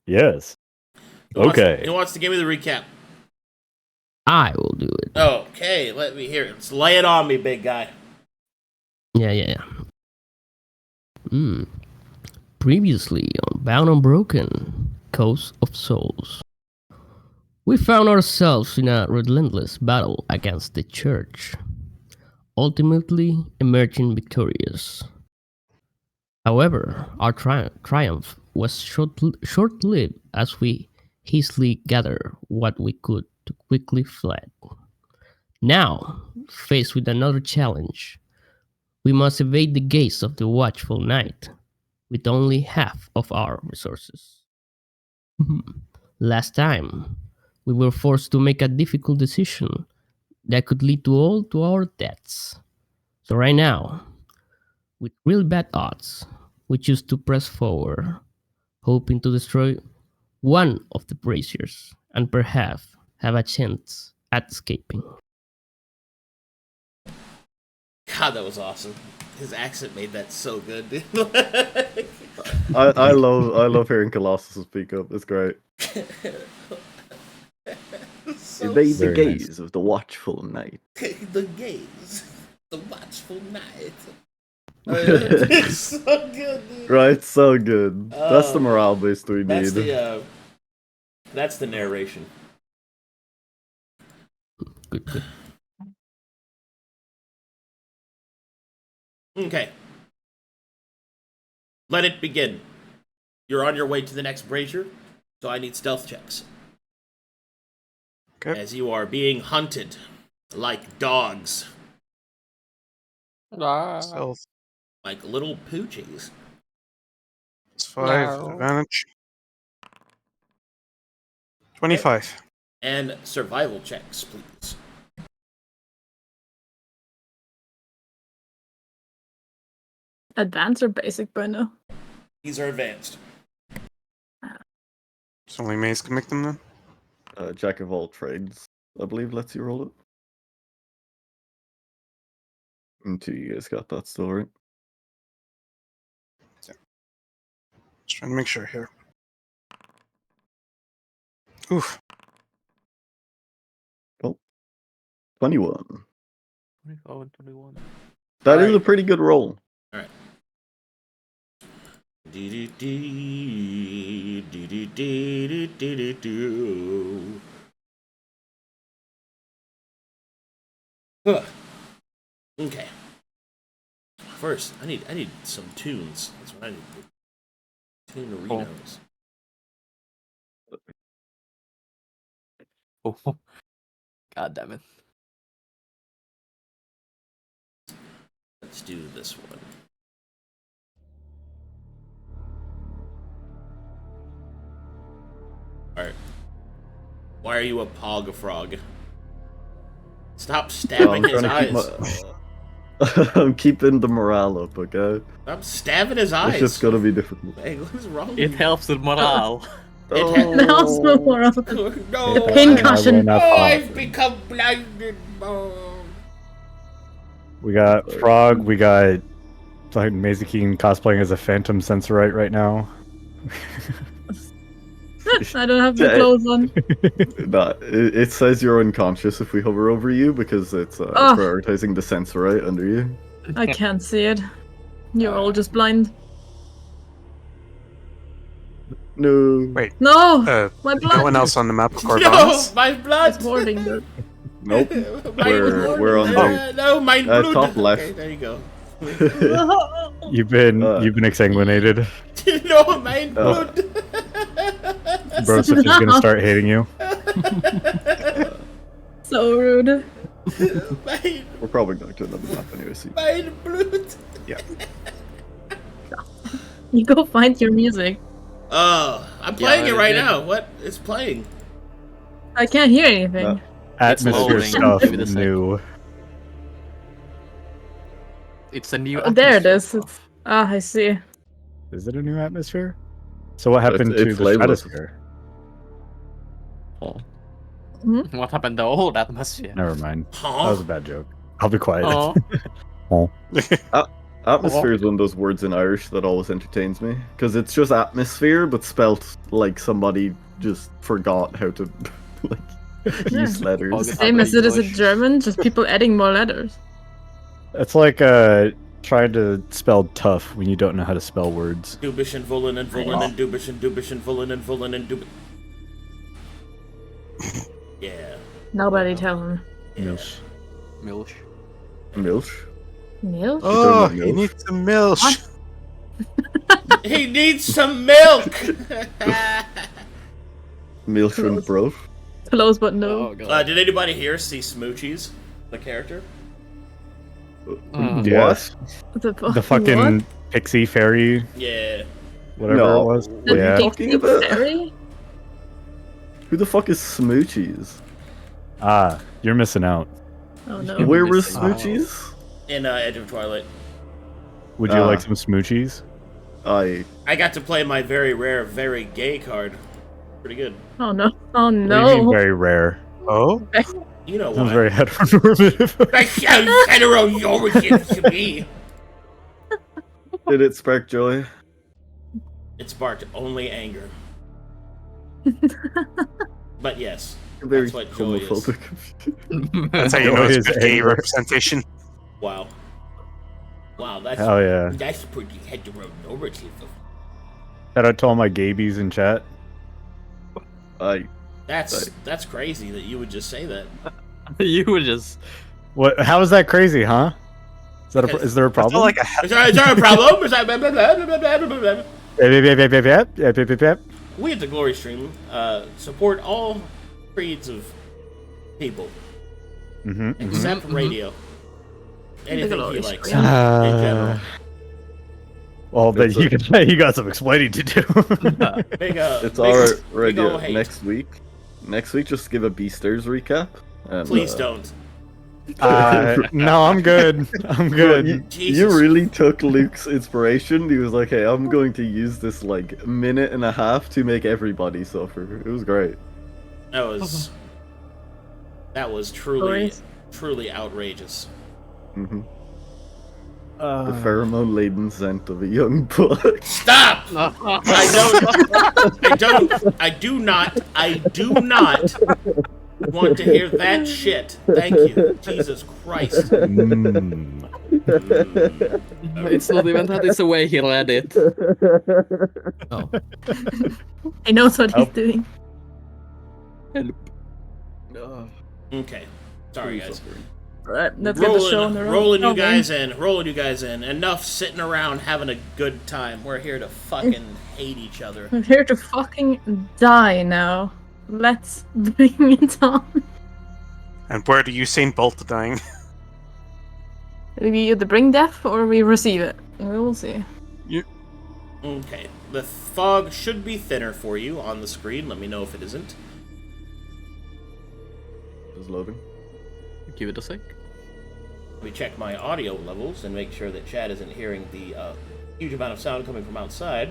Yes. Who wants to give me the recap? I will do it. Okay, let me hear it. Let's lay it on me, big guy. Yeah. Previously on Bound Unbroken, Coast of Souls, we found ourselves in a relentless battle against the Church, ultimately emerging victorious. However, our triumph was short-lived as we hastily gathered what we could to quickly fled. Now, faced with another challenge, we must evade the gaze of the watchful night with only half of our resources. Last time, we were forced to make a difficult decision that could lead to our deaths. So right now, with real bad odds, we choose to press forward, hoping to destroy one of the braziers and perhaps have a chance at escaping. God, that was awesome. His accent made that so good, dude. I love hearing Colossus speak up. It's great. Evade the gaze of the watchful night. The gaze, the watchful night. It's so good, dude. Right, so good. That's the morale boost we need. That's the narration. Good. Okay. Let it begin. You're on your way to the next brazier, so I need stealth checks. Okay. As you are being hunted like dogs. Stealth. Like little poochies. It's 5. Advantage. 25. And survival checks, please. Advanced or basic, but no. These are advanced. So only Maze can make them then? Jack of all trades, I believe, lets you roll it. And 2, you guys got that still, right? Yeah. Just trying to make sure here. Oof. Oh. 21. 24 and 21. That is a pretty good roll. Alright. Okay. First, I need some tunes. That's what I need. Tunerinos. Oh. God damn it. Let's do this one. Alright. Why are you a pog frog? Stop stabbing his eyes. I'm keeping the morale up, okay? I'm stabbing his eyes. It's just gonna be difficult. Hey, what is wrong with It you? helps with morale. It helps with morale. No, The pincushion. I've become blinded. We got Frog, we got like Mazekeen cosplaying as a Phantom Sensorite right now. I don't have the clothes on. Nah, it says you're unconscious if we hover over you because it's prioritizing the Sensorite under you. I can't see it. You're all just blind. No. Wait. No! My blood! No one else on the map of Corvallis? No, my blood! It's hoarding good. Nope. We're on the no, my blood. top left. Okay, there you go. You've been exsanguinated. No, my blood. Broseph is gonna start hating you. So rude. We're probably going to another map anyway. See. My blood. Yeah. You go find your music. Oh, I'm playing it right now. What is playing? I can't hear anything. No. Atmosphere stuff Give it a sec. new. It's a new There it is. atmosphere. I see. Is it a new atmosphere? So what happened to It's the labeled. stratosphere? Oh. Hmm? What happened to the old atmosphere? Never mind. Huh? That was a bad joke. I'll be quiet. Oh. Oh. Atmosphere is one of those words in Irish that always entertains me, because it's just atmosphere, but spelt like somebody just forgot how to use letters. Same as it is in German, just people adding more letters. It's like trying to spell tough when you don't know how to spell words. Dubish and Vulin and Vulin and Dubish and Dubish and Vulin and Vulin and Dubish. Yeah. Nobody tell him. Milsh. Milsh. Milsh. Milk? Oh, Milk. he needs some milk. He needs some milk! Milk and broth. Close but no. Oh, God. Did anybody here see Smoochies, the character? Yes. The The fucking pixie fairy, Yeah. whatever No. it was. The Yeah. Talking about- fairy? Who the fuck is Smoochies? You're missing out. Oh no. Where were missing out. Smoochies? In Edge of Twilight. Would you like some smoochies? I I got to play my very rare, very gay card. Pretty good. Oh no. Oh What do you mean no. very rare? Oh? You know Sounds why. very heteronormative. That sounds heteronormative to me. did it spark joy? It sparked only anger. But yes, Very that's what joy is. homophobic. That's how you know Joy it's is good gay anger. representation. Wow. Wow, that's Hell yeah. that's pretty heteronormative. Shout out to all my gabies in chat. That's crazy that you would just say that. You were just. What? How is that crazy, huh? Is that is there a I feel problem? like a Is there a problem? Is that... We at the Glory Stream support all creeds of people, except radio. Anything he Glory likes Stream. in general. Well, then you got some explaining to do. Big, It's big, alright, big radio. ol' hate. Next week, just give a Beasters recap. And, Please don't. No, I'm good. I'm good. You Jesus. really took Luke's inspiration. He was like, "Hey, I'm going to use this like minute and a half to make everybody suffer." It was great. That was truly outrageous. Hmm The pheromone-laden scent of a young buck. Stop! I do not want to hear that shit. Thank you. Jesus Christ. It's not even that, it's the way he read it. Oh. He knows what he's doing. Okay. Sorry, guys. Right, let's get the show on the road. Rolling you Okay. guys in. Enough sitting around having a good time. We're here to fucking hate each other. We're here to fucking die now. Let's bring it on. And where do you Usain Bolt dying? We either bring death or we receive it. We will see. Okay. The fog should be thinner for you on the screen. Let me know if it isn't. Just loading. Give it a sec. Let me check my audio levels and make sure that Chad isn't hearing the huge amount of sound coming from outside.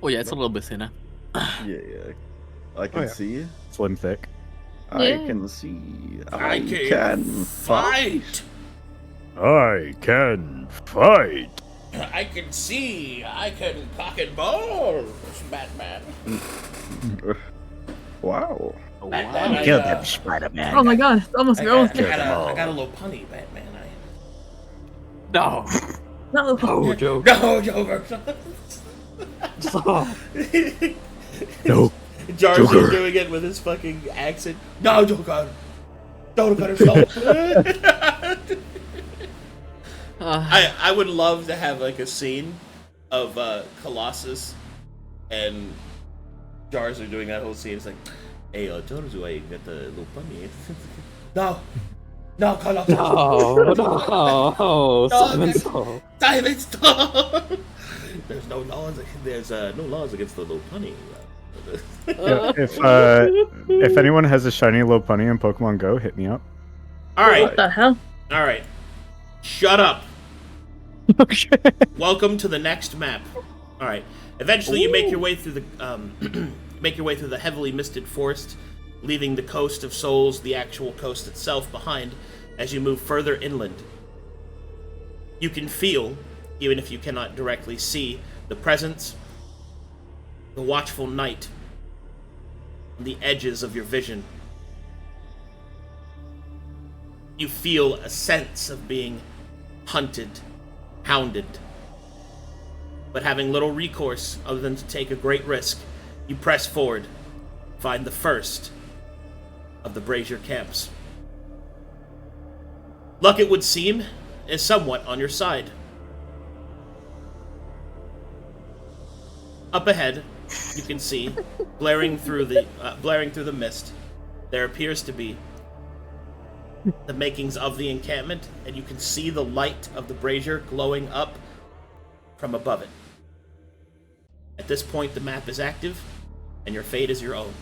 Oh yeah, it's a little bit thinner. Yeah. I can see. Slim thick. I Yeah. can see. I can fight! I can fight. I can see! I can pocket balls, Batman! Wow. Batman, Kill them, Spider-Man. Oh my god, it's almost I grown. got a little punny, Batman. No! No. Oh, Joe. No, Joker! Stop. No. Jarzu Joker. doing it with his fucking accent. No, Joker! Don't cut yourself! I would love to have like a scene of Colossus and Jarzu doing that whole scene. It's like, hey, Jarzu, I got the little bunny. No, Colossus! No, Simon, stop. Simon, stop! There's no laws. There's no laws against the little bunny. Yeah, if anyone has a shiny Lopunny in Pokemon Go, hit me up. All right, What the hell? all right. Shut up. Okay. Welcome to the next map. All right. Eventually, you make your way through the heavily misted forest, leaving the coast of Souls, the actual coast itself, behind as you move further inland. You can feel, even if you cannot directly see, the presence, the watchful night, on the edges of your vision. You feel a sense of being hunted, hounded, but having little recourse other than to take a great risk. You press forward, find the first of the Brazier camps. Luck, it would seem, is somewhat on your side. Up ahead, you can see, blaring through the mist, there appears to be the makings of the encampment, and you can see the light of the brazier glowing up from above it. At this point, the map is active, and your fate is your own.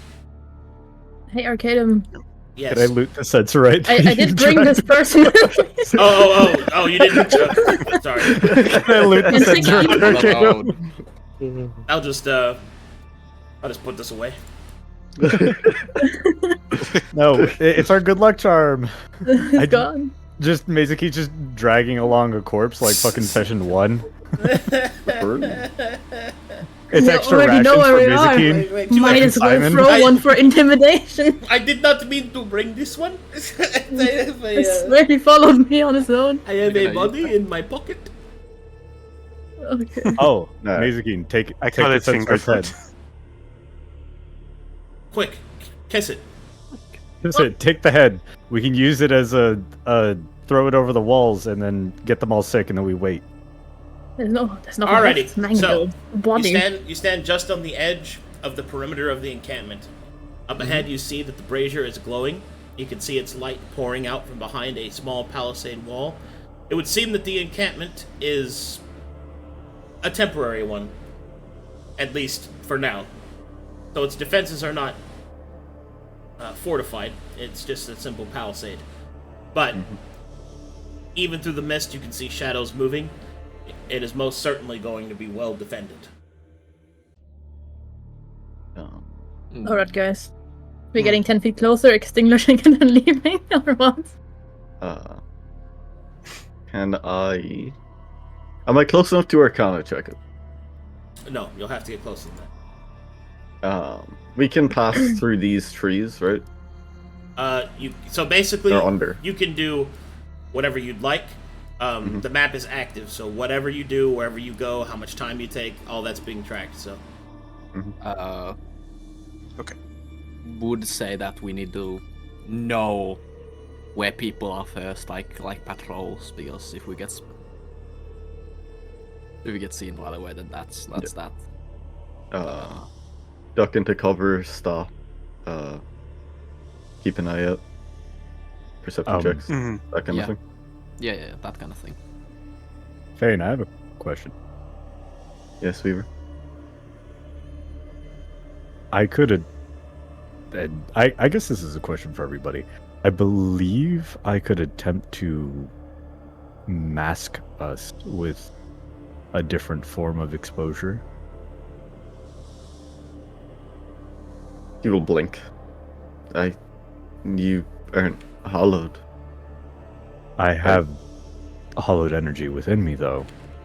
Hey, Arcadum. Yes. Did I loot the sensorite? I did bring this person. Oh, you didn't. Sorry. Did I loot the sensorite? Okay. I'll just put this away. No, it's our good luck charm. It's gone. Just Mazekeen just dragging along a corpse like fucking session 1. It's You extra already rations know where for we are. Mazekeen. Wait, Might as well Simon? throw one for intimidation. I did not mean to bring this one. I swear he followed me on his own. I have a body in my pocket. Okay. Oh, No. Mazekeen, take I the call it finger sensorite's head. food. Quick, kiss it. Just it, take the head. We can use it as a throw it over the walls and then get them all sick, and then we wait. There's no Alrighty, left mangled body. You stand just on the edge of the perimeter of the encampment. Up ahead, you see that the brazier is glowing. You can see its light pouring out from behind a small palisade wall. It would seem that the encampment is a temporary one, at least for now. So its defenses are not fortified. It's just a simple palisade. But even through the mist, you can see shadows moving. It is most certainly going to be well defended. Alright, guys. We're getting 10 feet closer, extinguishing and then leaving, or what? Can I... Am I close enough to Arcana check it? No, you'll have to get closer than that. We can pass through these trees, right? So basically, Or under. you can do whatever you'd like. The map is active, so whatever you do, wherever you go, how much time you take, all that's being tracked. So, Okay. Would say that we need to know where people are first, like patrols, because if we get seen right away, then that's that. Duck into cover, stop. Keep an eye out. Perception checks, that kind of thing. Yeah, that kind of thing. Fane, I have a question. Yes, Weaver. I could have. I guess this is a question for everybody. I believe I could attempt to mask us with a different form of exposure. You will blink. You aren't hollowed. I have hollowed energy within me, though.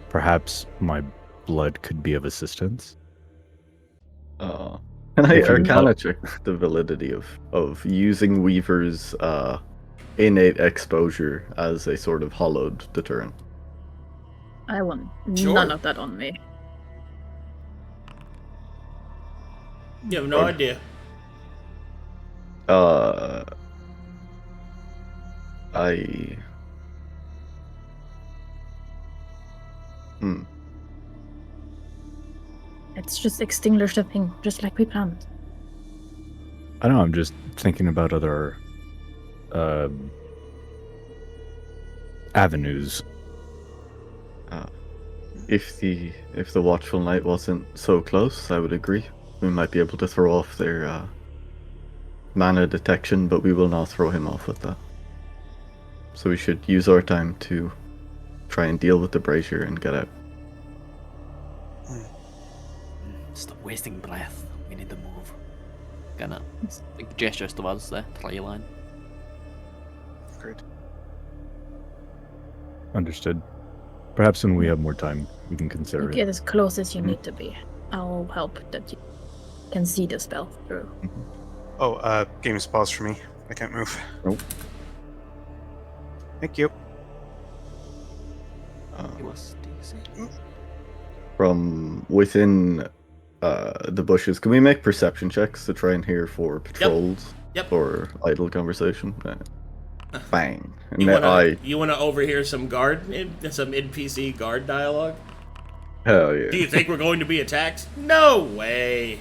Perhaps my blood could be of assistance. Can I Arcana check the validity of using Weaver's innate exposure as a sort of hollowed deterrent? I want Sure. none of that on me. you have no idea. Let's just extinguish the thing, just like we planned. I don't know, I'm just thinking about other avenues. If the watchful night wasn't so close, I would agree. We might be able to throw off their mana detection, but we will not throw him off with that. So we should use our time to try and deal with the brazier and get out. Stop wasting breath. We need to move. Gonna gestures towards the tree line. Great. Understood. Perhaps when we have more time, we can consider You it. get as close as you need to be. I'll help that you can see the spell through. Oh, game is paused for me. I can't move. Nope. Thank you. It was decent. From within the bushes, can we make perception checks to try and hear for patrols Yep. or idle conversation? Bang. And You then wanna overhear some NPC guard dialogue? Hell yeah. Do you think we're going to be attacked? No way.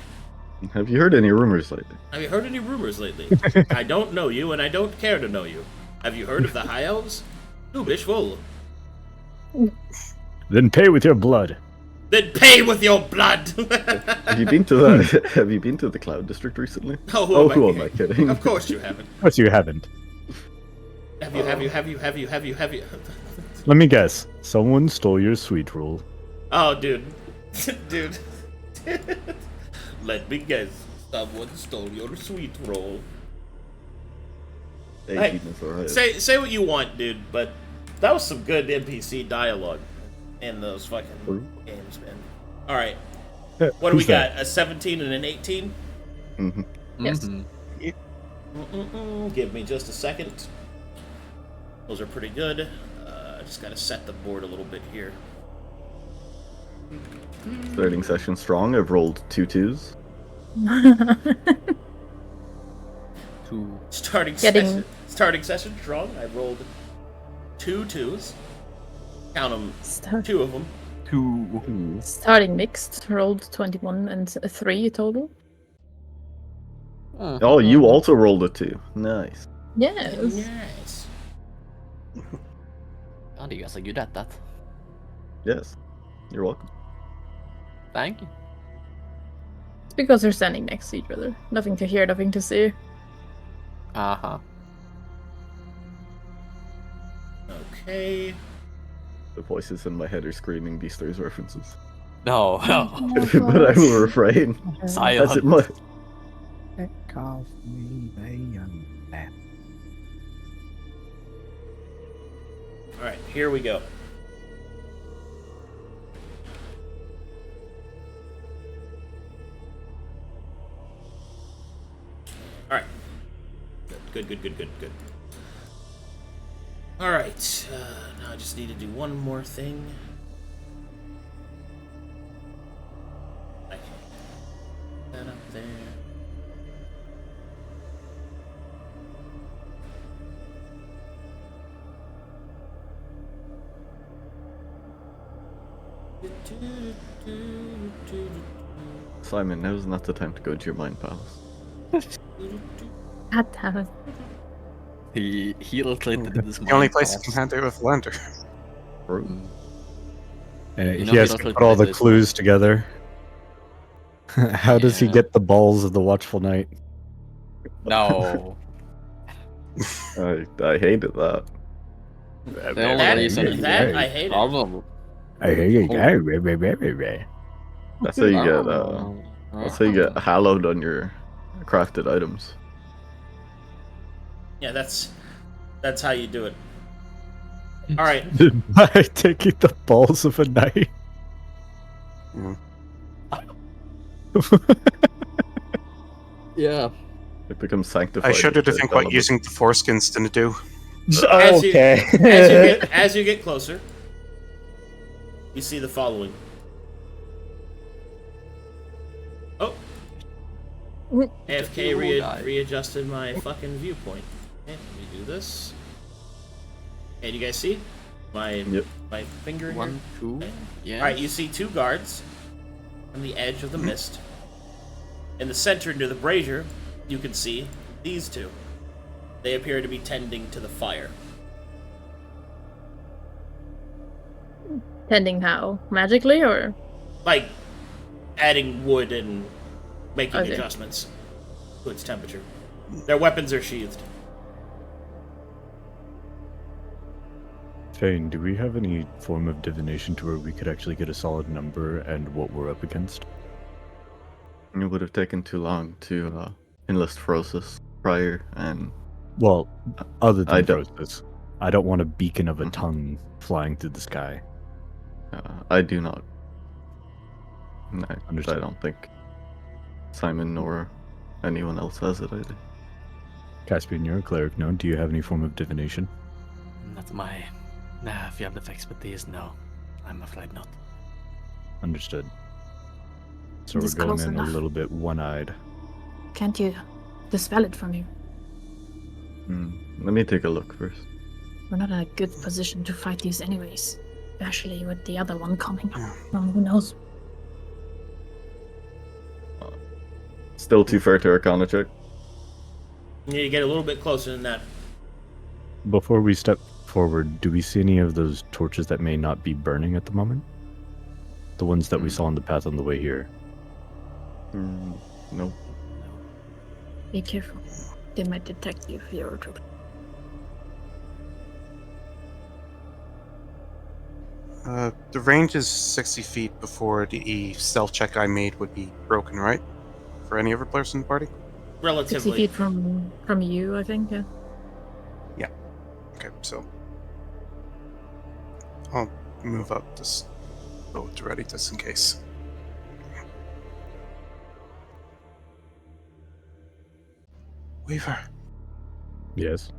Have you heard any rumors lately? Have you heard any rumors lately? I don't know you, and I don't care to know you. Have you heard of the High Elves? Bishful. Then pay with your blood. Then pay with your blood. Have you been to the Cloud District recently? Oh, who am I kidding? Of course you haven't. Of course you haven't. Have you? Let me guess. Someone stole your sweet roll. Oh, dude. Dude. Let me guess. Someone stole your sweet roll. 18 is alright. Say what you want, dude, but that was some good NPC dialogue in those fucking games, man. Alright. What do we got? A 17 and an 18? Mm-hmm. Yes. Give me just a second. Those are pretty good. I just gotta set the board a little bit here. Starting session strong. I've rolled 2 2s. Starting session strong. I rolled 2 2s. Count them. 2 of them. 2. Starting mixed, rolled 21 and 3 total. Oh, you also rolled a 2. Nice. Yes. Nice. God, you guys are good at that. Yes. You're welcome. Thank you. It's because they're standing next to each other. Nothing to hear, nothing to see. Uh-huh. Okay. The voices in my head are screaming Beastars references. No, no. But I will refrain. Silent. As it might. Alright, here we go. Alright. Good. Alright, now I just need to do one more thing. Okay. That up there. Simon, now's not the time to go to your mind palace. God damn it. He retreated in this The only place you can hand it with Lander. And You know he has he to doesn't put all the play this clues together. How does he Yeah. get the balls of the Watchful Night? No. I hated that. The only reason That I hate it. problem. I hate it. That's how you get that's how you get hallowed on your crafted items. Yeah, that's how you do it. Alright. By taking the balls of a knight. Yeah. It becomes sanctified. I shudder to with think the what element. using the foreskins to do. As you get closer, you see the following. Oh. AFK readjusted my fucking viewpoint. Okay, let me do this. Hey, do you guys see my my finger here? 1, 2. Yeah. All right, you see 2 guards on the edge of the mist. In the center near the brazier, you can see these 2. They appear to be tending to the fire. Tending how? Magically or? Like adding wood and making Okay. adjustments to its temperature. Their weapons are sheathed. Fane, do we have any form of divination to where we could actually get a solid number and what we're up against? It would have taken too long to enlist Colossus prior, and Well, other I than don't- Frostus. I don't want a beacon of a tongue flying through the sky. I do not. I Understood. don't think Simon nor anyone else has it either. Caspian, you're a cleric, no? Do you have any form of divination? Not my field of expertise, no. I'm afraid not. Understood. So This we're going close in enough. a little bit one-eyed. Can't you dispel it from you? Let me take a look first. We're not in a good position to fight these anyways. Especially with the other one coming from who knows. Still too far to Arcana check. You need to get a little bit closer than that. Before we step forward, do we see any of those torches that may not be burning at the moment? The ones that we saw on the path on the way here. Nope. Be careful. They might detect you if you're a troop. The range is 60 feet before the stealth check I made would be broken, right? For any other players in the party? 60 Relatively. feet from you, I think, yeah. Okay, so I'll move up this boat ready just in case. Weaver, Yes.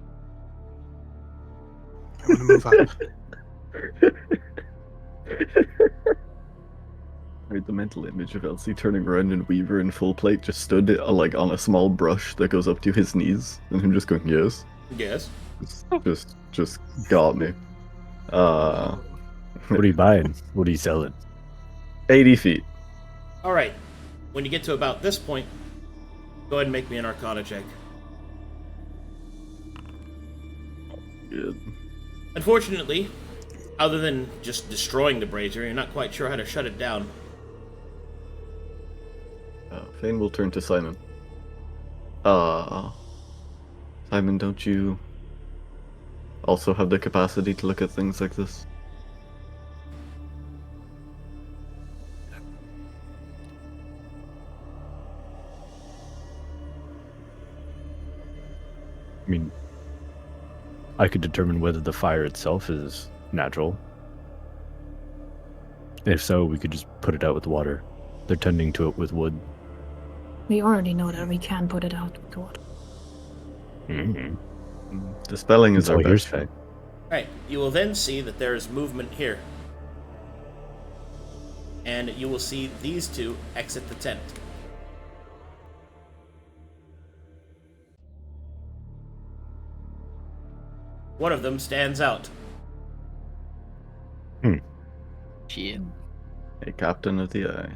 I want to move up. Right, the mental image of Elsie turning around and Weaver in full plate just stood like on a small brush that goes up to his knees, and him just going, yes. Yes. Just got me. What are you buying? What are you selling? 80 feet. All right. When you get to about this point, go ahead and make me an Arcana check. Good. Unfortunately, other than just destroying the brazier, you're not quite sure how to shut it down. Fane will turn to Simon. Simon, don't you also have the capacity to look at things like this? I mean, I could determine whether the fire itself is natural. If so, we could just put it out with water. They're tending to it with wood. We already know that we can put it out with water. Dispelling is Until our he hears best. Fane. Right. You will then see that there is movement here. And you will see these two exit the tent. One of them stands out. Shit. A captain of the eye.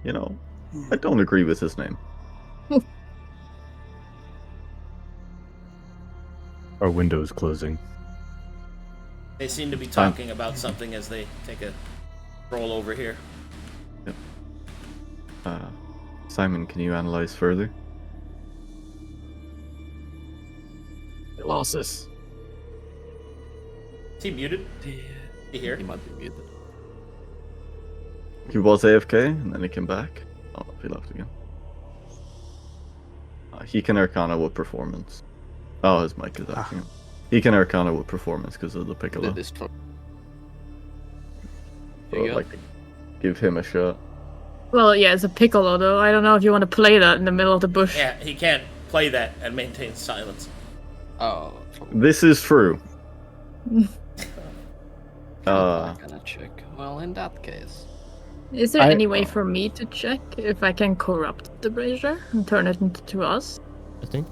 You know, I don't agree with his name. Our window is closing. They seem to be talking about something as they take a roll over here. Simon, can you analyze further? Colossus. Is he muted? You hear? He might be muted. He was AFK, and then he came back. Oh, he left again. He can Arcana with performance. Oh, his mic is acting up. He can Arcana with performance because of the Piccolo. That is true. So There you I'd go. like to give him a shot. Well, yeah, it's a piccolo though. I don't know if you want to play that in the middle of the bush. Yeah, he can't play that and maintain silence. Oh, This is true. gonna check. Well, in that case, Is there any way for me to check if I can corrupt the brazier and turn it into us? I think.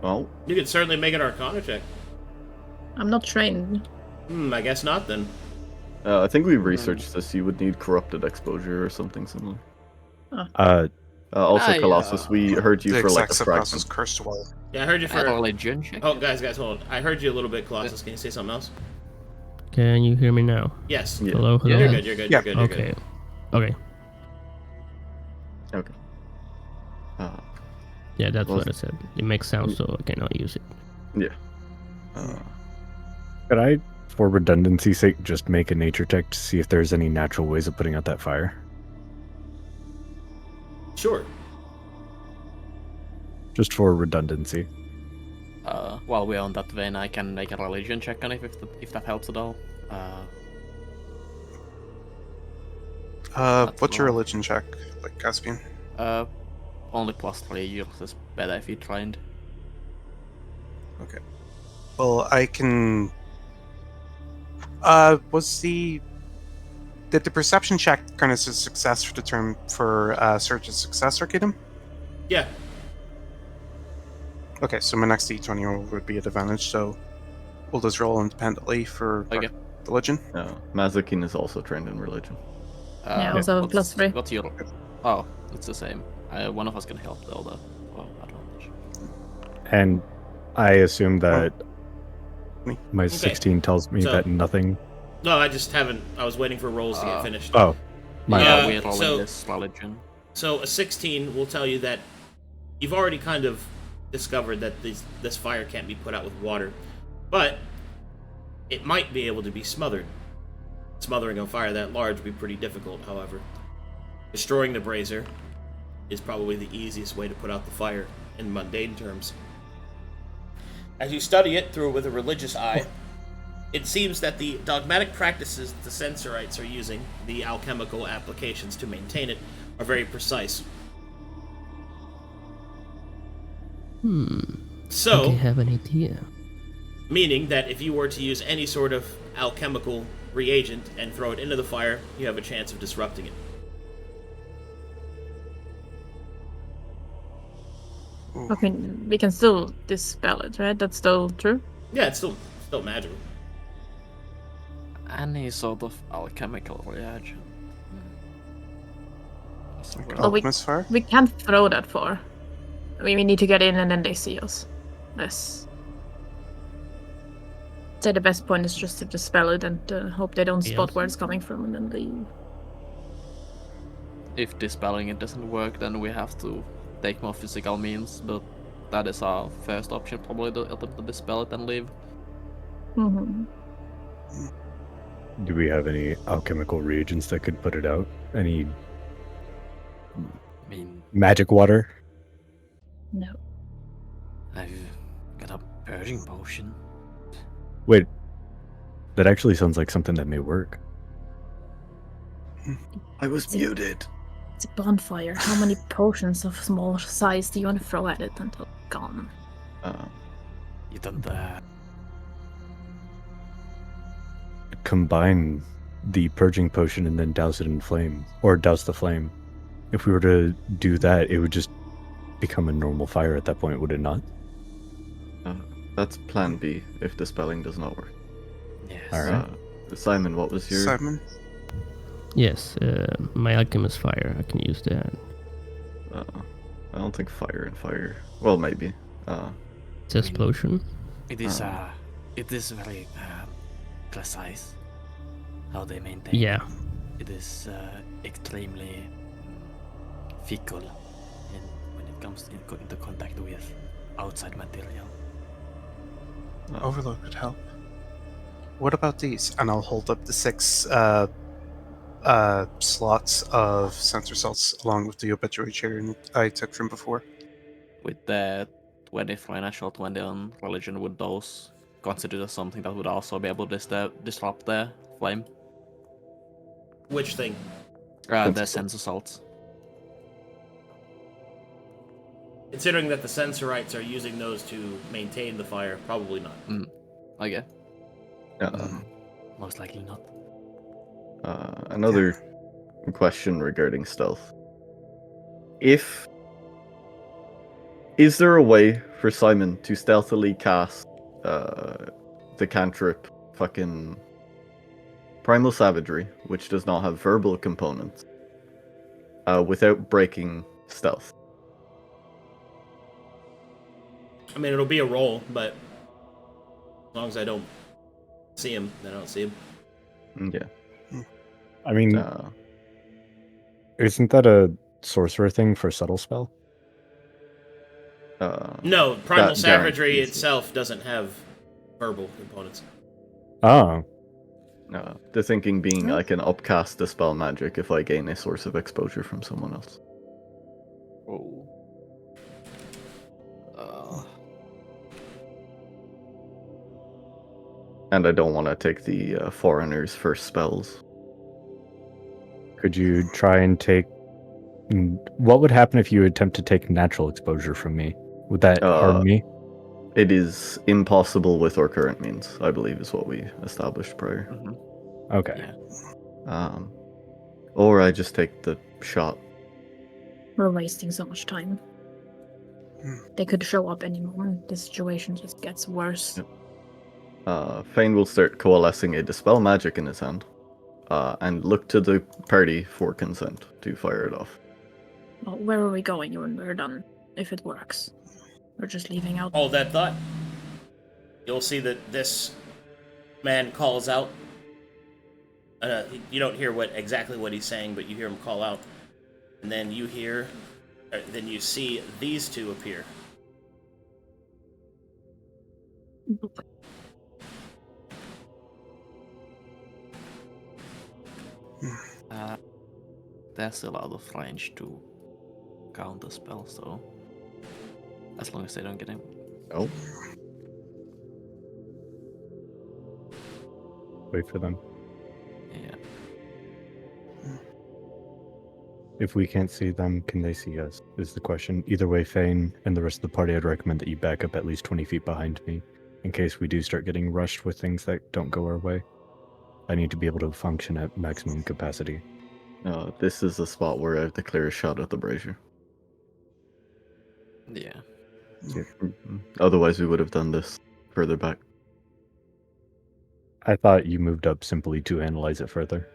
Well, You could certainly make an Arcana check. I'm not trained. I guess not then. I think we researched this. You would need corrupted exposure or something similar. Also, Colossus, we heard you The for like exact a sub fraction. class was cursed well. Yeah, I heard you I had a for... religion check. Oh, guys, hold on. I heard you a little bit, Colossus. Can you say something else? Can you hear me now? Yes. Yeah. Hello, hello. You're good, you're good, Yeah. you're good, you're Okay. good. Okay. Okay. Yeah, that's Well, what I said. It makes sound, so I cannot use it. Yeah. Could I, for redundancy's sake, just make a nature check to see if there's any natural ways of putting out that fire? Sure. Just for redundancy. While we're on that vein, I can make a religion check on it if that helps at all. What's your all. religion check, like Caspian? Only +3. Yours is better if you trained. Okay. Well, I can. Did the perception check kind of success for the term for search as success, Arcadum? Yeah. Okay, so my next d20 roll would be at advantage, so we'll just roll independently for Okay. religion. No, Mazekeen is also trained in religion. Yeah, also +3. What's your... Oh, it's the same. One of us can help the other. Well, advantage. And I assume that Me. my 16 tells me So- that nothing. No, I just haven't. I was waiting for rolls to get finished. Oh, my Yeah. bad. We're rolling so- this religion. So a 16 will tell you that you've already kind of discovered that this fire can't be put out with water, but it might be able to be smothered. Smothering a fire that large would be pretty difficult, however. Destroying the brazier is probably the easiest way to put out the fire in mundane terms. As you study it through with a religious eye, it seems that the dogmatic practices the Sensorites are using, the alchemical applications to maintain it, are very precise. So, I have an idea. meaning that if you were to use any sort of alchemical reagent and throw it into the fire, you have a chance of disrupting it. Okay, we can still dispel it, right? That's still true? Yeah, it's still magical. Any sort of alchemical reagent. Like Well, alchemist fire? We can't throw that far. I mean, we need to get in and then they see us. Yes. I'd say the best point is just to dispel it and hope they don't spot Yes. where it's coming from and then leave. If dispelling it doesn't work, then we have to take more physical means, but that is our first option, probably to attempt to dispel it and leave. Mm-hmm. Do we have any alchemical reagents that could put it out? Any I mean, magic water? No. I've got a purging potion. Wait, that actually sounds like something that may work. I was muted. It's a bonfire. How many potions of small size do you want to throw at it until it's gone? You don't, Combine the purging potion and then douse it in flame, or douse the flame. If we were to do that, it would just become a normal fire at that point, would it not? That's plan B if the spelling does not work. yes. Alright. Simon, what was your... Simon? Yes, my alchemist fire. I can use that. I don't think fire and fire... Well, maybe. It's explosion. It is very precise how they maintain. Yeah. It is extremely fickle when it comes into contact with outside material. Overload could help. What about these? And I'll hold up the 6 slots of sensor salts along with the obituary chair I took from before. With the 20 financial 20 on religion, would those considered as something that would also be able to disrupt the flame? Which thing? The sense assaults. Considering that the Sensorites are using those to maintain the fire, probably not. Okay. Um, Most likely not. Another question regarding stealth. Is there a way for Simon to stealthily cast the cantrip fucking Primal Savagery, which does not have verbal components, without breaking stealth? I mean, it'll be a roll, but as long as I don't see him, then I don't see him. Yeah. I mean, isn't that a sorcerer thing for subtle spell? No, Primal that Savagery guarantees it. itself doesn't have verbal components. Oh, The thinking being I can upcast the spell magic if I gain a source of exposure from someone else. Oh. And I don't want to take the foreigner's first spells. Could you try and take... What would happen if you attempt to take natural exposure from me? Would that harm me? It is impossible with our current means, I believe, is what we established prior. Okay. Yeah. Or I just take the shot. We're wasting so much time. They could show up any moment. The situation just gets worse. Yep. Fane will start coalescing a dispel magic in his hand, and look to the party for consent to fire it off. Well, where are we going when we're done? If it works, we're just leaving out. Hold that thought. You'll see that this man calls out. You don't hear exactly what he's saying, but you hear him call out, and then you see these two appear. They're still out of range to counter spell, so as long as they don't get him. Oh. Wait for them. Yeah. If we can't see them, can they see us? Is the question. Either way, Fane and the rest of the party, I'd recommend that you back up at least 20 feet behind me, in case we do start getting rushed with things that don't go our way. I need to be able to function at maximum capacity. This is the spot where I have the clearest shot at the brazier. Yeah. Otherwise, we would have done this further back. I thought you moved up simply to analyze it further.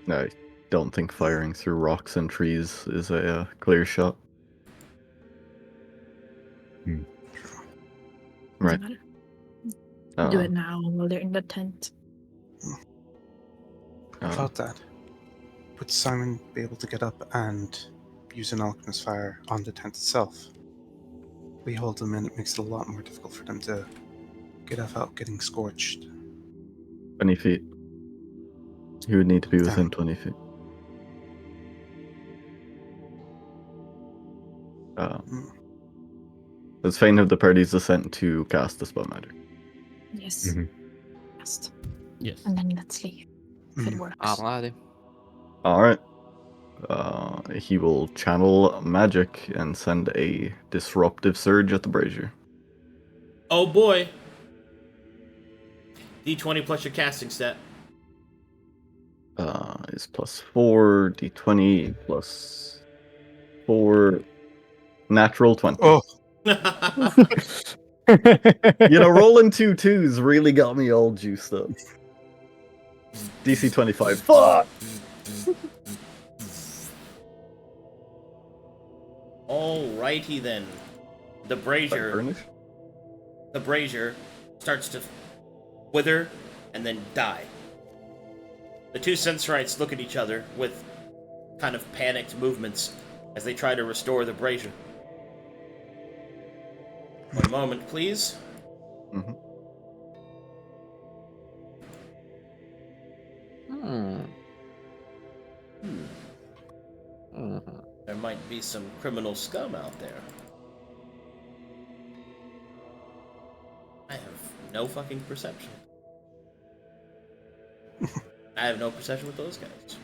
I don't think firing through rocks and trees is a clear shot. Right. Doesn't matter. Do it now while they're in the tent. About that, would Simon be able to get up and use an alchemist fire on the tent itself? We hold them in, it makes it a lot more difficult for them to get without getting scorched. 20 feet. You would need to be within 20 feet. Does Fane have the party's assent to cast the spell magic? Yes. Yes. Yes. And then let's leave. If it works. Alrighty. Alright. He will channel magic and send a disruptive surge at the brazier. Oh boy. D20 plus your casting stat. Is +4, d20 +4, natural 20. Oh, Rolling 2 2s really got me all juiced up. DC 25. Fuck! Alrighty then. The brazier starts to wither and then die. The two Sensorites look at each other with kind of panicked movements as they try to restore the brazier. 1 moment, please. There might be some criminal scum out there. I have no fucking perception. I have no perception with those guys.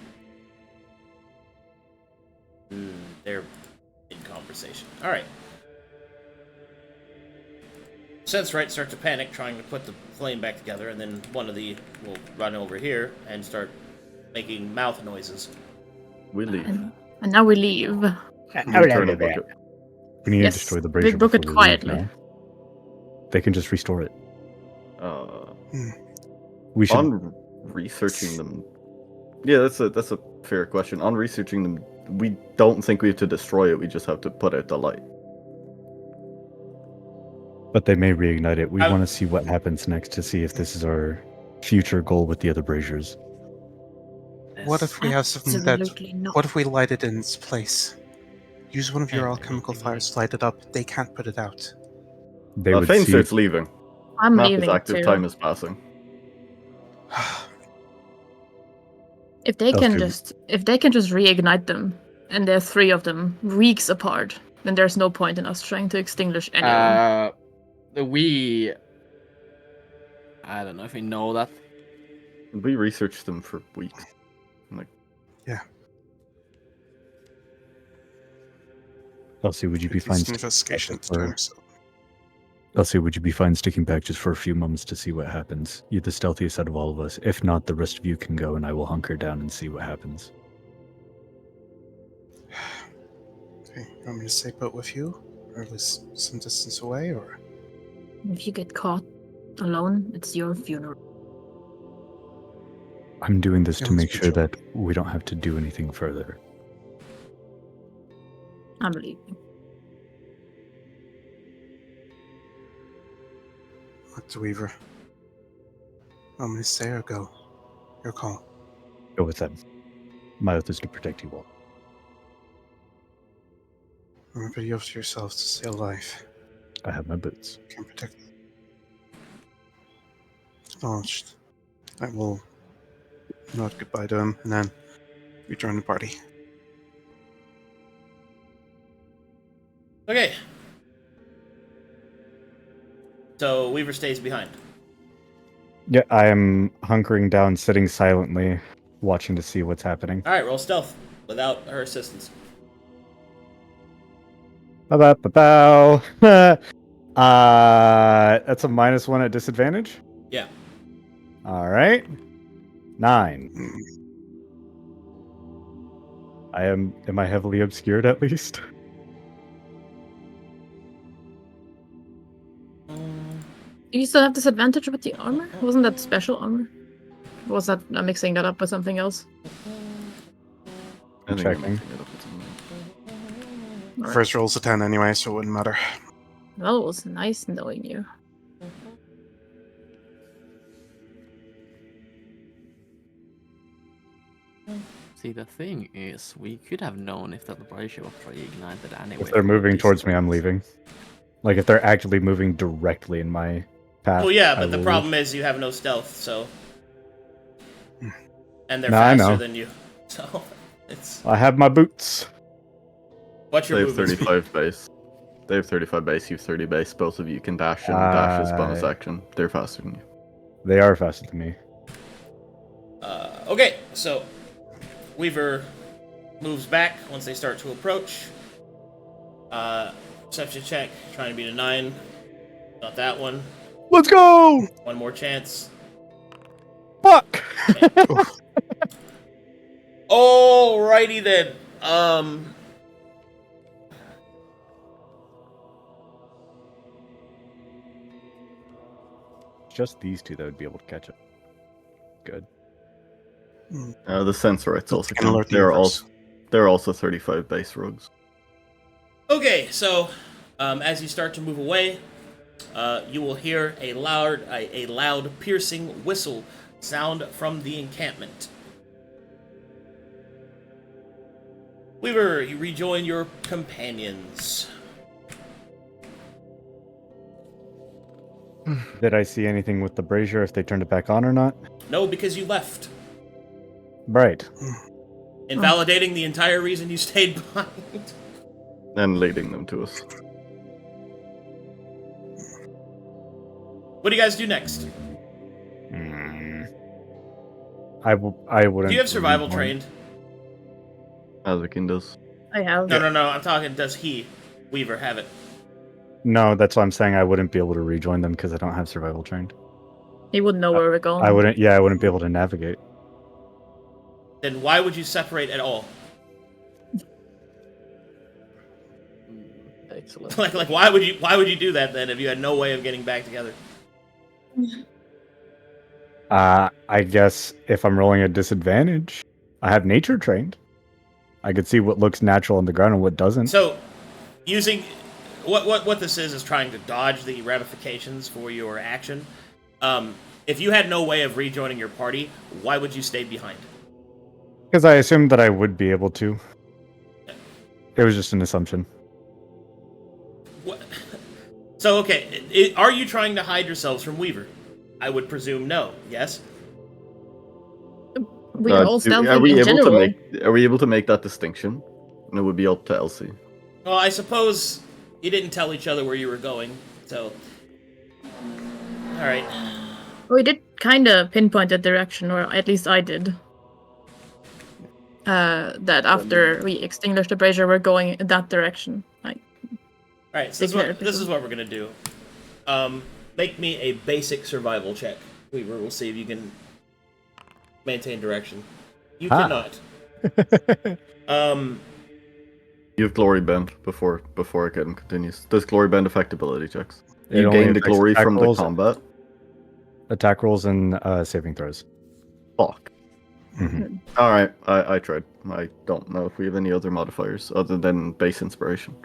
They're in conversation. Alright. Sensorites start to panic, trying to put the flame back together, and then one of the will run over here and start making mouth noises. We leave. And now we leave. Return a bucket. We need Yes, to destroy the brazier big book before it we leave quietly. now. They can just restore it. We should... On researching them... Yeah, that's a fair question. On researching them, we don't think we have to destroy it, we just have to put out the light. But they may reignite it. We want to see what happens next to see if this is our future goal with the other braziers. what if we have something that... Absolutely not. What if we light it in its place? Use one of your alchemical fires to light it up. They can't put it out. They would Fane see... starts leaving. I'm Map is leaving active, too. time is passing. If they Us can too. just reignite them, and there are 3 of them weeks apart, then there's no point in us trying to extinguish anyone. We I don't know if we know that. We researched them for weeks. Like, Yeah. Elsie, would you be It's fine? an investigation into doing so. Elsie, would you be fine sticking back just for a few moments to see what happens? You're the stealthiest out of all of us. If not, the rest of you can go, and I will hunker down and see what happens. Okay, you want me to stay put with you? Or at least some distance away, or? If you get caught alone, it's your funeral. I'm doing this Yeah, to let's make be sure sure. that we don't have to do anything further. I'm leaving. What to Weaver? Want me to stay or go? Your call. Go with them. My oath is to protect you all. Remember, you owe to yourselves to stay alive. I have my boots. Can't protect them. Acknowledged. I will nod goodbye to him and then rejoin the party. Okay. So Weaver stays behind. Yeah, I am hunkering down, sitting silently, watching to see what's happening. All right, roll stealth without her assistance. Ba-ba-ba-bow. That's a -1 at disadvantage? Yeah. All right. 9. Mm, Am I heavily obscured at least? Do you still have disadvantage with the armor? Wasn't that special armor? Or was that I'm mixing that up with something else? I think Checking. I'm mixing it up with something. Alright. First roll's a 10 anyway, so it wouldn't matter. Well, it was nice knowing you. See, the thing is, we could have known if that brazier was reignited anyway. If they're from moving this towards me, I'm place. leaving. Like, if they're actively moving directly in my path. Well, yeah, I but the will problem is you have no stealth, so. And they're No, I faster know. than you, so it's. leave. I have my boots. What's They your have movement speed? 35 base. They have 35 base, you have 30 base. Both of you can dash, and dash is bonus action. They're faster than you. They are faster than me. Okay, so Weaver moves back once they start to approach. Perception check, trying to beat a 9. Not that one. Let's go! One more chance. Fuck! Alrighty then. Just these two that would be able to catch it. Good. The Sensorites also Can alert can. the others. They're also 35 base rogues. Okay, so as you start to move away, you will hear a loud, piercing whistle sound from the encampment. Weaver, you rejoin your companions. Did I see anything with the brazier if they turned it back on or not? No, because you left, Right. invalidating the entire reason you stayed behind. And leading them to us. What do you guys do next? I wouldn't. Do you have survival rejoin. trained? Mazekeen does. I have. No, I'm talking, does he, Weaver, have it? No, that's why I'm saying I wouldn't be able to rejoin them because I don't have survival trained. He wouldn't know where we're going. I wouldn't. Yeah, I wouldn't be able to navigate. Then why would you separate at all? Excellent. like why would you do that then if you had no way of getting back together? I guess if I'm rolling a disadvantage, I have nature trained. I could see what looks natural on the ground and what doesn't. So, using what this is trying to dodge the ramifications for your action. If you had no way of rejoining your party, why would you stay behind? Because I assumed that I would be able to. It was just an assumption. What? So, okay, are you trying to hide yourselves from Weaver? I would presume no. Yes. We're all stealthy are we in able general. Are we able to make that distinction? And it would be up to Elsie. Well, I suppose you didn't tell each other where you were going, so. Alright. We did kind of pinpoint the direction, or at least I did. That after we extinguished the brazier, we're going in that direction. Like, Alright, so this is what we're gonna do. Make me a basic survival check. We'll see if you can maintain direction. You cannot. You have glory bend before Arcadum continues. Does glory bend affect ability checks? It You only gain the affects glory attack from the rolls. combat. Attack rolls and saving throws. Fuck. Mhm. All right, I tried. I don't know if we have any other modifiers other than base inspiration.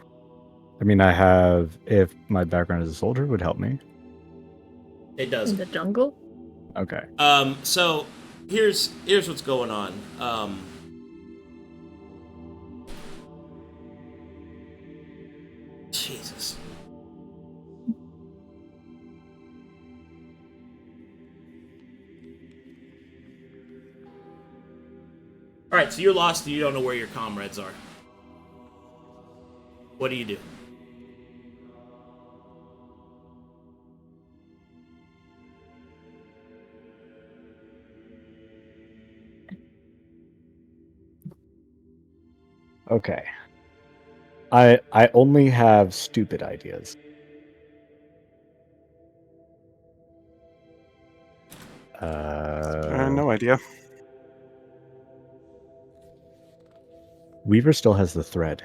I mean, I have, if my background as a soldier would help me. It does. in the jungle. Okay. So here's what's going on. Jesus. Alright, so you're lost and you don't know where your comrades are. What do you do? Okay. I only have stupid ideas. No idea. Weaver still has the thread.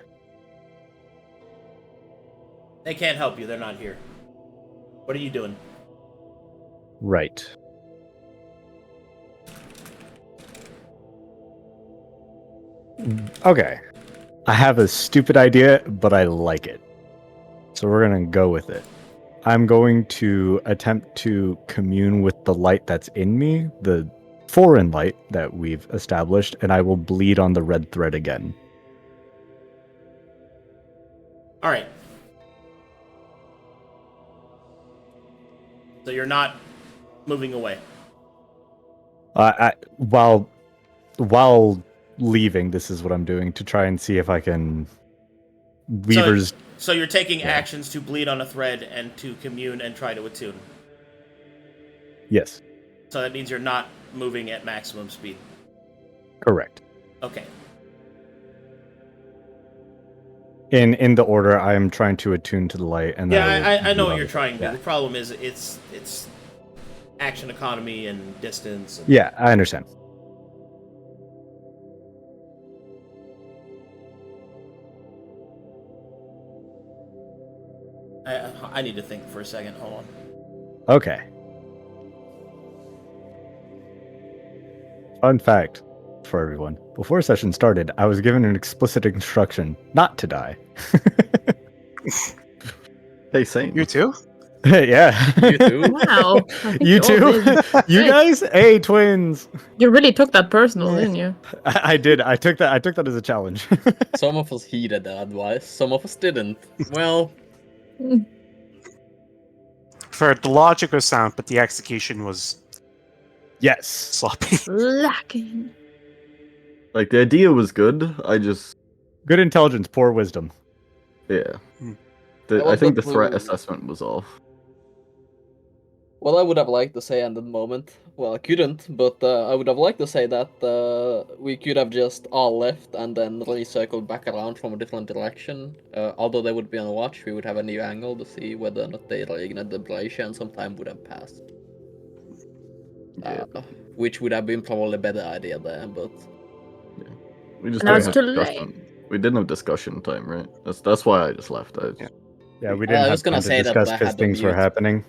They can't help you, they're not here. What are you doing? Right. Okay. I have a stupid idea, but I like it. So we're going to go with it. I'm going to attempt to commune with the light that's in me, the foreign light that we've established, and I will bleed on the red thread again. Alright. So you're not moving away. While leaving, this is what I'm doing to try and see if I can. Weaver's. So you're taking actions to bleed on a thread and to commune and try to attune. Yes. So that means you're not moving at maximum speed. Correct. Okay. In the order, I am trying to attune to the light, and yeah, I know what you're trying to do. The problem is it's action economy and distance. And... Yeah, I understand. I need to think for a second. Hold on. Okay. Fun fact for everyone. Before session started, I was given an explicit instruction not to die. Hey, same. You too? Yeah. You too? Wow. I think You all too? did. You Hey, guys? Hey, twins. You really took that personal, didn't you? I did. I took that as a challenge. Some of us heeded the advice, some of us didn't. Well, For the logic was sound, but the execution was Yes. sloppy. Lacking. Like, the idea was good. I just, Good intelligence, poor wisdom. yeah. Hmm. I think the but threat we- assessment was off. What I would have liked to say in the moment, well, I couldn't, but I would have liked to say that we could have just all left and then recircled back around from a different direction. Although they would be on watch, we would have a new angle to see whether or not they reignited the brazier, and some time would have passed. Yeah. Which would have been probably a better idea there, but We just Now didn't it's have too discussion. We didn't have discussion time, right? That's why I just left. Yeah, we I didn't have was gonna time to say that discuss I because had the things were mute. happening.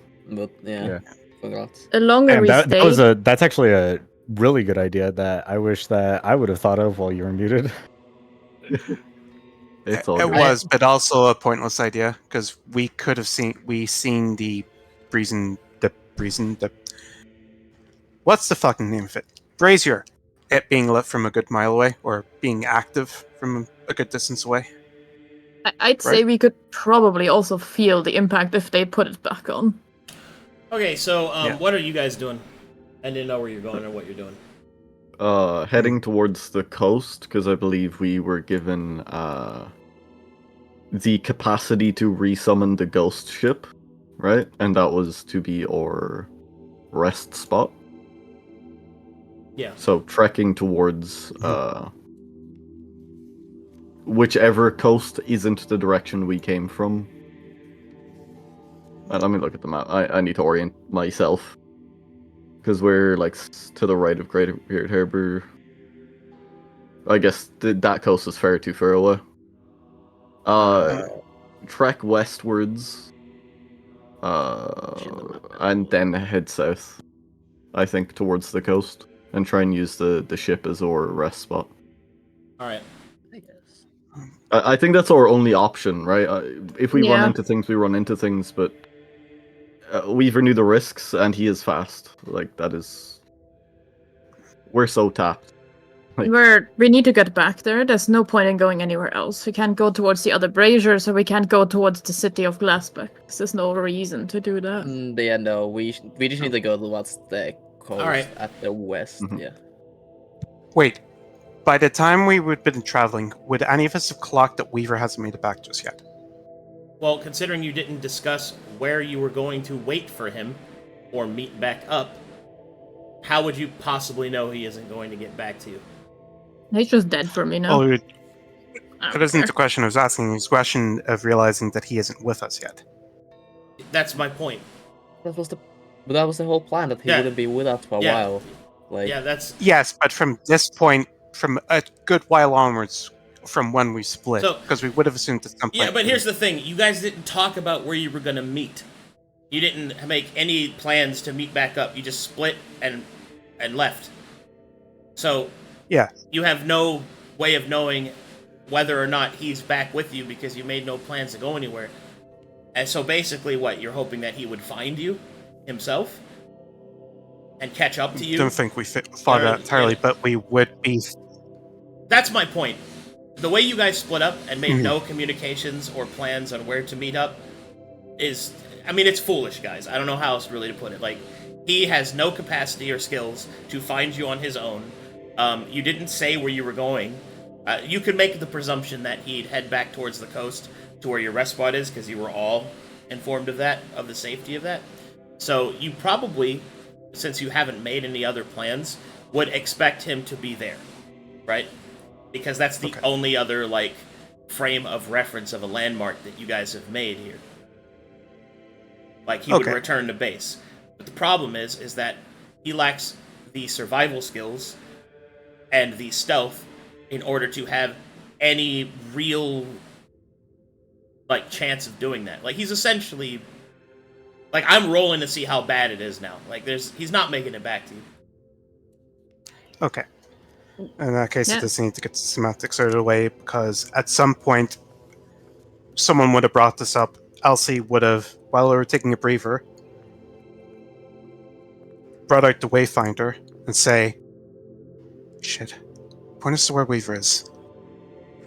yeah. Congrats. The longer And we stay, that's actually a really good idea that I wish that I would have thought of while you were muted. It's all It good. was, but also a pointless idea because we could have seen the what's the fucking name of it? Brazier. It being lit from a good mile away or being active from a good distance away. I'd say we could probably also feel the impact if they put it back on. Okay, so Yeah. what are you guys doing? I didn't know where you're going or what you're doing. Heading towards the coast because I believe we were given the capacity to resummon the ghost ship, right? And that was to be our rest spot. Yeah. So trekking towards whichever coast isn't the direction we came from. Let me look at the map. I need to orient myself. Because we're like to the right of Great Beard Harbour. I guess that coast is far too far away. Trek westwards. And then head south. I think towards the coast. And try and use the ship as our rest spot. Alright. I guess. I think that's our only option, right? If we run Yeah. into things, we run into things, but Weaver knew the risks, and he is fast. Like, that is... We're so tapped. Like, We need to get back there. There's no point in going anywhere else. We can't go towards the other brazier, so we can't go towards the city of Glassback. There's no reason to do that. Yeah, no, we just need to go towards the coast Alright. at the west, Mhm. yeah. Wait, by the time we would have been traveling, would any of us have clocked that Weaver hasn't made it back just yet? Well, considering you didn't discuss where you were going to wait for him or meet back up, how would you possibly know he isn't going to get back to you? He's just dead for me now. Oh, I that don't isn't care. the question I was asking. It was a question of realizing that he isn't with us yet. That's my point. But that was the whole plan, that he Yeah. wouldn't be with us for a Yeah. while. Like, Yeah, that's... Yes, but from this point, from a good while onwards, from when we split, So- because we would have assumed at some point. Yeah, but here's the thing. You guys didn't talk about where you were going to meet. You didn't make any plans to meet back up. You just split and left. So Yeah. you have no way of knowing whether or not he's back with you because you made no plans to go anywhere. And so basically what? You're hoping that he would find you himself and catch up to you? Don't think we thought that entirely, but we would be. That's my point. The way you guys split up and made no communications or plans on where to meet up is, I mean, it's foolish, guys. I don't know how else really to put it. Like, he has no capacity or skills to find you on his own. You didn't say where you were going. You could make the presumption that he'd head back towards the coast to where your rest spot is, because you were all informed of that, of the safety of that. So you probably, since you haven't made any other plans, would expect him to be there, right? Because that's the only other, like, frame of reference of a landmark that you guys have made here. Like, he would return to base. But the problem is that he lacks the survival skills and the stealth in order to have any real, like, chance of doing that. Like, he's essentially... Like, I'm rolling to see how bad it is now. Like, he's not making it back to you. Okay. In that case, Yeah. it does need to get the semantics out of the way, because at some point, someone would have brought this up. Elsie would have, while we were taking a breather, brought out the Wayfinder and say, shit, point us to where Weaver is.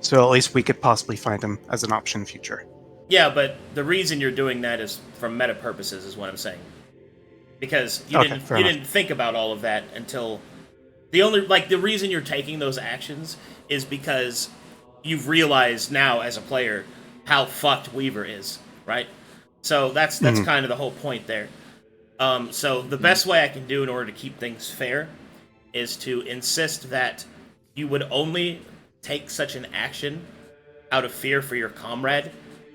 So at least we could possibly find him as an option in future. Yeah, but the reason you're doing that is for meta purposes, is what I'm saying. Because you Okay, fair enough. didn't think about all of that until the reason you're taking those actions is because you've realized now as a player how fucked Weaver is, right? So that's kind of the whole point there. So the best way I can do in order to keep things fair is to insist that you would only take such an action out of fear for your comrade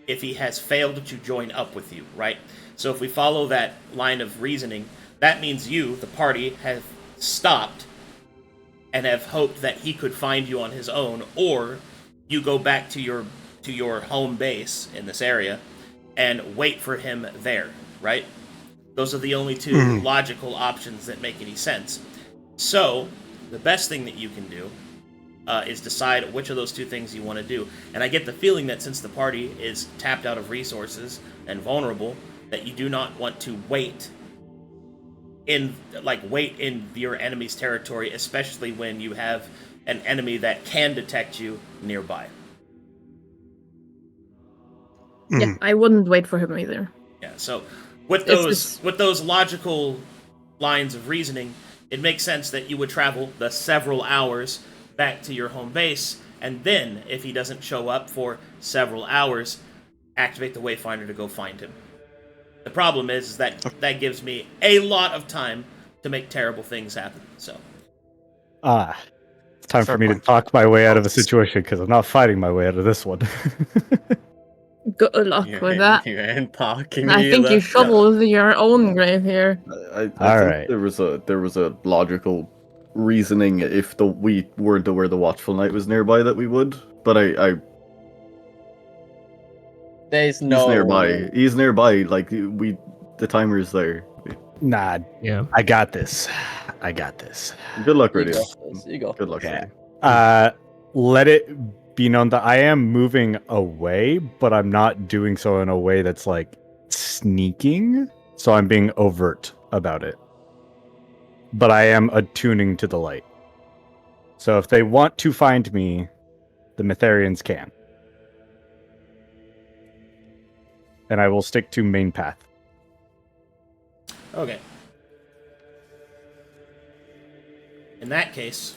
if he has failed to join up with you, right? So if we follow that line of reasoning, that means you, the party, have stopped and have hoped that he could find you on his own, or you go back to your home base in this area and wait for him there, right? Those are the only two logical options that make any sense. So, the best thing that you can do is decide which of those two things you want to do. And I get the feeling that since the party is tapped out of resources and vulnerable, that you do not want to wait in your enemy's territory, especially when you have an enemy that can detect you nearby. Yeah, I wouldn't wait for him either. Yeah, so with It's those logical lines of reasoning, it makes sense that you would travel the several hours back to your home base, and then, if he doesn't show up for several hours, activate the Wayfinder to go find him. The problem is that that gives me a lot of time to make terrible things happen. So It's time Fair for me to point. talk my way out of a Apologies. situation because I'm not fighting my way out of this one. Good luck You with ain't, that. you ain't talking I think you either. shoveled your own grave here. I All think right. there was a logical reasoning if we weren't aware the Watchful Knight was nearby that we would, but There's he's no... nearby. He's nearby. Like the timer's there. Nah, Yeah. I got this. I got this. Good luck, You Radio. got this. You got Good luck, Yeah. Radio. Let it be known that I am moving away, but I'm not doing so in a way that's like sneaking. So I'm being overt about it. But I am attuning to the light. So if they want to find me, the Mytharians can. And I will stick to main path. Okay. In that case,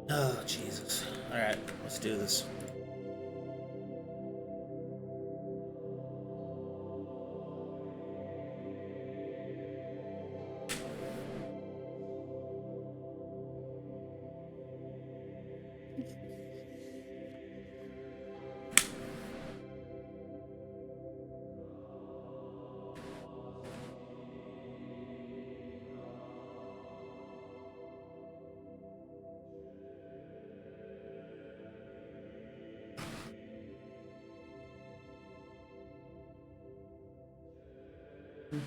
oh Jesus! All right, let's do this.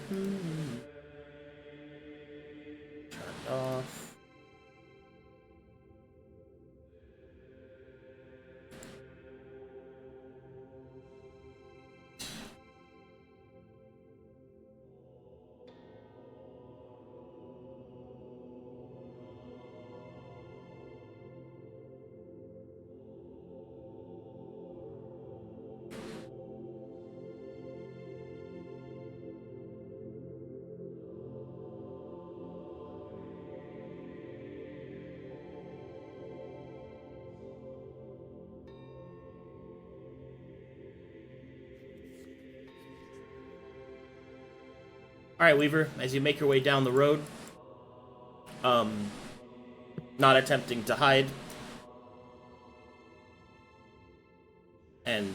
Turn off. All right, Weaver, as you make your way down the road, not attempting to hide, and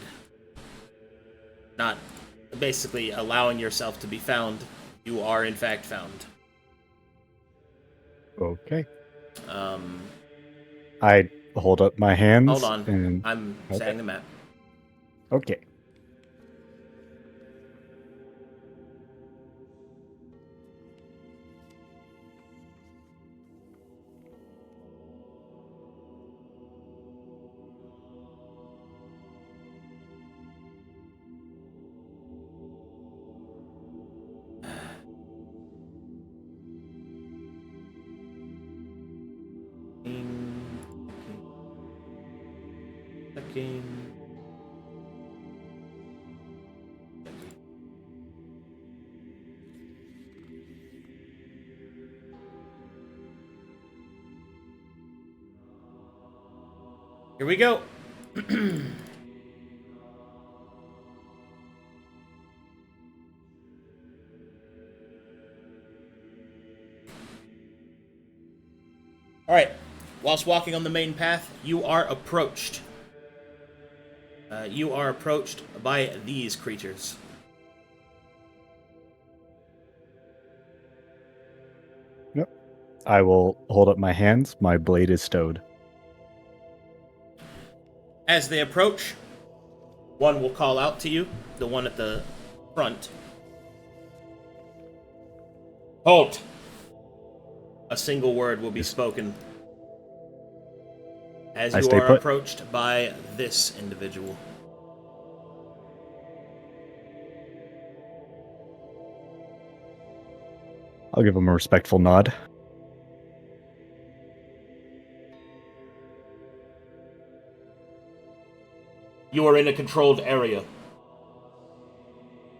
not basically allowing yourself to be found, you are in fact found. Okay. Um, I hold up my hands. hold on, And... I'm Okay. setting the map. Okay. Checking. Here we go. All right. Whilst walking on the main path, you are approached. You are approached by these creatures. Yep. I will hold up my hands. My blade is stowed. As they approach, one will call out to you, the one at the front. Halt! A single word will be spoken as I you stay are put. approached by this individual. I'll give him a respectful nod. You are in a controlled area.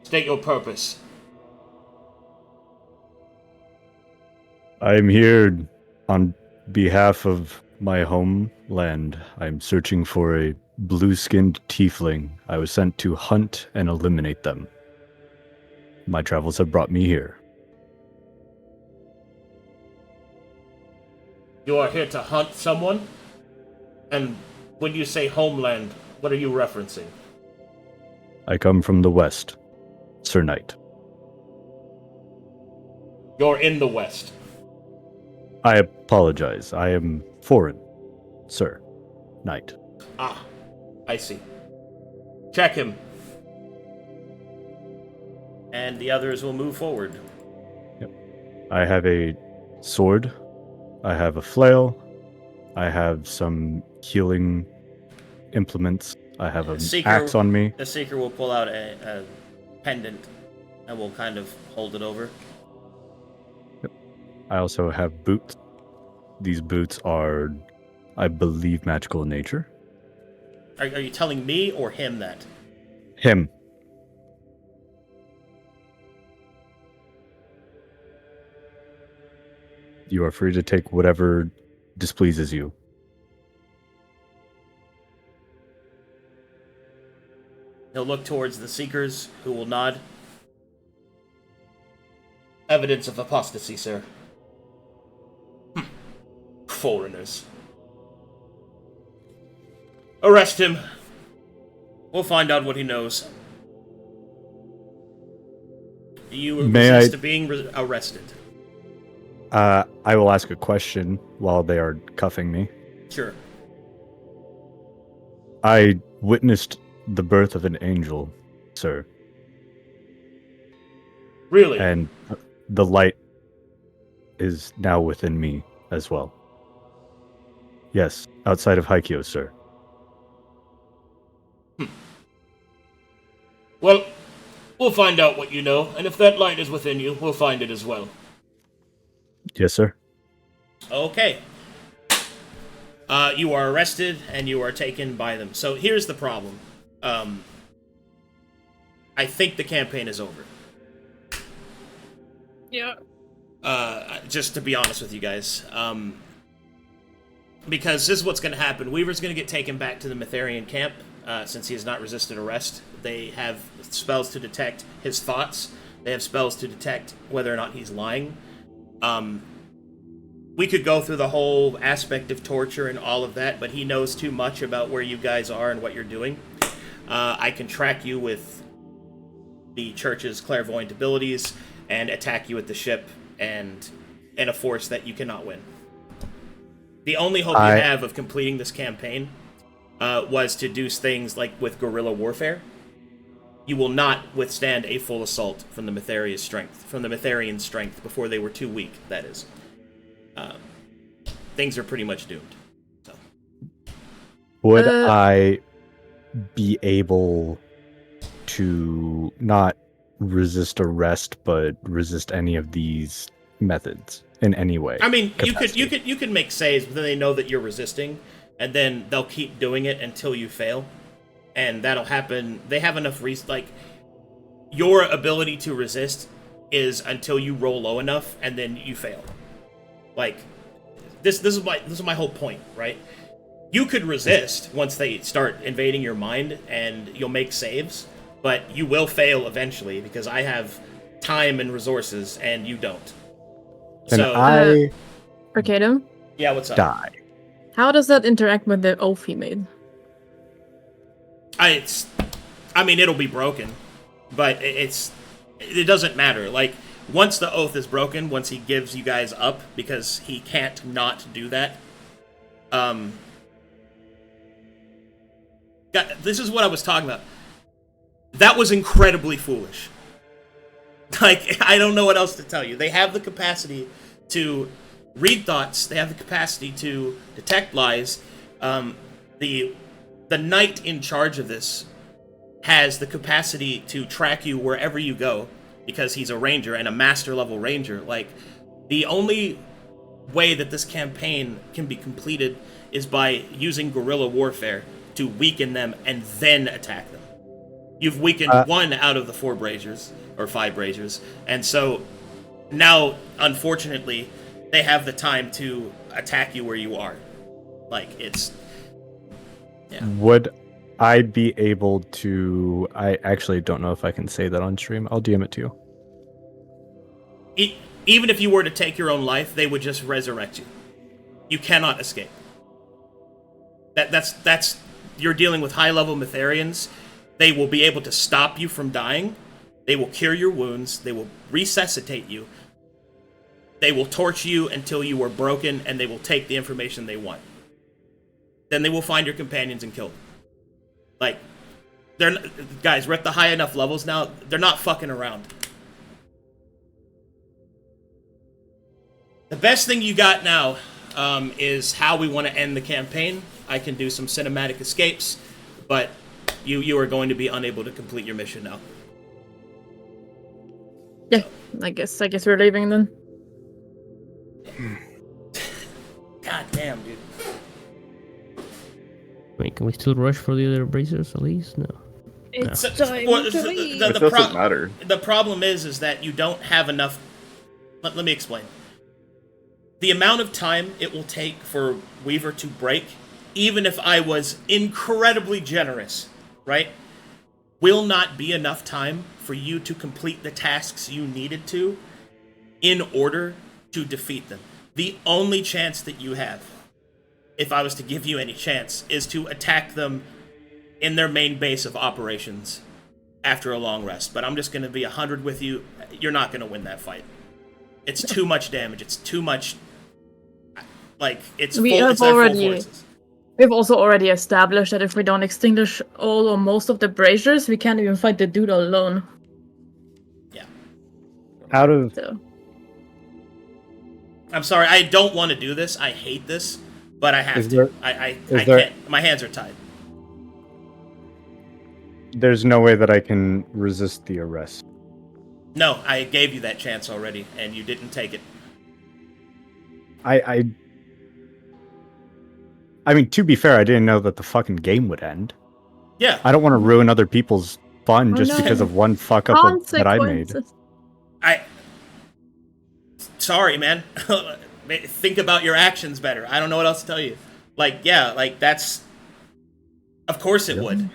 State your purpose. I'm here on behalf of my homeland. I'm searching for a blue-skinned tiefling. I was sent to hunt and eliminate them. My travels have brought me here. You are here to hunt someone? And when you say homeland, what are you referencing? I come from the west, Sir Knight. You're in the west. I apologize. I am foreign, Sir Knight. Ah, I see. Check him. And the others will move forward. Yep. I have a sword. I have a flail. I have some healing implements. I have an axe on me. The Seeker will pull out a pendant and will kind of hold it over. Yep. I also have boots. These boots are, I believe, magical in nature. Are you telling me or him that? Him. You are free to take whatever displeases you. He'll look towards the Seekers, who will nod. Evidence of apostasy, sir. Foreigners. Arrest him. We'll find out what he knows. You resist to being arrested. I will ask a question while they are cuffing me. Sure. I witnessed the birth of an angel, sir. Really? And the light is now within me as well. Yes, outside of Haikyo, sir. Well, we'll find out what you know, and if that light is within you, we'll find it as well. Yes, sir. Okay. You are arrested, and you are taken by them. So here's the problem. I think the campaign is over. Yeah. Just to be honest with you guys. Because this is what's going to happen. Weaver's going to get taken back to the Mytharian camp, since he has not resisted arrest. They have spells to detect his thoughts. They have spells to detect whether or not he's lying. We could go through the whole aspect of torture and all of that, but he knows too much about where you guys are and what you're doing. I can track you with the church's clairvoyant abilities and attack you at the ship and in a force that you cannot win. The only hope you have of completing this campaign was to do things like with guerrilla warfare. You will not withstand a full assault from the Mytharian strength before they were too weak, that is. Things are pretty much doomed. So. Would I be able to not resist arrest, but resist any of these methods in any way? I mean, you could make saves, but then they know that you're resisting, and then they'll keep doing it until you fail, and that'll happen. They have enough your ability to resist is until you roll low enough, and then you fail. Like, this is my whole point, right? You could resist once they start invading your mind, and you'll make saves, but you will fail eventually because I have time and resources, and you don't. And so, Arcadum? Yeah, what's up? Die. How does that interact with the oath he made? I mean, it'll be broken, but it doesn't matter. Like, once the oath is broken, once he gives you guys up, because he can't not do that, this is what I was talking about. That was incredibly foolish. Like, I don't know what else to tell you. They have the capacity to read thoughts. They have the capacity to detect lies. The knight in charge of this has the capacity to track you wherever you go, because he's a ranger and a master level ranger. Like, the only way that this campaign can be completed is by using guerrilla warfare to weaken them and then attack them. You've weakened one out of the 4 braziers, or 5 braziers, and so now, unfortunately, they have the time to attack you where you are. Like, it's... Yeah. Would I be able to... I actually don't know if I can say that on stream. I'll DM it to you. Even if you were to take your own life, they would just resurrect you. You cannot escape. That's you're dealing with high-level Mytharians. They will be able to stop you from dying. They will cure your wounds. They will resuscitate you. They will torture you until you are broken, and they will take the information they want. Then they will find your companions and kill them. Like, guys, we're at the high enough levels now. They're not fucking around. The best thing you got now is how we want to end the campaign. I can do some cinematic escapes, but you are going to be unable to complete your mission now. Yeah, I guess we're leaving then. God damn, dude. Wait, can we still rush for the other bracers at least? No. It's So- time well, to the- leave. the- It the doesn't matter. The problem is that you don't have enough... Let me explain. The amount of time it will take for Weaver to break, even if I was incredibly generous, right, will not be enough time for you to complete the tasks you needed to in order to defeat them. The only chance that you have, if I was to give you any chance, is to attack them in their main base of operations after a long rest. But I'm just going to be 100 with you. You're not going to win that fight. It's too much damage. It's too much... Like, it's We full, have it's their full already- forces. We've also already established that if we don't extinguish all or most of the braziers, we can't even fight the dude alone. Yeah. Out of... So I'm sorry, I don't want to do this. I hate this, but I have Is to. there- I is there- can't. My hands are tied. There's no way that I can resist the arrest. No, I gave you that chance already, and you didn't take it. I mean, to be fair, I didn't know that the fucking game would end. Yeah. I don't want to ruin other people's fun Oh, just no. because of one fuck up that I made. consequences. Sorry, man. Think about your actions better. I don't know what else to tell you. Like, yeah, like that's... Of course it would.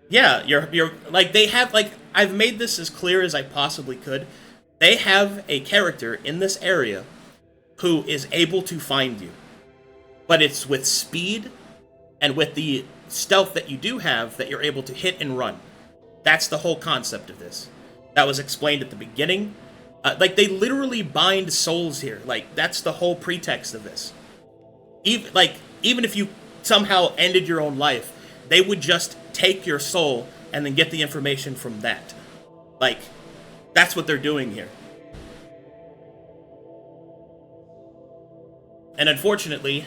Yeah, you're like, they have, like, I've made this as clear as I possibly could. They have a character in this area who is able to find you. But it's with speed and with the stealth that you do have that you're able to hit and run. That's the whole concept of this. That was explained at the beginning. Like, they literally bind souls here. Like, that's the whole pretext of this. Even if you somehow ended your own life, they would just take your soul and then get the information from that. Like, that's what they're doing here. And unfortunately,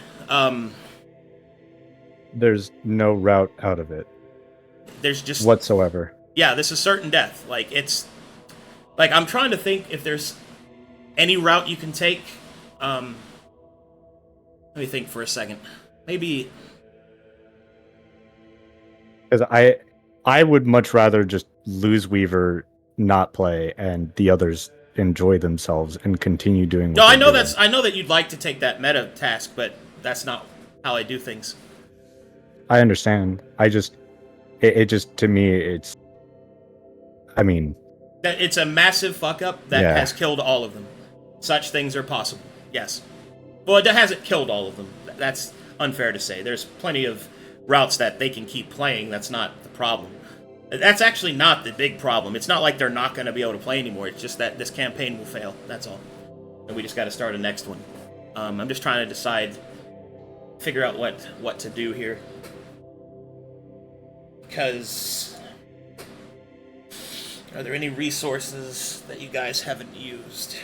There's no route out of it there's just... whatsoever. Yeah, this is certain death. Like, it's... Like, I'm trying to think if there's any route you can take. Let me think for a second. Maybe... Because I would much rather just lose Weaver, not play, and the others enjoy themselves and continue doing what No, I they're know doing. I know that you'd like to take that meta task, but that's not how I do things. I understand. It just, to me, it's... I mean... That it's a massive fuck up that Yeah. has killed all of them. Such things are possible. Yes. Well, it hasn't killed all of them. That's unfair to say. There's plenty of routes that they can keep playing. That's not the problem. That's actually not the big problem. It's not like they're not going to be able to play anymore. It's just that this campaign will fail. That's all. And we just got to start a next one. I'm just trying to figure out what to do here. Because... Are there any resources that you guys haven't used?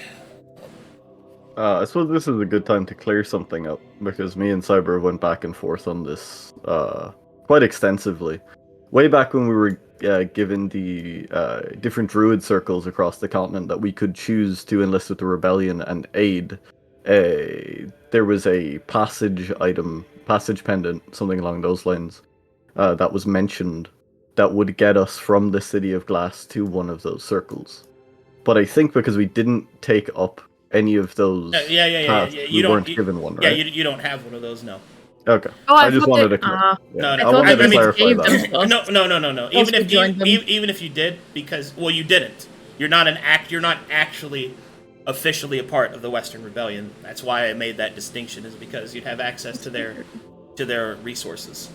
I suppose this is a good time to clear something up, because me and Cyber went back and forth on this quite extensively. Way back when we were given the different druid circles across the continent that we could choose to enlist with the rebellion and aid, there was a passage pendant, something along those lines, that was mentioned that would get us from the City of Glass to one of those circles. But I think because we didn't take up any of those paths, You we weren't don't. given one, Yeah, right? you don't have one of those. No. Okay. Oh, I just thought wanted they- to. No, I no. I thought wanted they to clarify gave that. them to us. No. Else we joined them. Even if you did, because you didn't. You're not You're not actually officially a part of the Western Rebellion. That's why I made that distinction, is because you'd have access to their resources.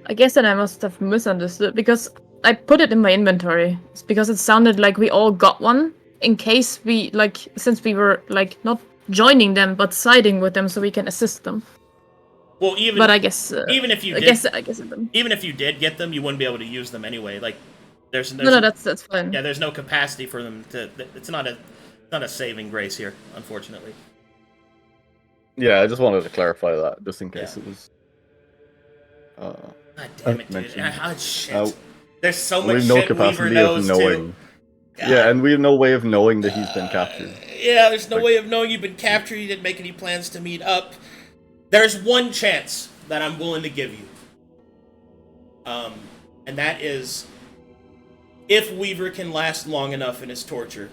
I guess then I must have misunderstood because I put it in my inventory. It's because it sounded like we all got one in case we since we were not joining them but siding with them so we can assist them. Well, But I guess even if you I did, guess it didn't. even if you did get them, you wouldn't be able to use them anyway. Like there's No, that's fine. yeah, there's no capacity for them to. It's not a saving grace here, unfortunately. Yeah, I just wanted to clarify that, just in case it was. God damn it, dude! mentioned. Shit. There's so We much have no shit Weaver capacity knows of knowing. too. Yeah, and we have no way of knowing that he's been captured. Yeah, there's no way of knowing you've been captured. You didn't make any plans to meet up. There's one chance that I'm willing to give you. And that is if Weaver can last long enough in his torture,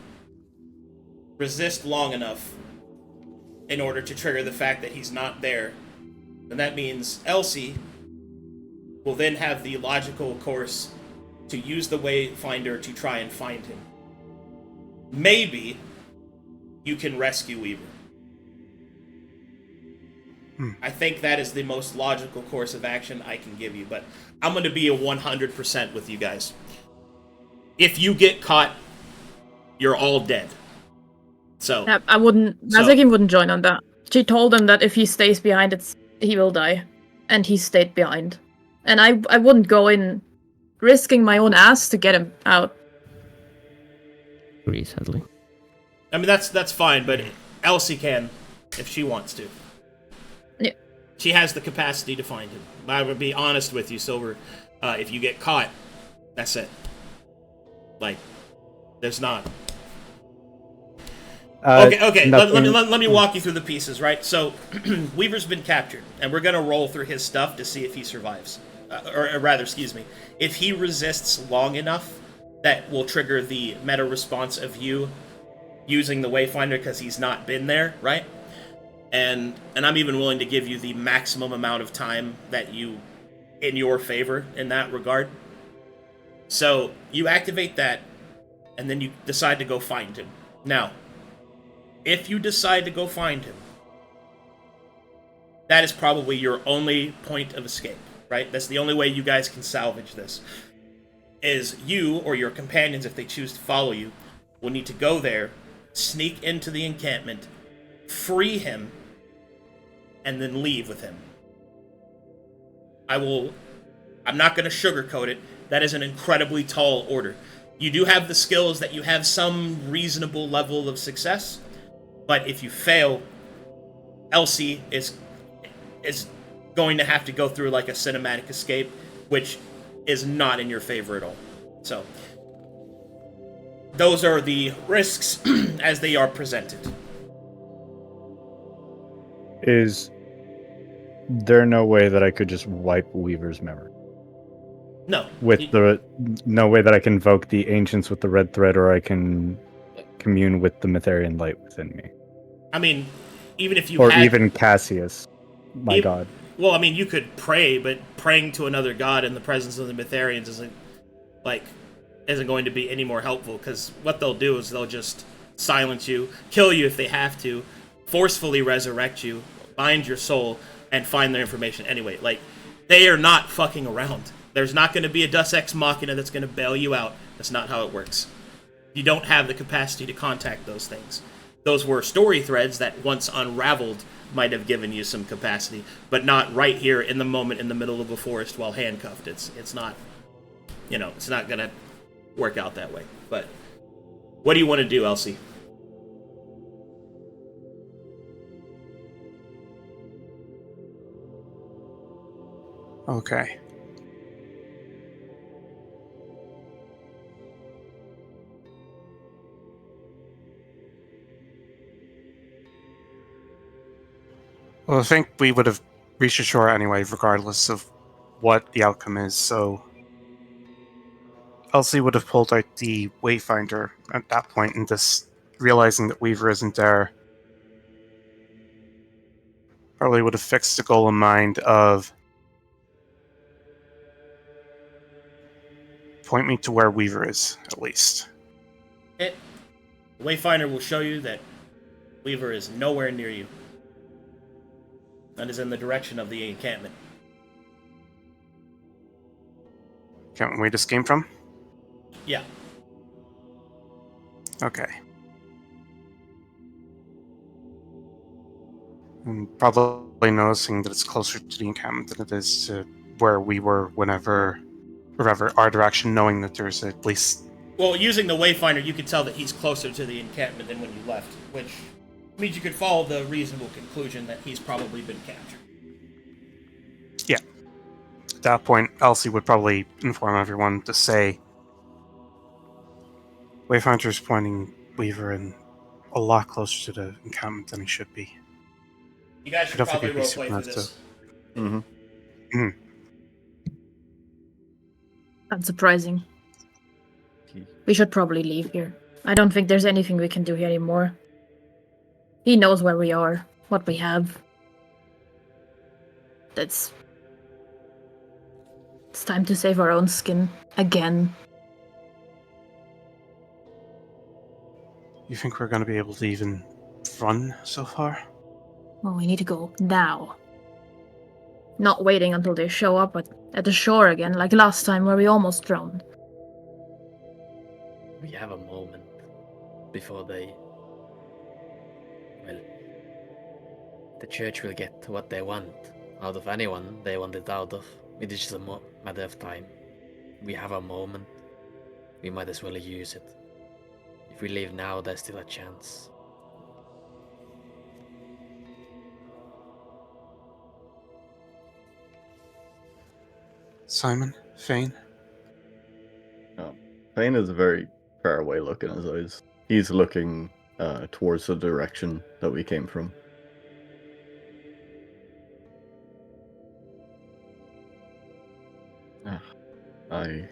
resist long enough in order to trigger the fact that he's not there, then that means Elsie will then have the logical course to use the Wayfinder to try and find him. Maybe you can rescue Weaver. I think that is the most logical course of action I can give you, but I'm going to be a 100% with you guys. If you get caught, you're all dead. So I wouldn't. Mazekeen wouldn't join on that. She told him that if he stays behind, he will die, and he stayed behind. And I wouldn't go in, risking my own ass to get him out. Agree, sadly. I mean, that's fine, but Elsie can if she wants to. Yeah. She has the capacity to find him. I would be honest with you, Silver. If you get caught, that's it. Like, there's not. Okay. Let me walk you through the pieces, right? So, Weaver's been captured, and we're gonna roll through his stuff to see if he survives, or rather, excuse me, if he resists long enough, that will trigger the meta response of you using the Wayfinder because he's not been there, right? And I'm even willing to give you the maximum amount of time that you, in your favor in that regard. So you activate that, and then you decide to go find him. Now, if you decide to go find him, that is probably your only point of escape, right? That's the only way you guys can salvage this. Is you, or your companions, if they choose to follow you, will need to go there, sneak into the encampment, free him, and then leave with him. I'm not going to sugarcoat it. That is an incredibly tall order. You do have the skills that you have some reasonable level of success, but if you fail, Elsie is going to have to go through like a cinematic escape, which is not in your favor at all. So, those are the risks as they are presented. Is there no way that I could just wipe Weaver's memory? No. No way that I can invoke the Ancients with the red thread, or I can commune with the Mytharian light within me? I mean, even if you or had... even Cassius, my god. Well, I mean, you could pray, but praying to another god in the presence of the Mytharians isn't going to be any more helpful, because what they'll do is they'll just silence you, kill you if they have to, forcefully resurrect you, bind your soul, and find their information anyway. Like, they are not fucking around. There's not going to be a Deus Ex Machina that's going to bail you out. That's not how it works. You don't have the capacity to contact those things. Those were story threads that, once unraveled, might have given you some capacity, but not right here in the moment in the middle of a forest while handcuffed. It's not, it's not going to work out that way. But what do you want to do, Elsie? Okay. Well, I think we would have reached the shore anyway, regardless of what the outcome is. So Elsie would have pulled out the Wayfinder at that point, and just realizing that Weaver isn't there, probably would have fixed the goal in mind of point me to where Weaver is, at least. The Wayfinder will show you that Weaver is nowhere near you and is in the direction of the encampment. Can't we just came from? Yeah. Okay. And probably noticing that it's closer to the encampment than it is to where we were whenever our direction, knowing that there's at least... Well, using the Wayfinder, you can tell that he's closer to the encampment than when you left, which means you could follow the reasonable conclusion that he's probably been captured. Yeah. At that point, Elsie would probably inform everyone to say, Wayfinder's pointing Weaver in a lot closer to the encampment than he should be. You guys I should don't think probably it'd be roleplay super for nice this. Mm-hmm. Unsurprising. We should probably leave here. I don't think there's anything we can do here anymore. He knows where we are, what we have. It's time to save our own skin. Again. You think we're going to be able to even run so far? Well, we need to go now. Not waiting until they show up at the shore again, like last time where we almost drowned. We have a moment before they... Well, the church will get what they want out of anyone they want it out of. It is just a matter of time. We have a moment. We might as well use it. If we leave now, there's still a chance. Simon? Fane? Fane is very far away look in his eyes. He's looking towards the direction that we came from. I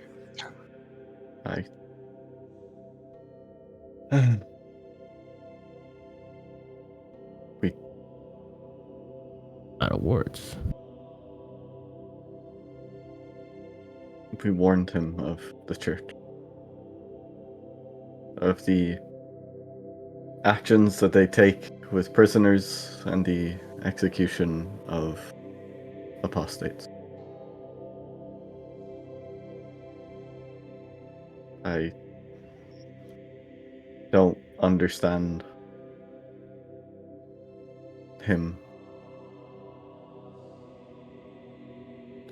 Out of words. we warned him of the church, of the actions that they take with prisoners and the execution of apostates. I don't understand him.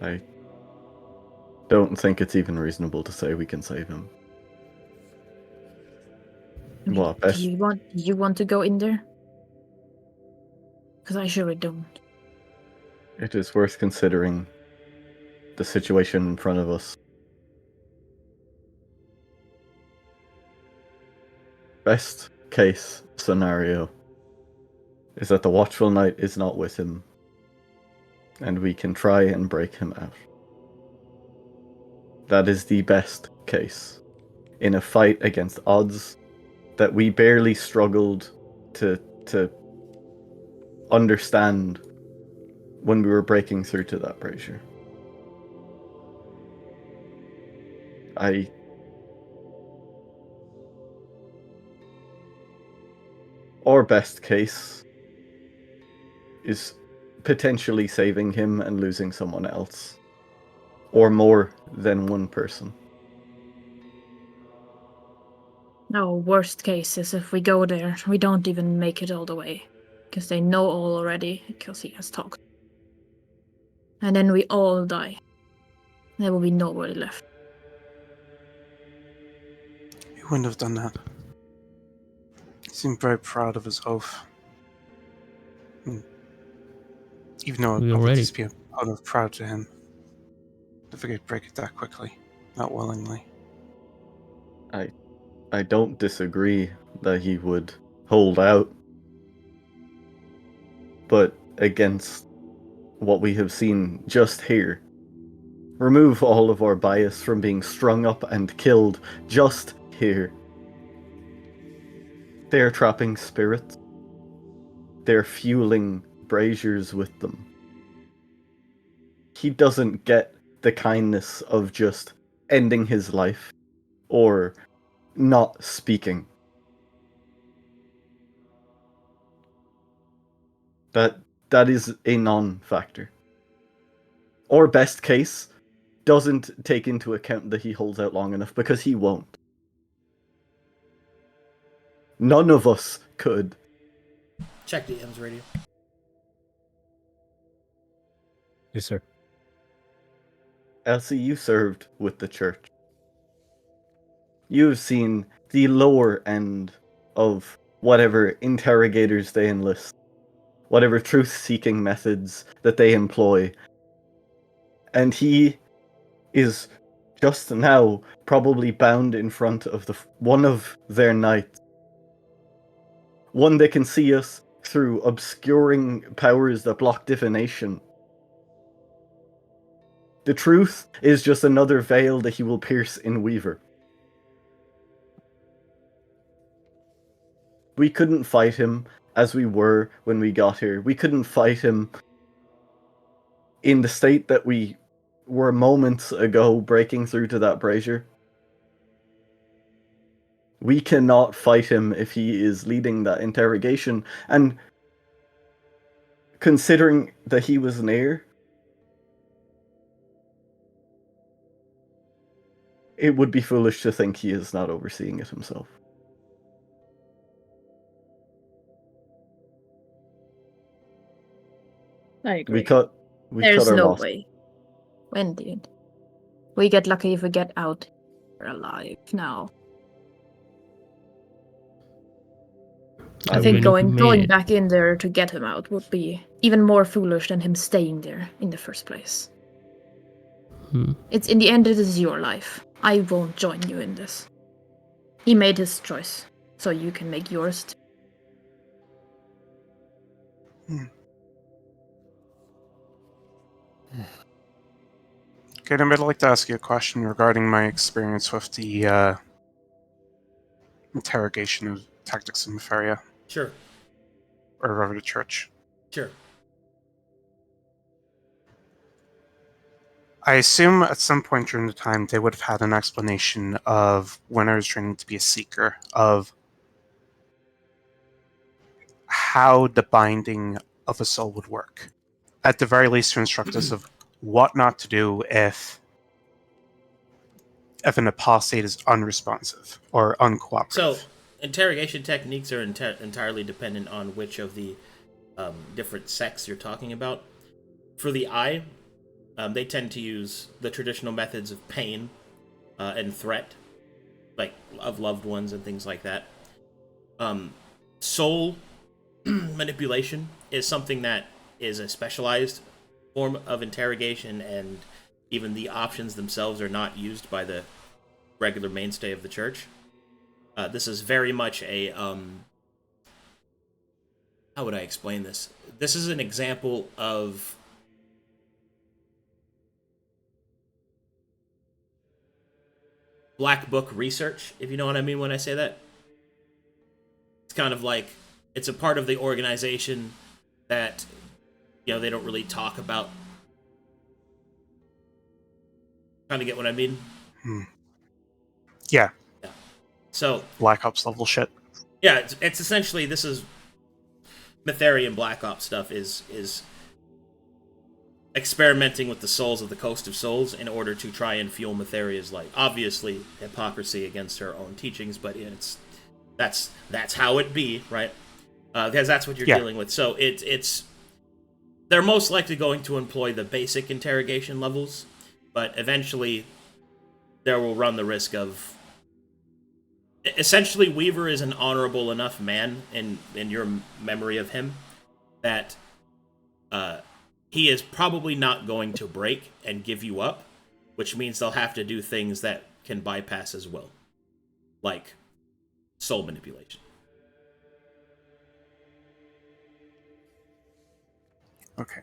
I don't think it's even reasonable to say we can save him. I mean, Well, best, do you want to go in there? Because I surely don't. it is worth considering the situation in front of us. Best case scenario is that the Watchful Knight is not with him, and we can try and break him out. That is the best case. In a fight against odds that we barely struggled to understand when we were breaking through to that brazier. Our best case is potentially saving him and losing someone else. Or more than one person. No, worst case is if we go there, we don't even make it all the way. Because they know all already, because he has talked. And then we all die. There will be nobody left. He wouldn't have done that. He seemed very proud of his oath. Even though We it would already- just be out of proud to him. I figured he'd break it that quickly. Not willingly. I don't disagree that he would hold out. But against what we have seen just here, remove all of our bias from being strung up and killed just here. They're trapping spirits. They're fueling braziers with them. He doesn't get the kindness of just ending his life or not speaking. That is a non-factor. Or best case, doesn't take into account that he holds out long enough, because he won't. None of us could. Check DM's radio. Yes, sir. Elsie, you served with the church. You've seen the lower end of whatever interrogators they enlist, whatever truth-seeking methods that they employ. And he is just now probably bound in front of one of their knights. One that can see us through obscuring powers that block divination. The truth is just another veil that he will pierce in Weaver. We couldn't fight him as we were when we got here. We couldn't fight him in the state that we were moments ago breaking through to that brazier. We cannot fight him if he is leading that interrogation. And considering that he was near, it would be foolish to think he is not overseeing it himself. I agree. We cut There's our no loss. way. Indeed. We get lucky if we get out alive now. I think going back in there to get him out would be even more foolish than him staying there in the first place. It's in the end, it is your life. I won't join you in this. He made his choice, so you can make yours too. Okay, then I'd like to ask you a question regarding my experience with the interrogation of tactics in Nefaria. Sure. Or rather the church. Sure. I assume at some point during the time they would have had an explanation of when I was training to be a seeker of how the binding of a soul would work. At the very least to instruct us of what not to do if an apostate is unresponsive or uncooperative. So, interrogation techniques are entirely dependent on which of the different sects you're talking about. For the eye, they tend to use the traditional methods of pain and threat, like of loved ones and things like that. Soul manipulation is something that is a specialized form of interrogation, and even the options themselves are not used by the regular mainstay of the church. This is very much a how would I explain this? This is an example of black book research, if you know what I mean when I say that. It's kind of like it's a part of the organization that, you know, they don't really talk about. Kind of get what I mean? Yeah. So Black Ops level shit. Yeah, it's essentially, this is Mytharian Black Ops stuff is experimenting with the souls of the Coast of Souls in order to try and fuel Mytharia's light. Obviously, hypocrisy against her own teachings, but that's how it be, right? Because that's what you're dealing with. So it's they're most likely going to employ the basic interrogation levels, but eventually there will run the risk of... Essentially, Weaver is an honorable enough man in your memory of him that he is probably not going to break and give you up, which means they'll have to do things that can bypass as well, like soul manipulation. Okay.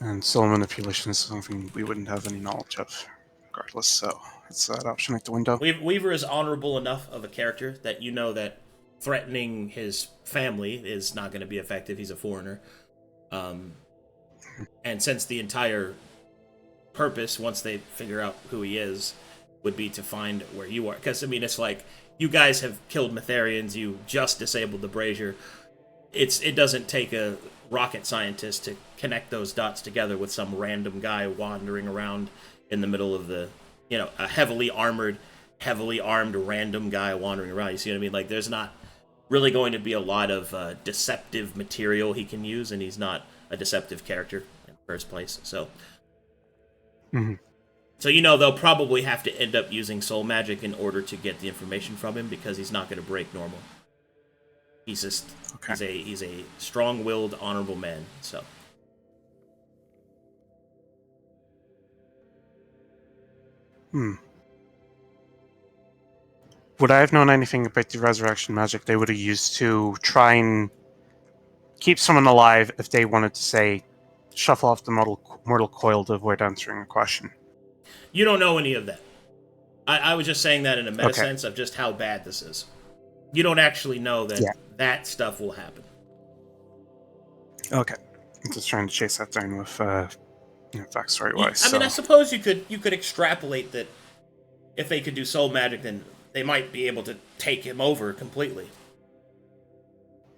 And soul manipulation is something we wouldn't have any knowledge of, regardless, so it's that option out the window. Weaver is honorable enough of a character that you know that threatening his family is not going to be effective. He's a foreigner. And since the entire purpose, once they figure out who he is, would be to find where you are. Because, I mean, it's like, you guys have killed Mytharians, you just disabled the Brazier. It doesn't take a rocket scientist to connect those dots together with some random guy wandering around in the middle of the, a heavily armed random guy wandering around. You see what I mean? Like, there's not really going to be a lot of deceptive material he can use, and he's not a deceptive character in the first place. So, so they'll probably have to end up using soul magic in order to get the information from him, because he's not going to break normal. He's just he's a strong-willed, honorable man. So. Would I have known anything about the resurrection magic they would have used to try and keep someone alive if they wanted to, say, shuffle off the mortal coil to avoid answering a question? You don't know any of that. I was just saying that in a meta sense of just how bad this is. You don't actually know that that stuff will happen. Okay. I'm just trying to chase that down with backstory-wise. I mean, I suppose you could extrapolate that if they could do soul magic, then they might be able to take him over completely.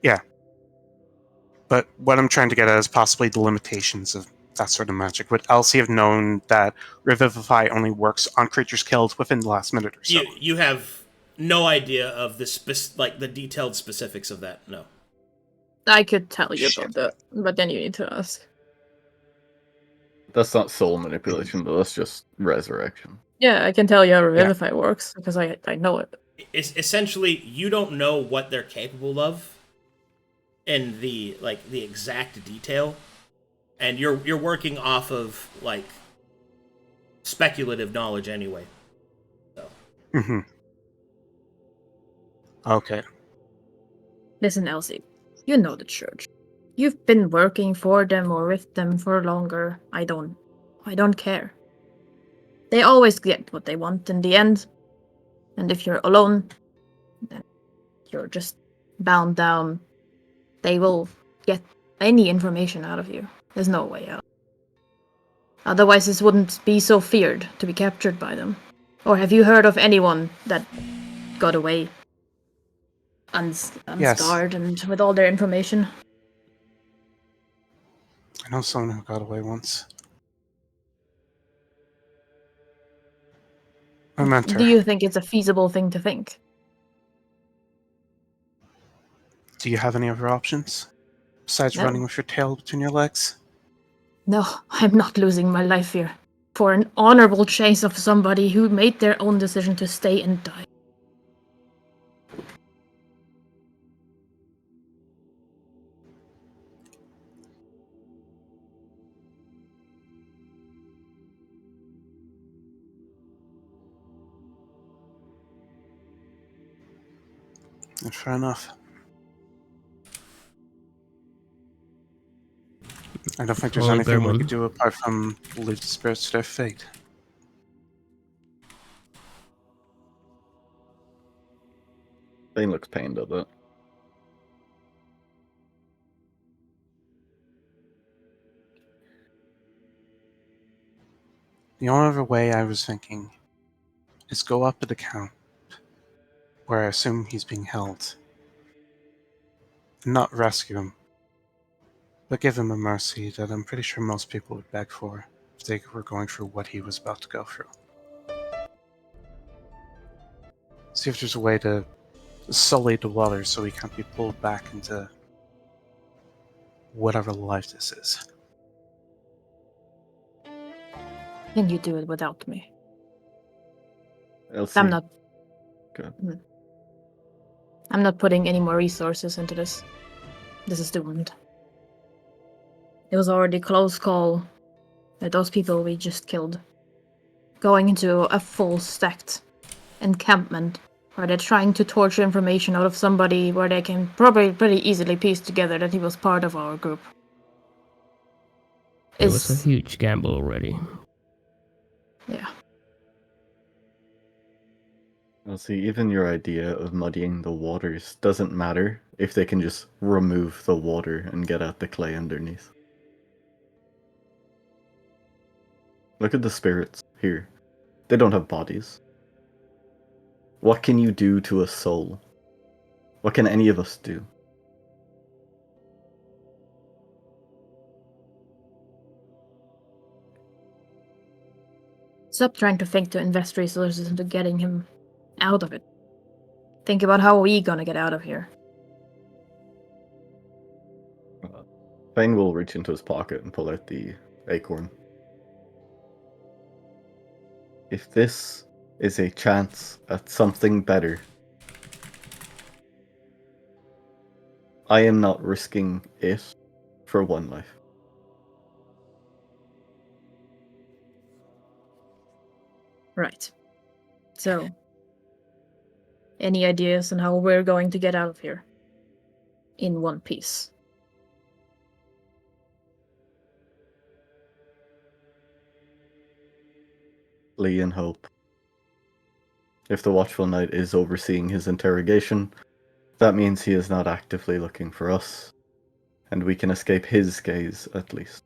Yeah. But what I'm trying to get at is possibly the limitations of that sort of magic. Would Elsie have known that Revivify only works on creatures killed within the last minute or so? You have no idea of the detailed specifics of that, no. I could tell you about that, but then you need to ask. That's not soul manipulation, though. That's just resurrection. Yeah, I can tell you how Revivify works, because I know it. It's essentially, you don't know what they're capable of in the exact detail, and you're working off of, speculative knowledge anyway. So. Okay. Listen, Elsie, you know the church. You've been working for them or with them for longer. I don't care. They always get what they want in the end. And if you're alone, then you're just bound down. They will get any information out of you. There's no way out. Otherwise, this wouldn't be so feared to be captured by them. Or have you heard of anyone that got away unscarred and with all their information? I know someone who got away once. My mentor. Do you think it's a feasible thing to think? Do you have any other options? Besides running with your tail between your legs? No, I'm not losing my life here. For an honorable chase of somebody who made their own decision to stay and die. Fair enough. I don't think there's anything we could do apart from leave the spirits to their fate. Fane looks pained at that. The only other way I was thinking is go up to the camp, where I assume he's being held, and not rescue him, but give him a mercy that I'm pretty sure most people would beg for if they were going through what he was about to go through. See if there's a way to sully the water so he can't be pulled back into whatever life this is. Can you do it without me? Elsie. I'm not. Good. I'm not putting any more resources into this. This is doomed. It was already a close call with those people we just killed. Going into a full stacked encampment where they're trying to torture information out of somebody where they can probably pretty easily piece together that he was part of our group. It was a is huge gamble already. yeah. Well, see, even your idea of muddying the waters doesn't matter if they can just remove the water and get at the clay underneath. Look at the spirits here. They don't have bodies. What can you do to a soul? What can any of us do? Stop trying to think to invest resources into getting him out of it. Think about how we gonna get out of here. Fane will reach into his pocket and pull out the acorn. If this is a chance at something better, I am not risking it for one life. Right. So, any ideas on how we're going to get out of here? In one piece. Lee and Hope. If the Watchful Knight is overseeing his interrogation, that means he is not actively looking for us, and we can escape his gaze at least.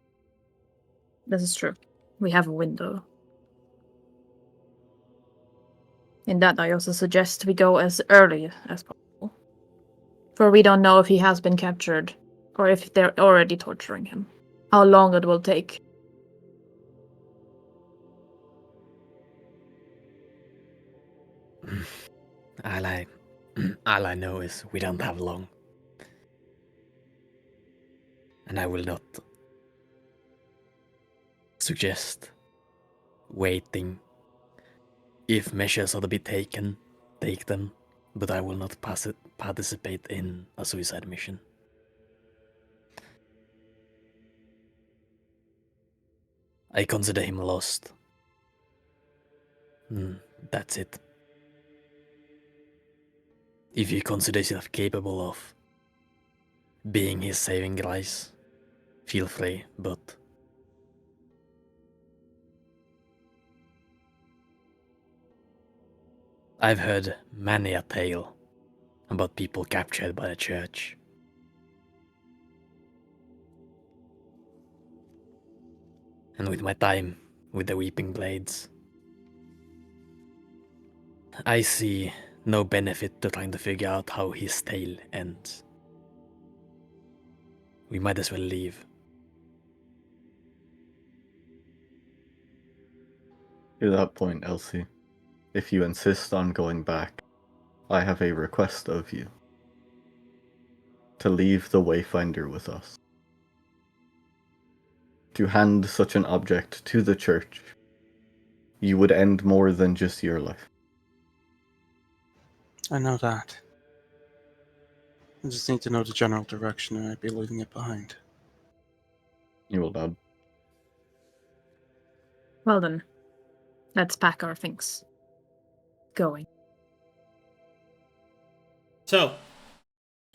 This is true. We have a window. In that, I also suggest we go as early as possible. For we don't know if he has been captured, or if they're already torturing him. How long it will take. All I know is we don't have long. And I will not suggest waiting. If measures are to be taken, take them, but I will not participate in a suicide mission. I consider him lost. That's it. If you consider yourself capable of being his saving grace, feel free, but I've heard many a tale about people captured by the church. And with my time with the Weeping Blades, I see no benefit to trying to figure out how his tale ends. We might as well leave. To that point, Elsie, if you insist on going back, I have a request of you. To leave the Wayfinder with us. To hand such an object to the church, you would end more than just your life. I know that. I just need to know the general direction and I'd be leaving it behind. You will nod. Well then, let's pack our things. Going. So,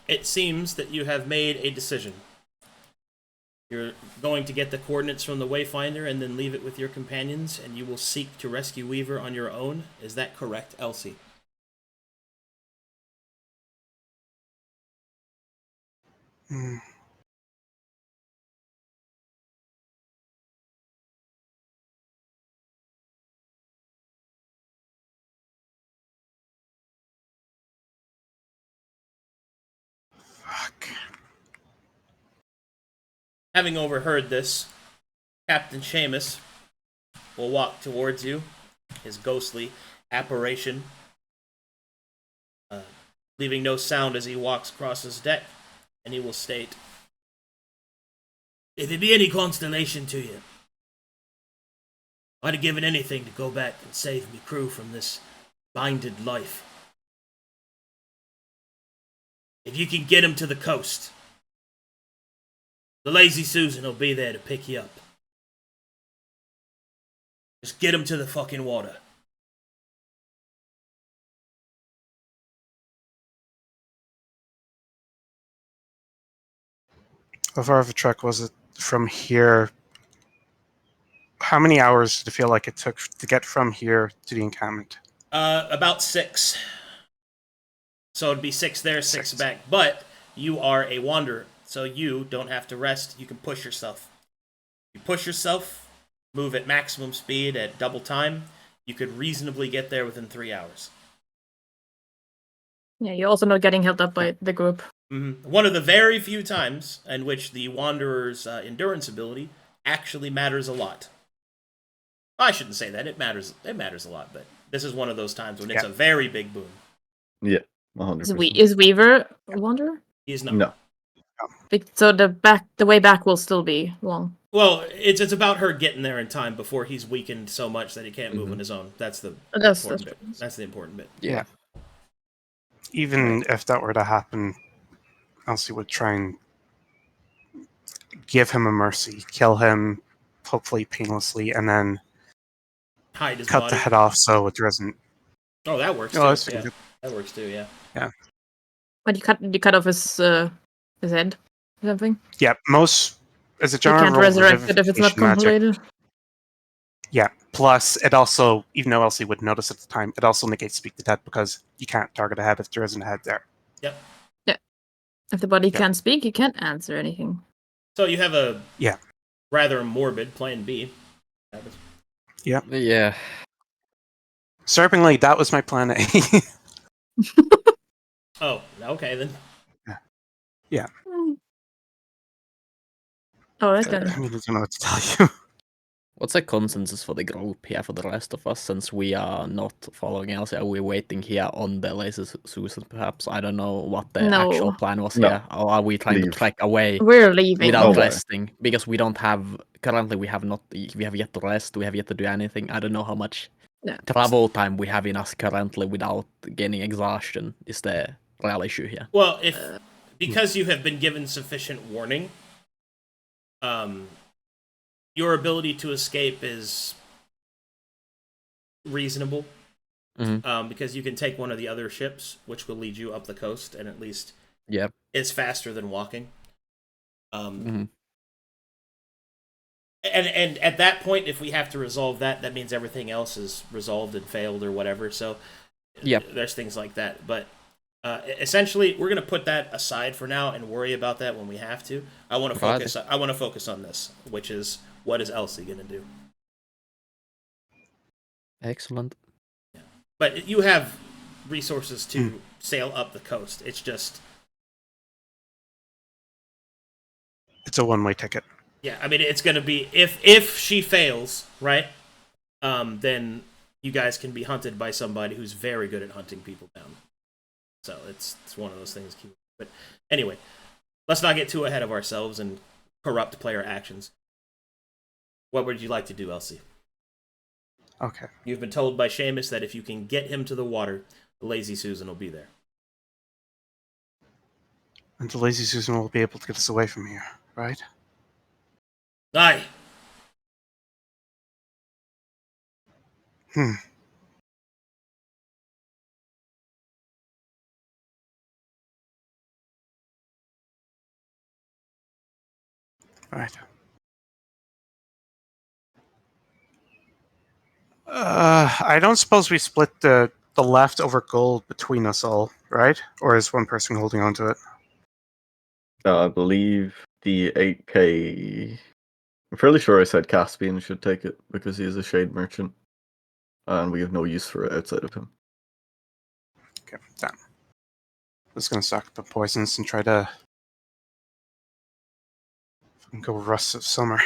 it seems that you have made a decision. You're going to get the coordinates from the Wayfinder and then leave it with your companions, and you will seek to rescue Weaver on your own. Is that correct, Elsie? Hmm. Fuck. Having overheard this, Captain Seamus will walk towards you, his ghostly apparition, leaving no sound as he walks across his deck, and he will state, "If it be any consolation to you, I'd have given anything to go back and save me crew from this binded life. If you can get him to the coast, the Lazy Susan will be there to pick you up. Just get him to the fucking water." How far of a trek was it from here How many hours did it feel like it took to get from here to the encampment? About 6. So it'd be 6 there, 6 6. back. But you are a wanderer, so you don't have to rest. You can push yourself. You push yourself, move at maximum speed at double time. You could reasonably get there within 3 hours. Yeah, you're also not getting held up by the group. Mm-hmm. One of the very few times in which the wanderer's endurance ability actually matters a lot. I shouldn't say that. It matters a lot, but this is one of those times when it's a very big boon. Yeah, 100%. Is Weaver a wanderer? He's not. No. So the way back will still be long. Well, it's about her getting there in time before he's weakened so much that he can't move on his own. That's the important bit. That's the important bit. Yeah. Even if that were to happen, Elsie would try and give him a mercy, kill him, hopefully painlessly, and then hide his cut body. the head off so it doesn't. Oh, that works Oh, too. Yeah. That works too. Yeah. Yeah. But you cut off his head or something. Yeah, most as a You general can't rule, resurrect it if it's not revivification magic- completed. Yeah. Plus, it also, even though Elsie would notice at the time, it also negates Speak the Dead because you can't target a head if there isn't a head there. Yep. Yeah. If the body can't speak, you can't answer anything. So you have a Yeah. rather morbid plan B. Yeah. Yeah. Disturbingly, that was my plan A. Oh, okay then. Yeah. Oh, that's I good. mean, I don't know what to tell you. What's the consensus for the group here for the rest of us, since we are not following Elsie? Are we waiting here on the lazy Susan, perhaps? I don't know what the No. actual plan was No. here. Or are we trying to Leave. trek away We're leaving. without Okay. resting? Because we don't have... Currently, we have yet to rest, we have yet to do anything. I don't know how much Yeah. travel time we have in us currently without gaining exhaustion is the real issue here. Well, because you have been given sufficient warning, your ability to escape is reasonable. Because you can take one of the other ships, which will lead you up the coast, and at least it's faster than walking. And at that point, if we have to resolve that, that means everything else is resolved and failed or whatever. So there's things like that. But essentially, we're going to put that aside for now and worry about that when we have to. I want to focus. I want to focus on this, which is what is Elsie going to do? Excellent. Yeah. But you have resources to sail up the coast. It's just It's a one-way ticket. yeah. I mean, it's going to be if she fails, right? Then you guys can be hunted by somebody who's very good at hunting people down. So it's one of those things. But anyway, let's not get too ahead of ourselves and corrupt player actions. What would you like to do, Elsie? Okay. You've been told by Seamus that if you can get him to the water, the Lazy Susan will be there. And the Lazy Susan will be able to get us away from here, right? Aye. Right. I don't suppose we split the leftover gold between us all, right? Or is one person holding on to it? I believe the 8k... I'm fairly sure I said Caspian should take it, because he is a shade merchant. And we have no use for it outside of him. Okay, damn. I'm just gonna stock up the poisons and try to go rust of summer.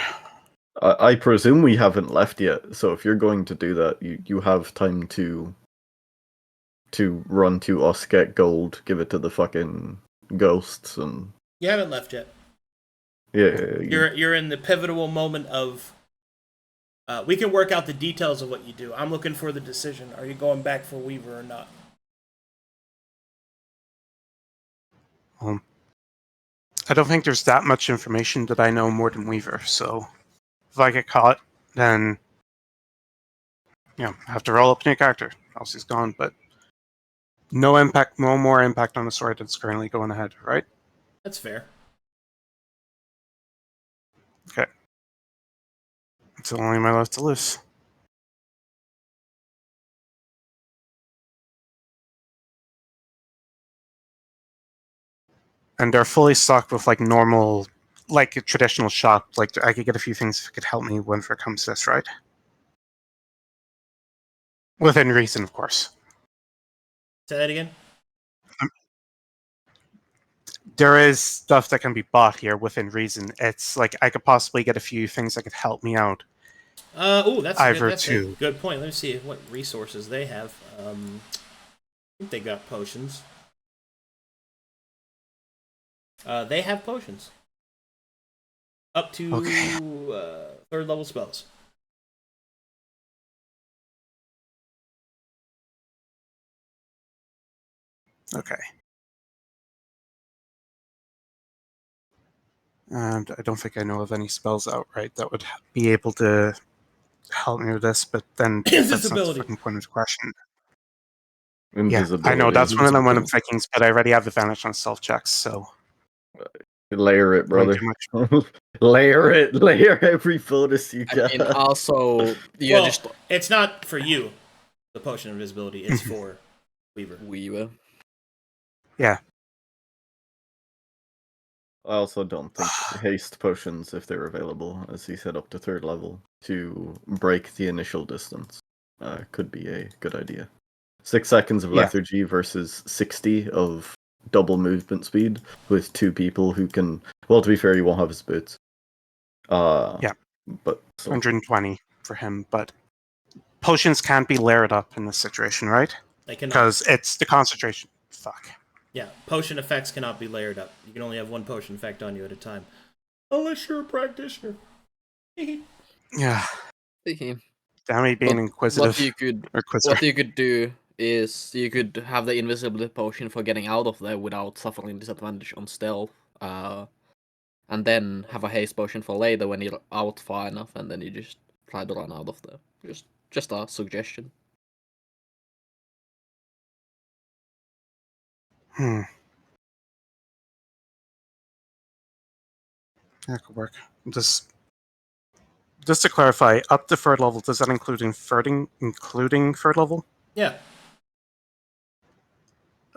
I presume we haven't left yet, so if you're going to do that, you have time to run to us, get gold, give it to the fucking ghosts, and... You haven't left yet. Yeah. You're in the pivotal moment of... we can work out the details of what you do. I'm looking for the decision. Are you going back for Weaver or not? I don't think there's that much information that I know more than Weaver, so if I get caught, then I have to roll up a new character. Elsie's gone, but no more impact on the story that's currently going ahead, right? That's fair. Okay. It's only my left to lose. And they're fully stocked with like normal, like a traditional shop. Like I could get a few things that could help me when it comes to this, right? Within reason, of course. Say that again. There is stuff that can be bought here within reason. It's like I could possibly get a few things that could help me out. That's Either a two. good point. Let me see what resources they have. I think they got potions. They have potions. Up to third level spells. Okay. And I don't think I know of any spells outright that would be able to help me with this, but then that's not the Invisibility. fucking point of the question. Invisibility. Yeah, I know, that's one of them when I'm Vikings, but I already have advantage on stealth checks, so... Layer it, brother. Too much. Layer it. Layer every bonus you I get. mean, also, you Well, just it's not for you, the potion of invisibility. It's for Weaver. Yeah. I also don't think haste potions, if they're available, as he said, up to third level, to break the initial distance, could be a good idea. 6 seconds of lethargy versus 60 of double movement speed with 2 people who can. Well, to be fair, you won't have his boots. Yeah. But so. 120 for him, but potions can't be layered up in this situation, right? They cannot. Because it's the concentration. Fuck. Yeah, potion effects cannot be layered up. You can only have one potion effect on you at a time. Unless you're a practitioner. Yeah. Damn me being inquisitive. What you could do is you could have the invisibility potion for getting out of there without suffering disadvantage on stealth. And then have a haste potion for later when you're out far enough, and then you just try to run out of there. Just a suggestion. That could work. Just to clarify, up to third level, does that including third level? Yeah.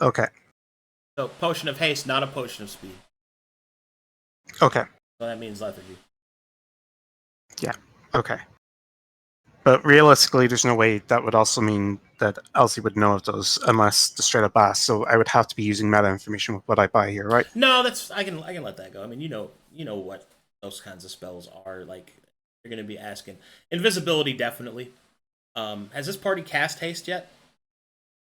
Okay. So potion of haste, not a potion of speed. Okay. So that means lethargy. Yeah. Okay. But realistically, there's no way that would also mean that Elsie would know of those unless the straight up ass. So I would have to be using meta information with what I buy here, right? No, I can let that go. I mean, you know what those kinds of spells are. Like, you're gonna be asking. Invisibility, definitely. Has this party cast haste yet?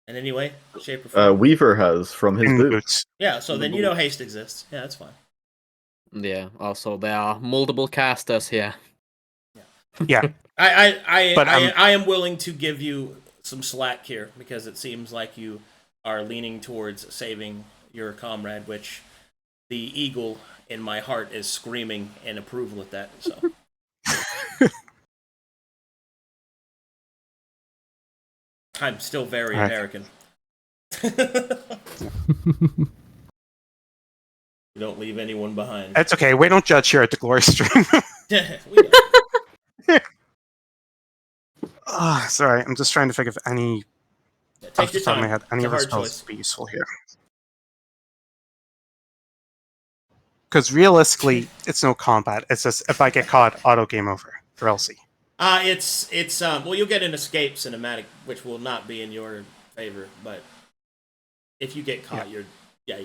In any way, shape, or form? Weaver has from his boots. Yeah, so then you know haste exists. Yeah, that's fine. Yeah. Also, there are multiple casters here. Yeah. I am willing to give you some slack here because it seems like you are leaning towards saving your comrade, which the eagle in my heart is screaming in approval at that. So. I'm still very American. You don't leave anyone behind. It's okay. We don't judge here at the Glory Stream. We don't. Sorry, I'm just trying to think of any. Take your time. Any other spells would be useful here. Because realistically, it's no combat. It's just if I get caught, auto game over for Elsie. It's well, you'll get an escape cinematic, which will not be in your favor. But if you get caught, you're done.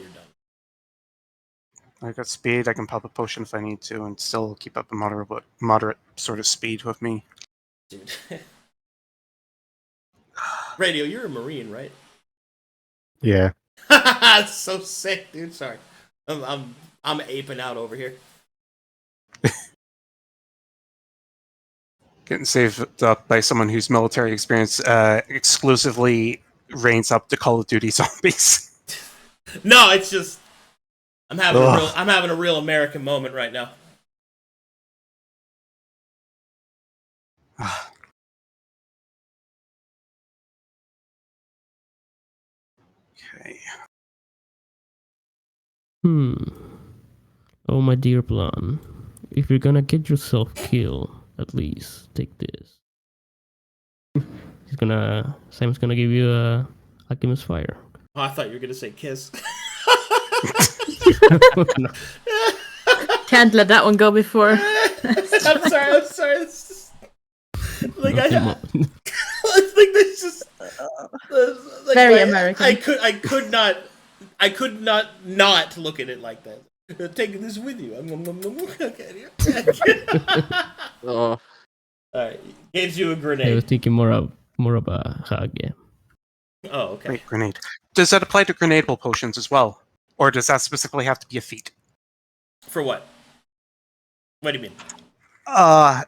I got speed. I can pop a potion if I need to, and still keep up a moderate sort of speed with me. Dude. Radio, you're a Marine, right? Yeah. That's so sick, dude. Sorry, I'm aping out over here. Getting saved up by someone whose military experience exclusively reigns up to Call of Duty zombies. No, it's just I'm having a real American moment right now. Okay. Oh, my dear Plan. If you're gonna get yourself killed, at least take this. Simon's gonna give you a alchemist fire. Oh, I thought you were gonna say kiss. No. Can't let that one go before. I'm sorry. It's just, like I Not think that's just like, Very American. I could not look at it like that. Take this with you. Okay. Oh, Alright, gives you a I was grenade. thinking more of a hug. Yeah. Oh, okay. Wait, grenade. Does that apply to grenadable potions as well? Or does that specifically have to be a feat? For what? What do you mean? I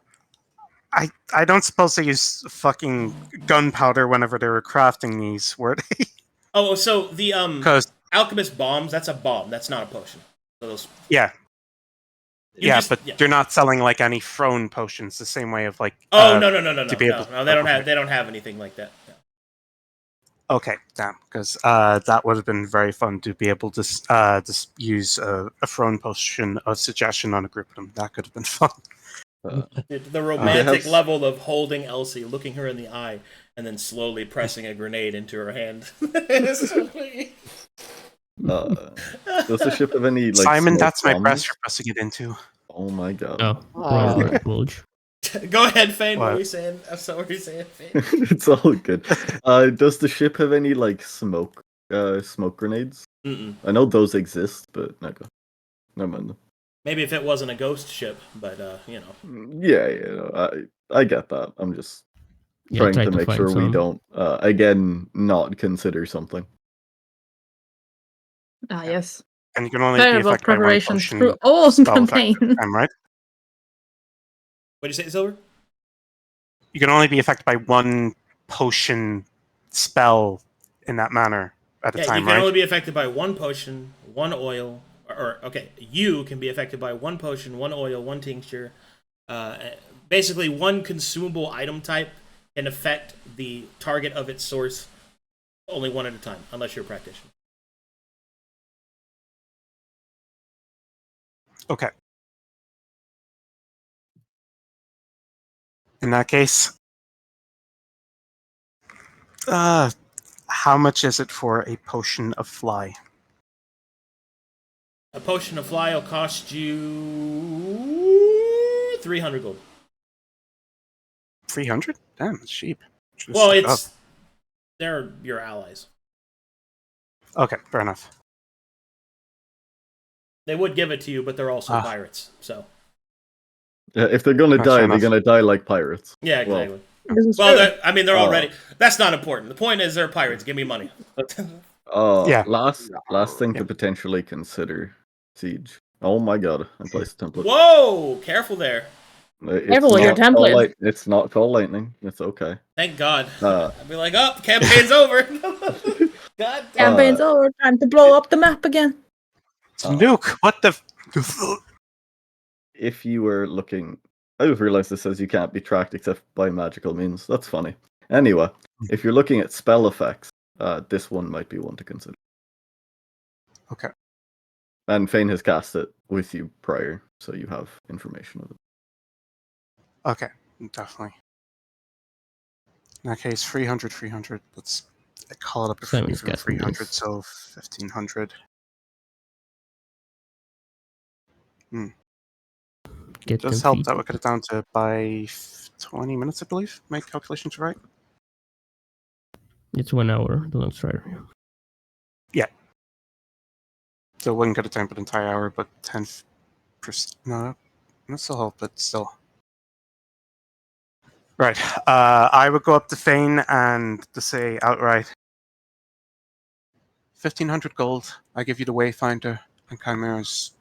don't suppose they use fucking gunpowder whenever they were crafting these, were they? Oh, so the Because alchemist bombs, that's a bomb. That's not a potion. So those yeah, just- but they're not selling like any thrown potions the same way of like. Oh no. to be able No, they don't have anything like that. No. Okay, damn, because that would have been very fun to be able to just use a thrown potion of suggestion on a group of them. That could have been fun. The romantic have- level of holding Elsie, looking her in the eye, and then slowly pressing a grenade into her hand. Does the ship have any like Simon, smoke that's my bombs? breast you're pressing it into. Oh my god. Oh, Ah. right, bulge. Go ahead, Fane. What What? were you saying? I'm sorry, what were you saying, Fane? It's all good. Does the ship have any like smoke grenades? Mm-mm. I know those exist, but no, never mind. Maybe if it wasn't a ghost ship, but you know. Yeah, no, I get that. I'm just Yeah, trying try to make find sure we some. don't again not consider something. Ah, yes. And you can only be Terrible affected by one preparations potion through all spell effect campaign. at a time, right? What did you say, Silver? You can only be affected by one potion spell in that manner at a Yeah, time, you can right? only be affected by one potion, one oil, okay, you can be affected by one potion, one oil, one tincture. Basically, one consumable item type can affect the target of its source only one at a time, unless you're a practitioner. Okay. In that case, how much is it for a potion of fly? A potion of fly will cost you 300 gold. 300? Damn, it's cheap. Should've Well, stuck it's they're your allies. up. Okay, fair enough. They would give it to you, but they're also Ah. pirates. So Yeah, if they're gonna That's die, fair they're enough. gonna die like pirates. yeah, Well, exactly. This is Well, true. they're already. That's not important. The point is they're pirates. Give me money. Yeah. Last thing to potentially consider siege. Oh my god, I placed a template. Whoa! Careful there. It's Careful with your not call template. it's not call lightning. It's okay. Thank God. Uh, I'd be like, oh, the campaign's over. God damn. Campaign's over. Time to blow up the map again. It's nuke. What the? If you were looking, I just realized this says you can't be tracked except by magical means. That's funny. Anyway, if you're looking at spell effects, this one might be one to consider. Okay. And Fane has cast it with you prior, so you have information of it. Okay, definitely. In that case, 300, 300. Let's call it up to Simon's even casting 300, this. so 1500. Get Does them help feet. that we got it down to by 20 minutes, I believe. My calculations are right. It's 1 hour, the long strider. So it wouldn't get it down for the entire hour, but 10%. No, that still help, but still. Right. I would go up to Fane and to say outright 1,500 gold. I give you the Wayfinder and Chimera's.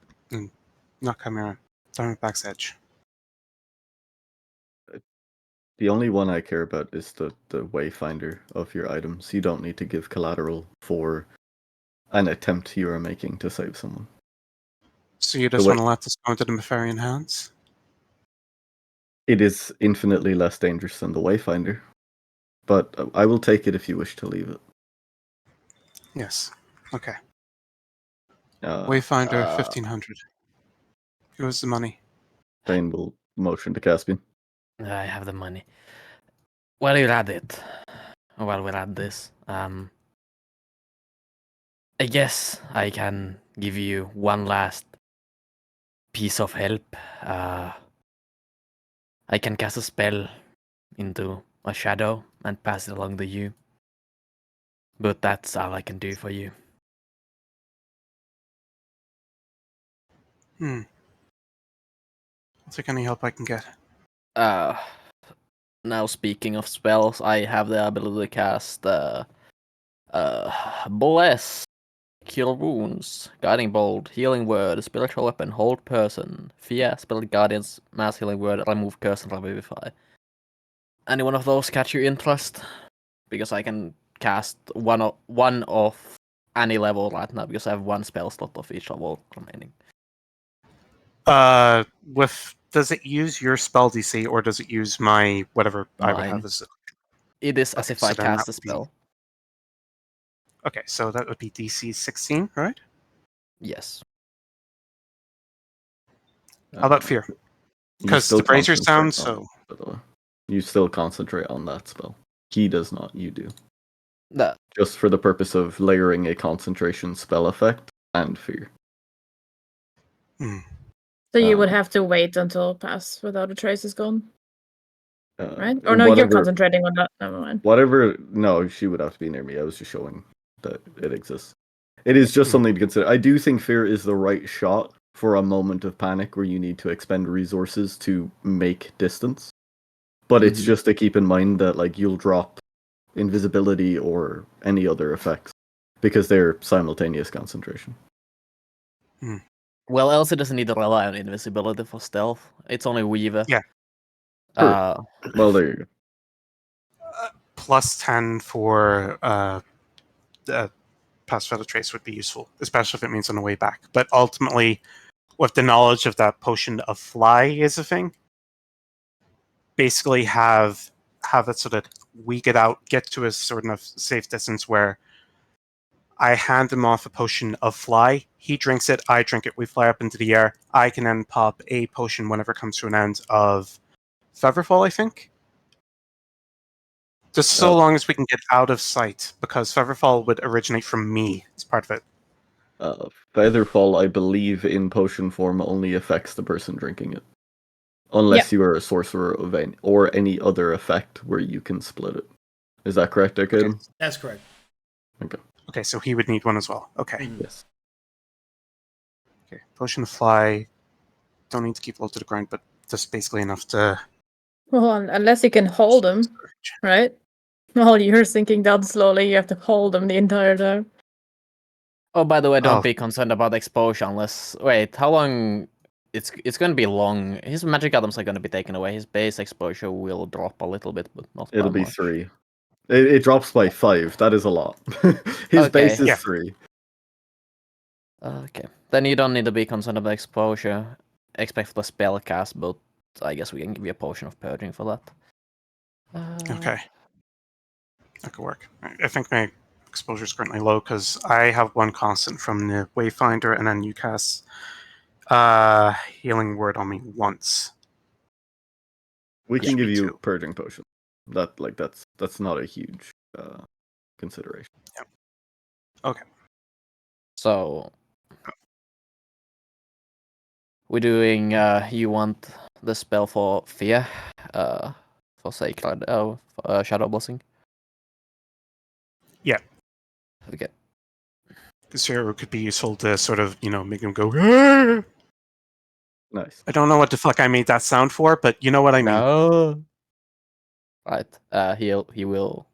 Not Chimera. Diamondback's Edge. The only one I care about is the wayfinder of your items. You don't need to give collateral for an attempt you are making to save someone. So you just way- want to let this go into the Mefarian hands? It is infinitely less dangerous than the wayfinder, but I will take it if you wish to leave it. Yes. Okay. Wayfinder. Wayfinder, 1,500. Give us the money. Fane will motion to Caspian. I have the money. While you're at it, while we're at this, I guess I can give you one last piece of help. I can cast a spell into a shadow and pass it along to you. But that's all I can do for you. I'll take any help I can get. Now speaking of spells, I have the ability to cast Bless, Cure Wounds, Guiding Bolt, Healing Word, Spiritual Weapon, Hold Person, Fear, Spirit Guardians, Mass Healing Word, Remove Curse, and Revivify. Any one of those catch your interest? Because I can cast one of any level right now, because I have one spell slot of each level remaining. Does it use your spell DC or does it use my whatever I would have Mine. as? It is as Okay, if so I then cast that a would be- spell. Okay, so that would be DC 16, right? Yes. How about Fear? You Because still the brazier concentrate sounds on so. it, by the way. You still concentrate on that spell. He does not, you do. That. Just for the purpose of layering a concentration spell effect and fear. So you would Uh, have to wait until Pass Without a Trace is gone, Uh, right? Or no, you're whatever- concentrating on that. Never mind. Whatever. No, she would have to be near me. I was just showing that it exists. It is just something to consider. I do think fear is the right shot for a moment of panic where you need to expend resources to make distance. But it's just to keep in mind that like you'll drop invisibility or any other effects because they're simultaneous concentration. Well, Elsie doesn't need to rely on invisibility for stealth. It's only Weaver. Yeah. Well, there you go. Plus 10 for Pass Without a Trace would be useful, especially if it means on the way back. But ultimately, with the knowledge of that potion of fly is a thing, basically have it so that we get to a sort of safe distance where I hand him off a potion of fly, he drinks it, I drink it, we fly up into the air. I can then pop a potion whenever it comes to an end of Featherfall, I think. Just so long as we can get out of sight, because Featherfall would originate from me as part of it. Featherfall, I believe, in potion form only affects the person drinking it. Unless you are a sorcerer of any other effect where you can split it. Is that correct, Arcadum? Okay. That's correct. Okay, so he would need one as well. Okay. Yes. Okay. Potion of fly. Don't need to keep low to the ground, but just basically enough to. Well, unless you can hold them, right? While you're sinking down slowly, you have to hold them the entire time. Oh, by the way, don't Oh. be concerned about exposure unless... Wait, how long... It's going to be long. His magic items are going to be taken away. His base exposure will drop a little bit, but not It'll by be much. 3. It drops by 5. That is a lot. His base is 3. Okay. Then you don't need to be concerned about exposure. Expect for the spell cast, but I guess we can give you a potion of purging for that. Okay. That could work. I think my exposure is currently low because I have one constant from the Wayfinder, and then you cast Healing Word on me once. We can Should give be you 2. purging potion. That's not a huge consideration. Yeah. Okay. So... We're doing, you want the spell for fear, for sacred, shadow blessing? Yeah. Okay. Because here it could be useful to sort of, make him go. "Arr!" Nice. I don't know what the fuck I made that sound for, but you know what I mean. No. Right. He will.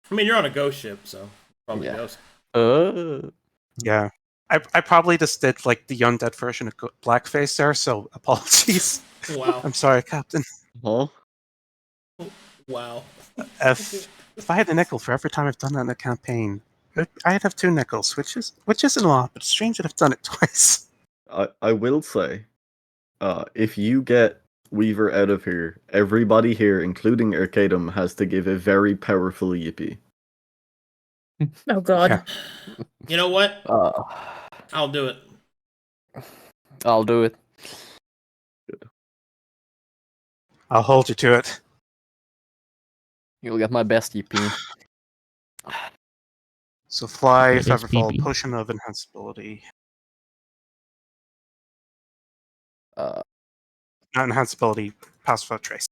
I mean, you're on a ghost ship, so probably Yeah. ghost. Yeah. I probably just did like the undead version of blackface there, so apologies. Wow. I'm sorry, Captain. Huh? Wow. If I had a nickel for every time I've done that in a campaign, I'd have 2 nickels, which isn't a lot, but it's strange that I've done it twice. I will say, if you get Weaver out of here, everybody here, including Arcadum, has to give a very powerful yippee. Oh god. Yeah. You know what? I'll do it. I'll do it. I'll hold you to it. You'll get my best EP. So fly, It is Featherfall, BB. Potion of Enhanceability. Uh, Not Enhanceability, Pass Without Trace.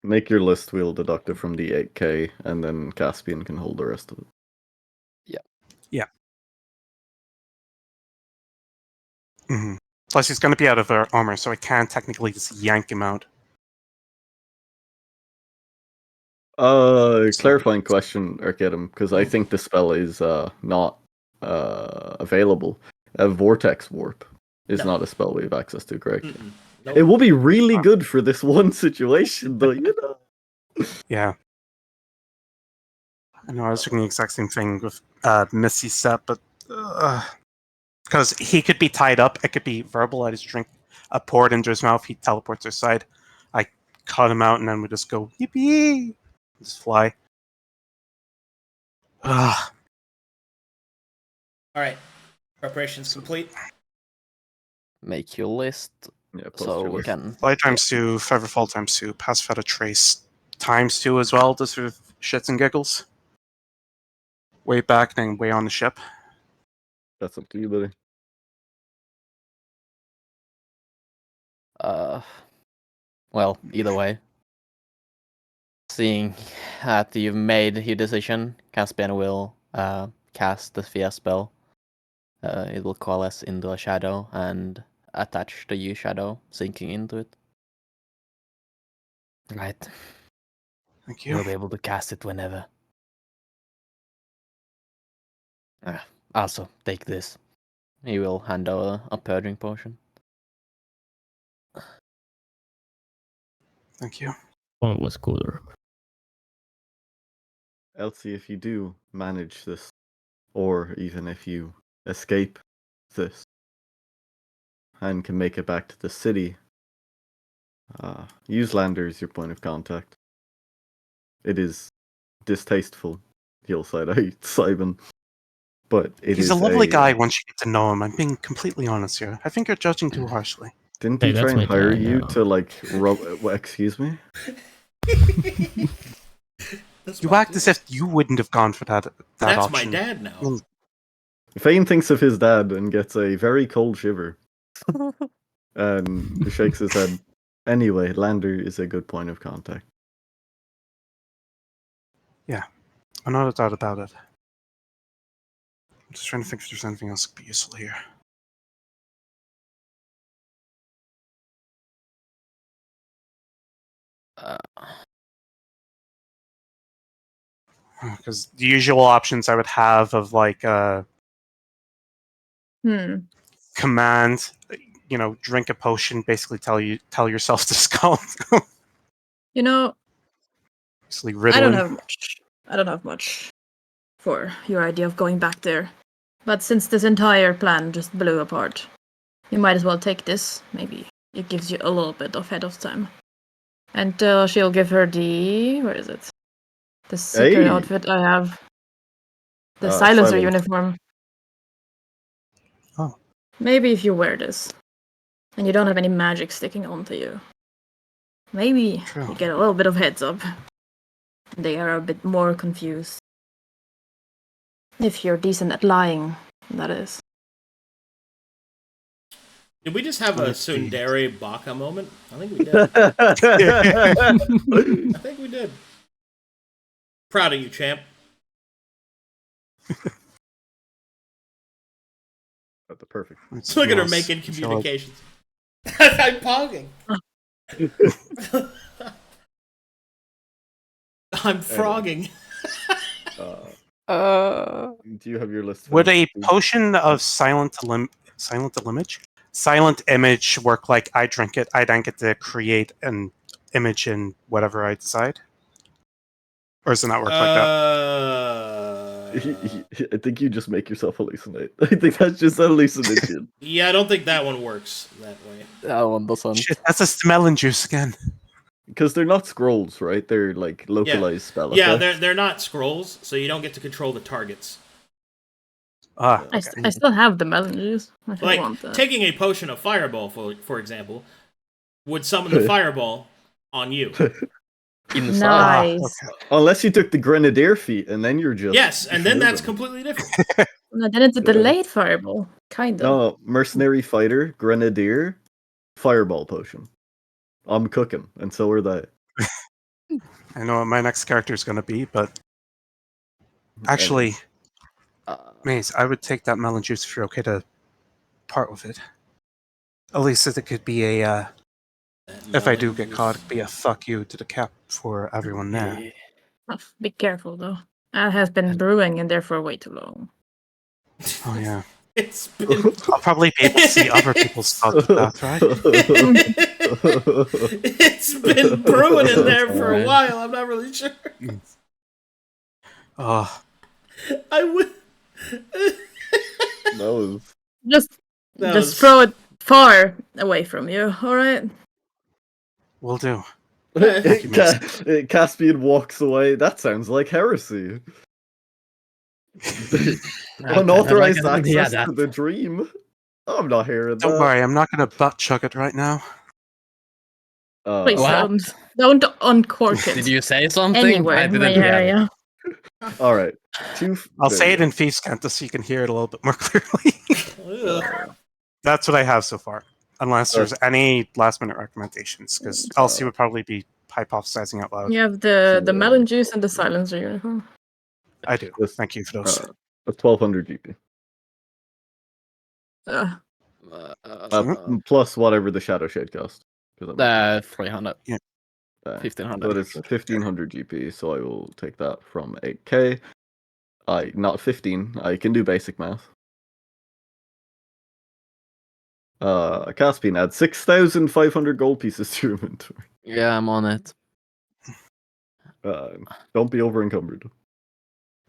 Make your list, we'll deduct it from the 8k, and then Caspian can hold the rest of it. Mm-hmm. Plus, he's going to be out of armor, so I can technically just yank him out. Clarifying question, Arcadum, because I think the spell is not available. Vortex Warp is No. not a spell we have access to, correct? Nope. It will be really good for this one situation, though, you know? Yeah. I know, I was thinking the exact same thing with Misty Step, but... because he could be tied up, it could be verbal, I just drink a pour into his mouth, he teleports aside. I cut him out, and then we just go, yippee! Just fly. Ugh. All right. Preparations complete. make your list Yeah, post so your we list. can. Fly times 2, Featherfall times 2, Pass Without a Trace times 2 as well, just for shits and giggles. Way back, then way on the ship. That's up to you, buddy. Well, either way. Seeing that you've made your decision, Caspian will cast the Fear spell. It will coalesce into a shadow and attach the U shadow, sinking into it. Right. Thank you. You'll be able to cast it whenever. Also, take this. He will hand over a purging potion. Thank you. One was cooler. Elsie, if you do manage this, or even if you escape this, and can make it back to the city, use Lander as your point of contact. It is distasteful, he'll side out Simon, but He's a lovely guy once you get to know him. I'm being completely honest here. I think you're judging too harshly. Didn't Hey, he try that's and my hire guy you now. to, like, rub... excuse me? That's You my act as if you wouldn't have gone for that That's option. my dad now. Mm. Fane thinks of his dad and gets a very cold shiver. And shakes his head. Anyway, Lander is a good point of contact. Yeah, I'm not a doubt about it. I'm just trying to think if there's anything else that could be useful here. Because the usual options I would have of like command, drink a potion, basically tell yourself to skull. You know, Basically I riddle don't him. have much. I don't have much for your idea of going back there. But since this entire plan just blew apart, you might as well take this. Maybe it gives you a little bit of head of time. And she'll give her the... Where is it? The secret Hey! outfit I have. The silencer Silence. uniform. Oh. Maybe if you wear this, and you don't have any magic sticking onto you, maybe True. you get a little bit of heads up. They are a bit more confused. If you're decent at lying, that is. Did we just have a Let's see. Tsundere Baka moment? I think we did. I think we did. Proud of you, champ. That's the perfect. Let's Look see at her what else. making Shall I- communications. I'm pogging. I'm frogging. Do you have your list? Would a Fane? potion of silent image work like I drink it, I then get to create an image in whatever I decide? Or does it not work like that? I think you just make yourself hallucinate. I think that's just a hallucination. Yeah, I don't think that one works that way. That one doesn't. Shit, that's a melon juice again. Because they're not scrolls, right? They're like localized spell Yeah, effects. they're not scrolls, so you don't get to control the targets. Ah, I okay. still have the melon juice. If you want Like that. taking a potion of fireball, for example, would summon the fireball on you. Inside. Nice. Okay. Unless you took the Grenadier feat, and then you're just Yes, and then that's schmoovin'. completely different. No, then it's a delayed fireball. Kind of. No, mercenary fighter, Grenadier, fireball potion. I'm cooking, and so are they. I know what my next character is going to be, but actually, Maze, I would take that melon juice if you're okay to part with it. At least it could be a, if I do get caught, it could be a fuck you to the cap for everyone there. Oh, be careful though. That has been brewing in there for way too long. Oh yeah. It's been I'll probably be able to see other people's thoughts of that, right? it's been brewing in there for a while. I'm not really sure. Oh, I would. That was Just throw it far away from you, alright? will do. Caspian walks away. That sounds like heresy. Unauthorized access to the dream. I'm not hearing Don't that. worry, I'm not going to butt chug it right now. Please What? don't uncork it. Did you say something? Anywhere I in my didn't hear. area. All right. I'll say it in Thieves' Cant so you can hear it a little bit more clearly. Ugh. That's what I have so far. Unless there's any last minute recommendations, because Elsie would probably be hypothesizing out loud. You have the melon juice and the silencer uniform. I do. Thank you for those. That's 1200 GP. Plus whatever the Shadow Shade cost. 300. Yeah. 1500. But it's 1500 GP, so I will take that from 8k. Not 15. I can do basic math. Caspian adds 6,500 gold pieces to your inventory. Yeah, I'm on it. Don't be over encumbered.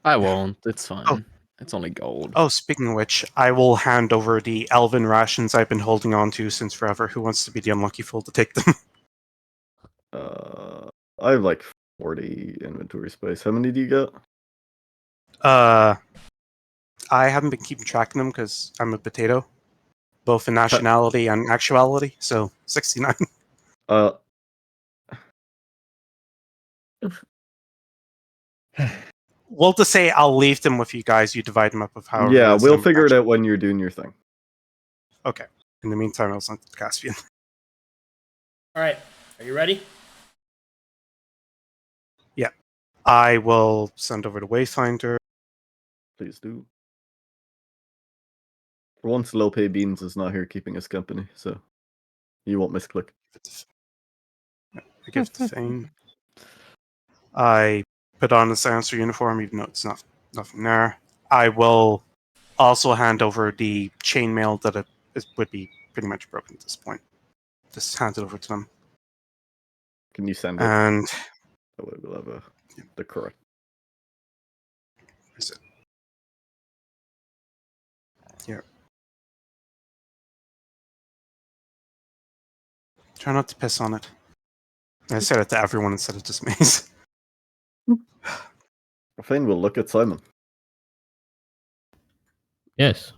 I won't. It's fine. Oh. It's only gold. Oh, speaking of which, I will hand over the elven rations I've been holding on to since forever. Who wants to be the unlucky fool to take them? I have like 40 inventory space. How many do you get? I haven't been keeping track of them because I'm a potato, both in nationality and actuality. So 69. We'll just say I'll leave them with you guys. You divide them up of how. Yeah, we'll figure it out when you're doing your thing. Okay. In the meantime, I'll send it to Caspian. All right, are you ready? Yeah. I will send over the Wayfinder. Please do. For once, Lope Beans is not here keeping us company, so you won't misclick. I give it to Fane. I put on the silencer uniform, even though it's nothing there. I will also hand over the chainmail that would be pretty much broken at this point. Just hand it over to them. Can you send it? And that way we'll have the correct. Is it? Here. Try not to piss on it. I said it to everyone instead of just Maze. Fane will look at Simon. Yes.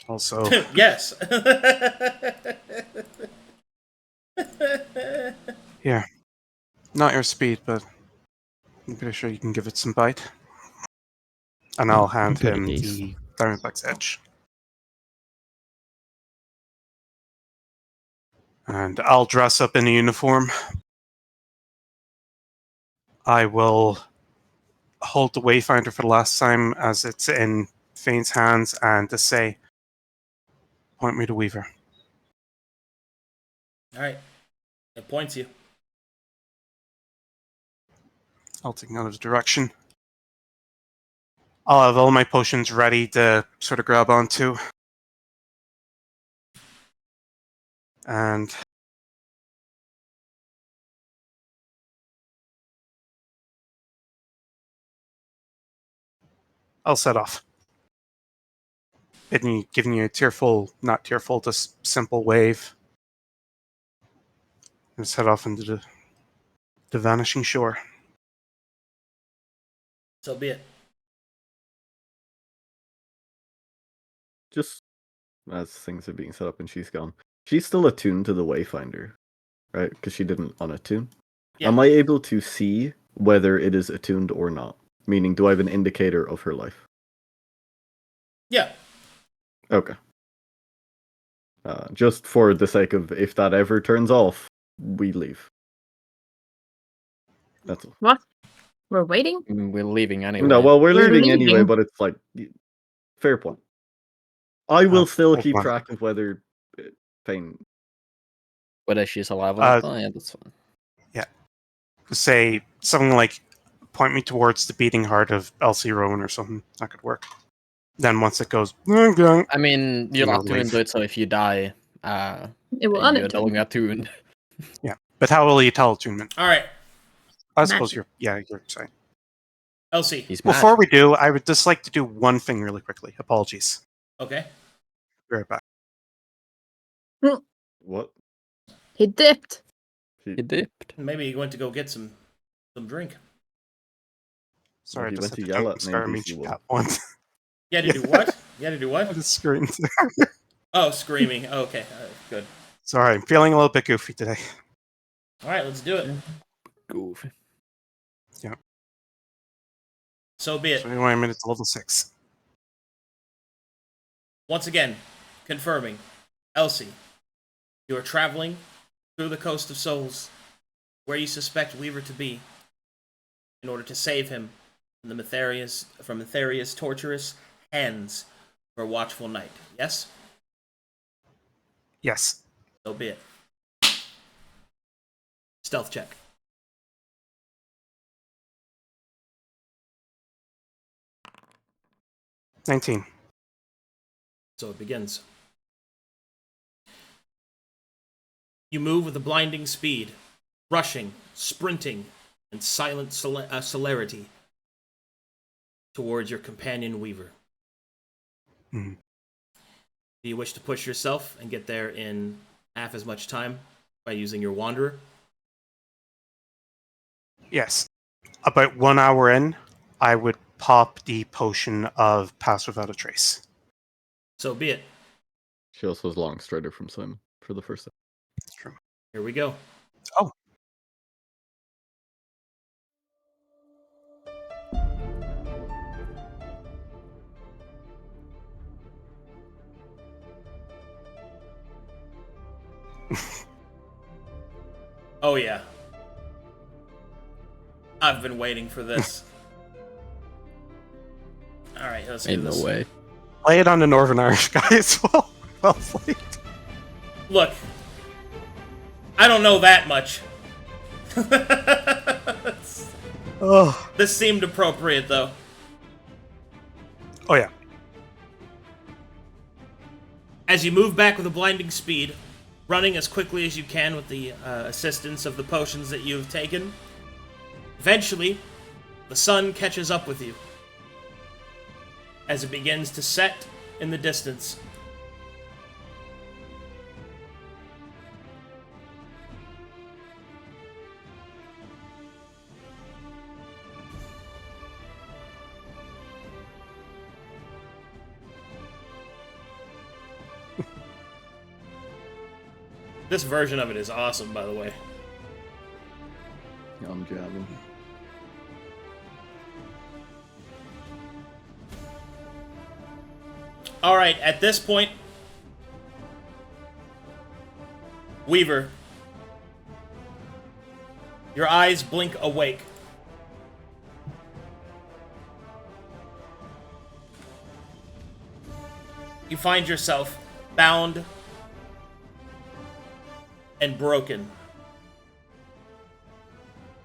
Also, Yes. here. Not your speed, but I'm pretty sure you can give it some bite. And I'll hand him the Diamondback's Edge. And I'll dress up in a uniform. I will hold the Wayfinder for the last time as it's in Fane's hands and to say, point me to Weaver. All right, it points you. I'll take another direction. I'll have all my potions ready to sort of grab onto. And I'll set off. Giving you a not tearful, just simple wave. And set off into the vanishing shore. So be it. Just as things are being set up and she's gone. she's still attuned to the Wayfinder, right? Because she didn't unattune. Yeah. Am I able to see whether it is attuned or not? Meaning, do I have an indicator of her life? Yeah. Okay. Just for the sake of, if that ever turns off, we leave. That's all. What? We're waiting? We're leaving anyway. No, well, we're We're leaving anyway, leaving. but it's like, fair point. I will still hold keep on. track of whether Fane. Whether she's alive or not, yeah, that's fine. Say something like, point me towards the beating heart of Elsie Rowen or something. That could work. Then once it goes, okay. I mean, you're know, attuned to it, so if you die, It will you're no longer unattune. attuned. Yeah. But how will you tell attunement? All right, I suppose Magic. you're saying. Elsie. He's mad. Before we do, I would just like to do one thing really quickly. Apologies. Okay. Be right back. What? He dipped. He dipped. Maybe you went to go get some drink. Sorry, I He just went had to to yell jump at and an start NPC a woman. that once. You had to do what? You had to do I what? just screamed. Oh, screaming. Oh, okay. All right, good. Sorry, I'm feeling a little bit goofy today. All right, let's do it. Goofy. So be it. So anyway, I'm at level 6. Once again, confirming, Elsie, you are traveling through the Coast of Souls, where you suspect Weaver to be, in order to save him from Matheria's torturous hands for a watchful night. Yes? Yes. So be it. Stealth check. $19. So it begins. You move with a blinding speed, rushing, sprinting, and silent celerity towards your companion Weaver. Mhm. Do you wish to push yourself and get there in half as much time by using your Wanderer? Yes. About 1 hour in, I would pop the potion of Pass Without a Trace. So be it. She also has Long Strider from Simon for the first time. That's true. Here we go. Oh. Oh yeah. I've been waiting for this. Alright, let's do Ain't this. no way. Play it on the Northern Irish guys. Well played. Look, I don't know that much. Oh. This seemed appropriate, though. Oh yeah. As you move back with a blinding speed, running as quickly as you can with the assistance of the potions that you've taken, eventually, the sun catches up with you. As it begins to set in the distance. This version of it is awesome, by the way. I'm jabbing. Alright, at this point, Weaver, your eyes blink awake. You find yourself bound and broken.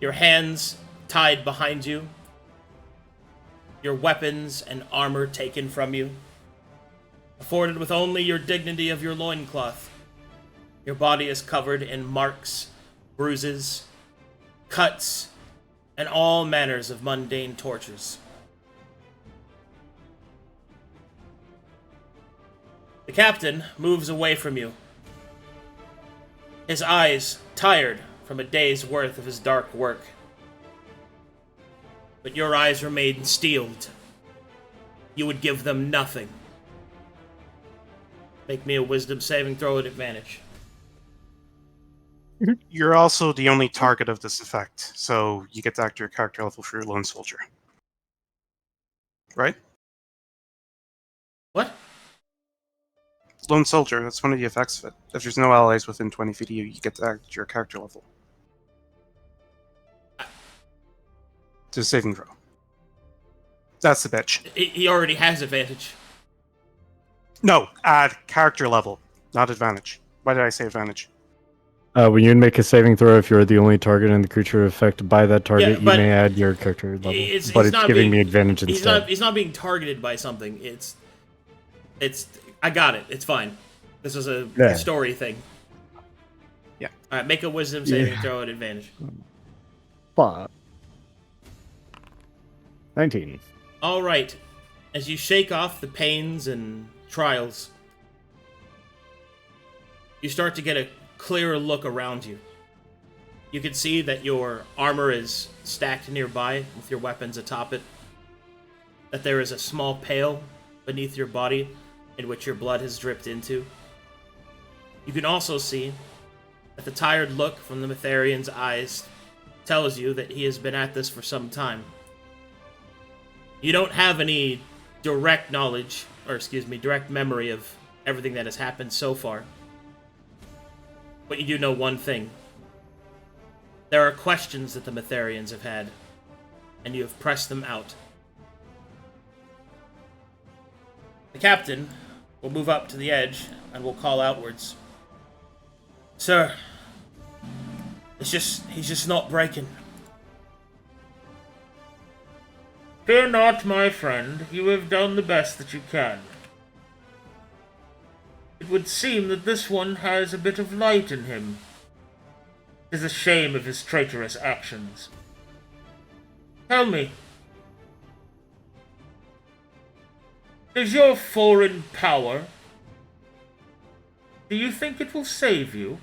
Your hands tied behind you. Your weapons and armor taken from you. Afforded with only your dignity of your loincloth. Your body is covered in marks, bruises, cuts, and all manners of mundane tortures. The captain moves away from you. His eyes tired from a day's worth of his dark work. But your eyes remain steeled. You would give them nothing. Make me a wisdom saving throw at advantage. You're also the only target of this effect, so you get to act your character level for your lone soldier. Right? What? Lone soldier, that's one of the effects of it. If there's no allies within 20 feet of you, you get to act your character level. It's a saving throw. That's the bitch. He already has advantage. No, add character level, not advantage. Why did I say advantage? When you make a saving throw, if you're the only target and the creature affected by that target, you but may add your character level. It's But it's not giving being- me advantage instead. He's not being targeted by something. It's. I got it. It's fine. This is a Yeah. story thing. Yeah. All right, make a wisdom saving throw at advantage. Fuck. 19. All right. As you shake off the pains and trials, you start to get a clearer look around you. You can see that your armor is stacked nearby with your weapons atop it. That there is a small pail beneath your body in which your blood has dripped into. You can also see that the tired look from the Metharian's eyes tells you that he has been at this for some time. You don't have any direct knowledge, or direct memory of everything that has happened so far. But you do know one thing. There are questions that the Metharians have had, and you have pressed them out. The captain will move up to the edge, and will call outwards. Sir, he's just not breaking. Fear not, my friend. You have done the best that you can. It would seem that this one has a bit of light in him. It is a shame of his traitorous actions. Tell me, is your foreign power... Do you think it will save you?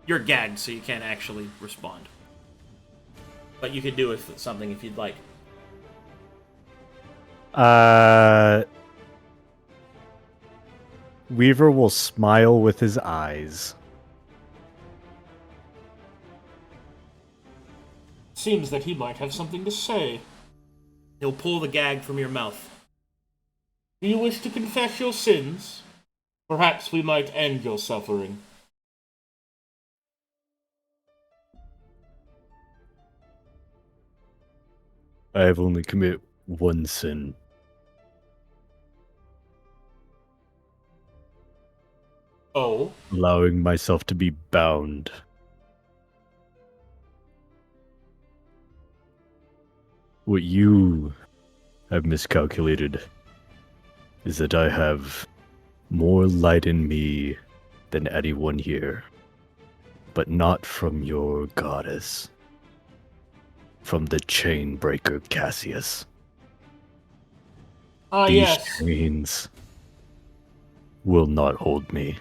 You're gagged, so you can't actually respond. But you can do something if you'd like. Weaver will smile with his eyes. Seems that he might have something to say. He'll pull the gag from your mouth. Do you wish to confess your sins? Perhaps we might end your suffering. I have only committed one sin. Oh? Allowing myself to be bound. What you have miscalculated is that I have more light in me than anyone here, but not from your goddess, from the Chainbreaker Cassius. These Yes. chains will not hold me.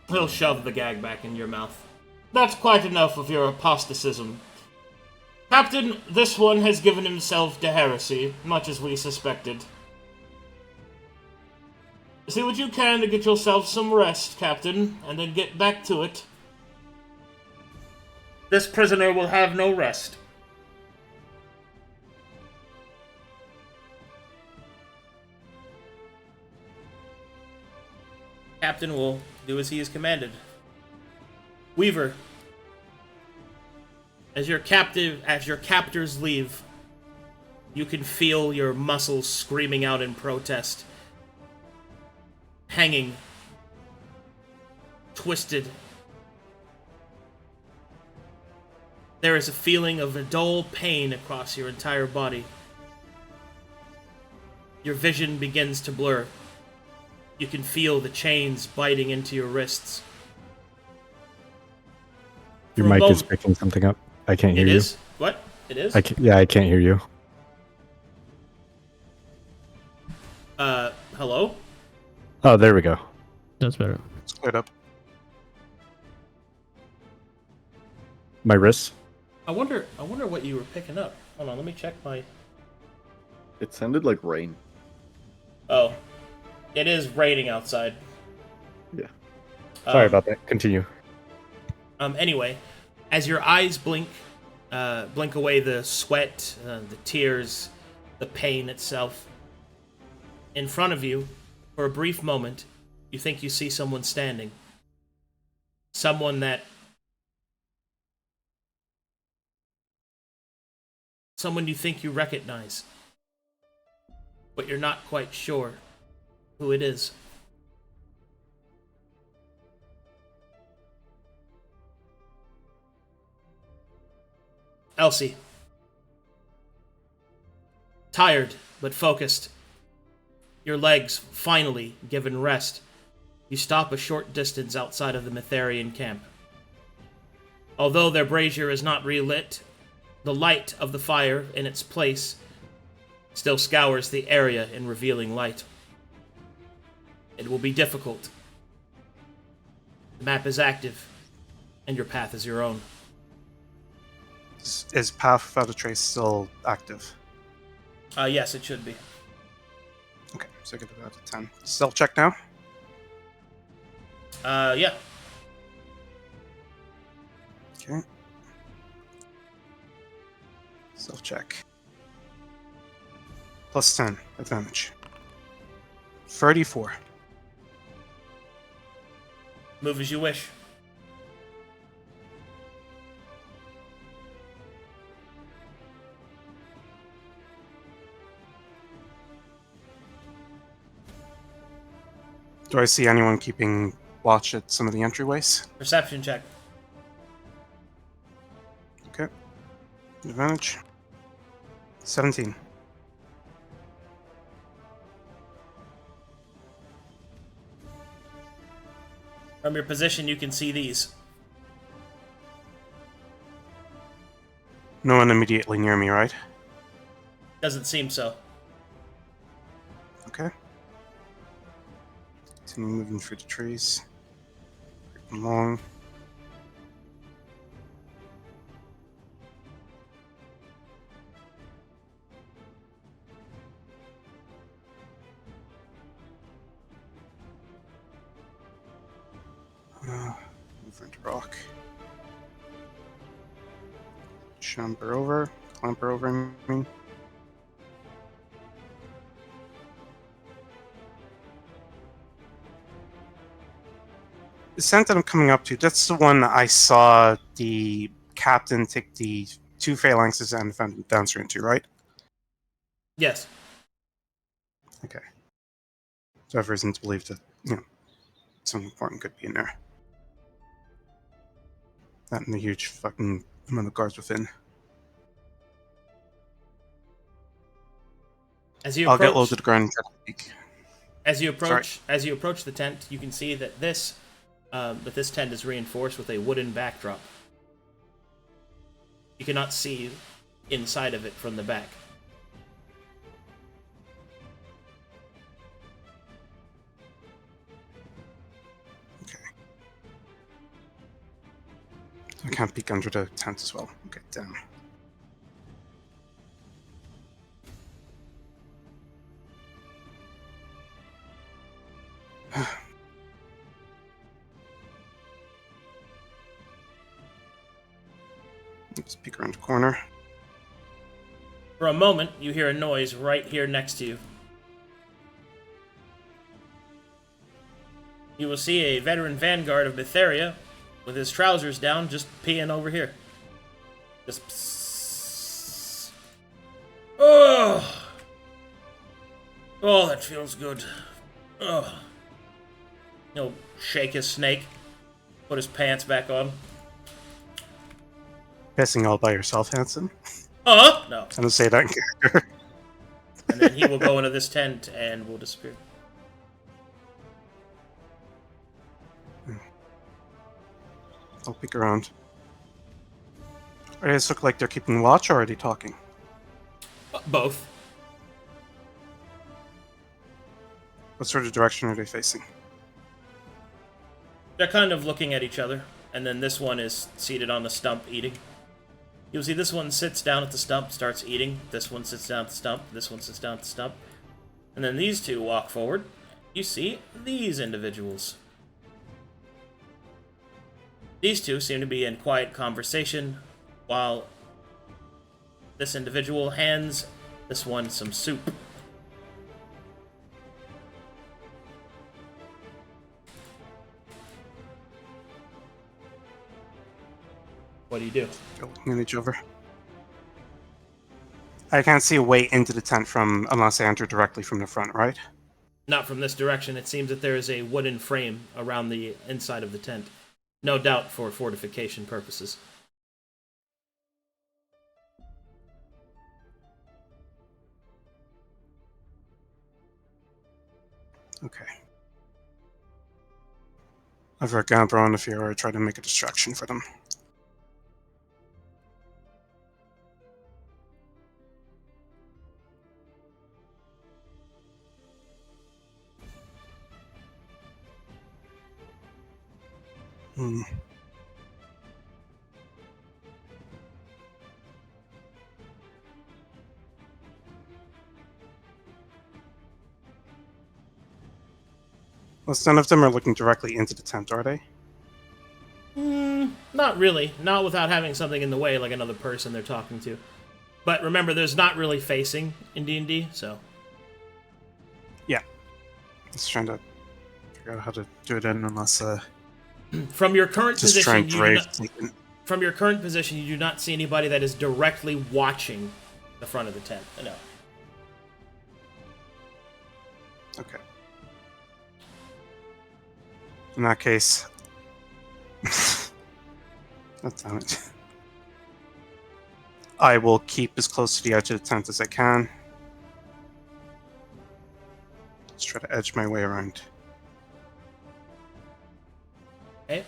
He'll shove the gag back in your mouth. That's quite enough of your apostatism. Captain, this one has given himself to heresy, much as we suspected. See what you can to get yourself some rest, Captain, and then get back to it. This prisoner will have no rest. Captain will do as he is commanded. Weaver, as your captors leave, you can feel your muscles screaming out in protest. Hanging. Twisted. There is a feeling of a dull pain across your entire body. Your vision begins to blur. You can feel the chains biting into your wrists. Your For a mic is moment- picking something up. I can't hear It you. is? What? It is? I can't hear you. Hello? Oh, there we go. That's better. It's cleared up. My wrists? I wonder what you were picking up. Hold on, let me check my... It sounded like rain. Oh. It is raining outside. Yeah. Sorry about that. Continue. Anyway, as your eyes blink away the sweat, the tears, the pain itself, in front of you, for a brief moment, you think you see someone standing. Someone you think you recognize, but you're not quite sure who it is. Elsie. Tired, but focused. Your legs finally given rest. You stop a short distance outside of the Mytharian camp. Although their brazier is not relit, the light of the fire in its place still scours the area in revealing light. It will be difficult. The map is active, and your path is your own. Is Path Without a Trace still active? Yes, it should be. Okay, so I get about a 10. Stealth check now? Yeah. Okay. Stealth check. Plus 10, advantage. 34. Move as you wish. Do I see anyone keeping watch at some of the entryways? Perception check. Okay. Advantage. 17. From your position, you can see these. No one immediately near me, right? Doesn't seem so. Okay. Continue moving through the trees. Creeping along. Move into rock. Shamber over. Clamper over, I mean. The scent that I'm coming up to, that's the one I saw the captain take the 2 phalanxes and the dancer into, right? Yes. Okay. So I have reason to believe that, something important could be in there. That and the huge fucking amount of guards within. As you I'll approach, get low to the ground and try to peek. as you approach the tent, you can see that this tent is reinforced with a wooden backdrop. You cannot see inside of it from the back. Okay. I can't peek under the tent as well. Okay, damn. Let's peek around the corner. For a moment, you hear a noise right here next to you. You will see a veteran vanguard of Mytheria with his trousers down, just peeing over here. Just psss. Oh! Oh, that feels good. Oh. He'll shake his snake, put his pants back on. Pissing all by yourself, Hanson? No. I don't say that in character. And then he will go into this tent and will disappear. I'll peek around. Are they look like they're keeping watch, or are they talking? Both. What sort of direction are they facing? They're kind of looking at each other, and then this one is seated on the stump eating. You'll see this one sits down at the stump, starts eating. This one sits down at the stump. This one sits down at the stump. And then these two walk forward. You see these individuals. These two seem to be in quiet conversation while this individual hands this one some soup. What do you do? Manage over. I can't see a way into the tent unless I enter directly from the front, right? Not from this direction. It seems that there is a wooden frame around the inside of the tent. No doubt for fortification purposes. Okay. I've got Gambro on the Fiora, try to make a distraction for them. Hmm. Well, none of them are looking directly into the tent, are they? Not really. Not without having something in the way, like another person they're talking to. But remember, there's not really facing in D&D, so... Yeah. Just trying to figure out how to do it in unless... From your current just try position, and from your current position, you do not see anybody that is directly watching the front of the tent. No. Okay. In that case... God damn it. I will keep as close to the edge of the tent as I can. Just try to edge my way around. Okay.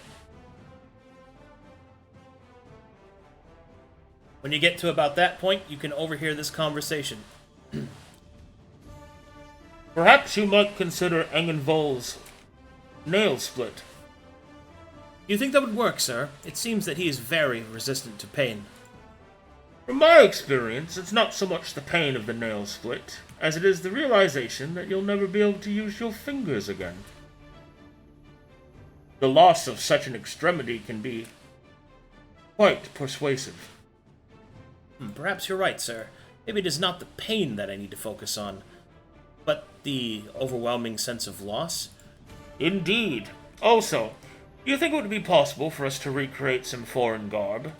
When you get to about that point, you can overhear this conversation. Perhaps you might consider Engenvol's nail split. Do you think that would work, sir? It seems that he is very resistant to pain. From my experience, it's not so much the pain of the nail split, as it is the realization that you'll never be able to use your fingers again. The loss of such an extremity can be quite persuasive. Perhaps you're right, sir. Maybe it is not the pain that I need to focus on, but the overwhelming sense of loss. Indeed. Also, do you think it would be possible for us to recreate some foreign garb?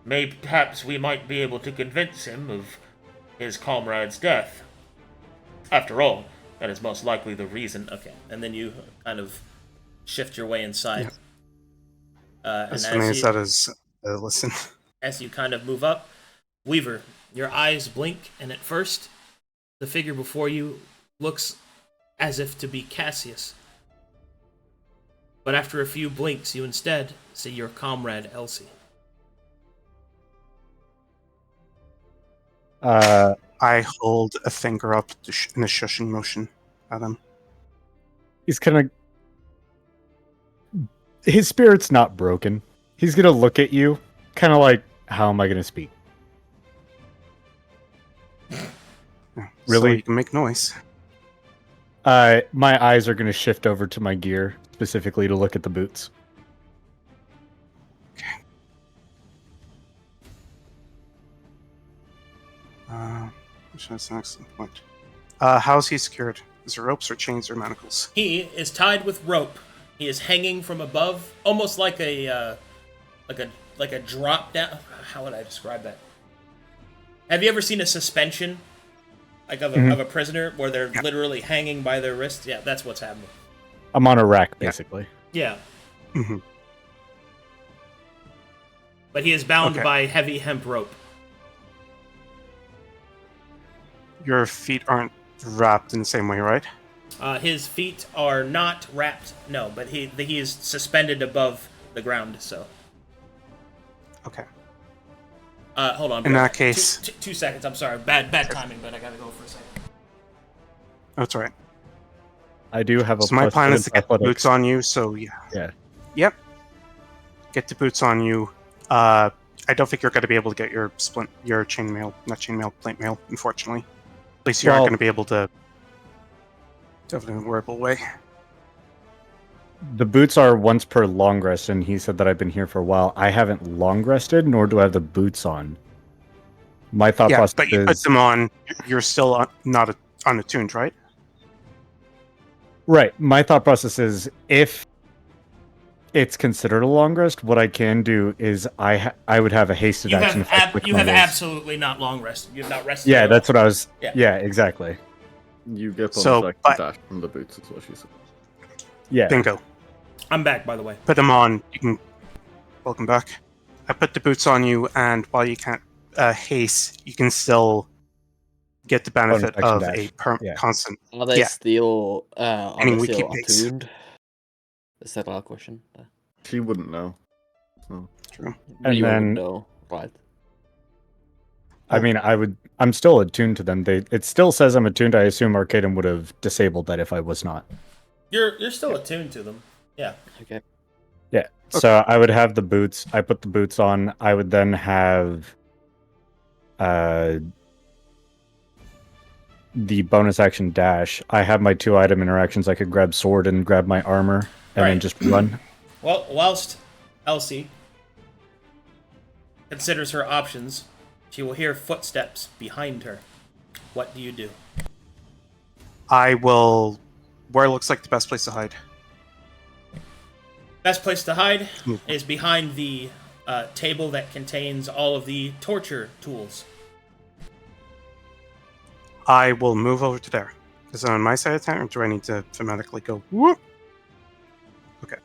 Perhaps we might be able to convince him of his comrade's death. After all, that is most likely the reason. Okay, and then you kind of shift your way inside. Yeah. As funny as that is, listen. As you kind of move up, Weaver, your eyes blink, and at first, the figure before you looks as if to be Cassius. But after a few blinks, you instead see your comrade, Elsie. I hold a finger up in a shushing motion at him. He's kind of... His spirit's not broken. He's going to look at you, kind of like, how am I going to speak? Yeah, Really? So you can make noise. My eyes are going to shift over to my gear, specifically to look at the boots. Okay. That's an excellent point. How's he secured? Is there ropes or chains or manacles? He is tied with rope. He is hanging from above, almost like a drop down. How would I describe that? Have you ever seen a suspension, like of a prisoner, where they're literally hanging by their wrists? Yeah, that's what's happening. I'm on a rack, basically. Yeah. Mm-hmm. But he is bound by heavy hemp rope. Your feet aren't wrapped in the same way, right? His feet are not wrapped, no, but he is suspended above the ground, so. Okay. Hold on. In that case... 2 seconds, I'm sorry. Bad timing, but I gotta go for a second. Oh, it's alright. I do have a... So my plan is to get the boots on you, so yeah. Yeah. Yep. Get the boots on you. I don't think you're going to be able to get your plate mail, unfortunately. At least you aren't going to be able to do it in a wearable way. the boots are once per long rest, and he said that I've been here for a while. I haven't long rested, nor do I have the boots on. My thought Yeah, process but you put is them on. You're still not unattuned, right? right. My thought process is if it's considered a long rest, what I can do is I would have a hasted action if I click You my have waist. absolutely not long rested. You have not rested. Yeah, at that's all. what I was. Yeah. Yeah, exactly. You get bonus So, action but- dash from the boots, is what she said. Yeah. Bingo. I'm back, by the way. Put them on. You can. Welcome back. I put the boots on you, and while you can't haste, you can still get the benefit Bonus action of dash. a Yeah. constant. Are they Yeah. still Meaning we keep pace. attuned? Is that our question? She wouldn't know. True. And You then- would know, right? I mean, I'm still attuned to them. It still says I'm attuned. I assume Arcadum would have disabled that if I was not. You're still attuned to them. Yeah. Okay. Yeah. So I would have the boots. I put the boots on. I would then have the bonus action dash. I have my 2-item interactions. I could grab sword and grab my armor and then Right. just run. Well, whilst Elsie considers her options, she will hear footsteps behind her. What do you do? I will. Where looks like the best place to hide. Best place to hide Move. is behind the table that contains all of the torture tools. I will move over to there. Is it on my side of town, or do I need to thematically go? Whoop? Okay.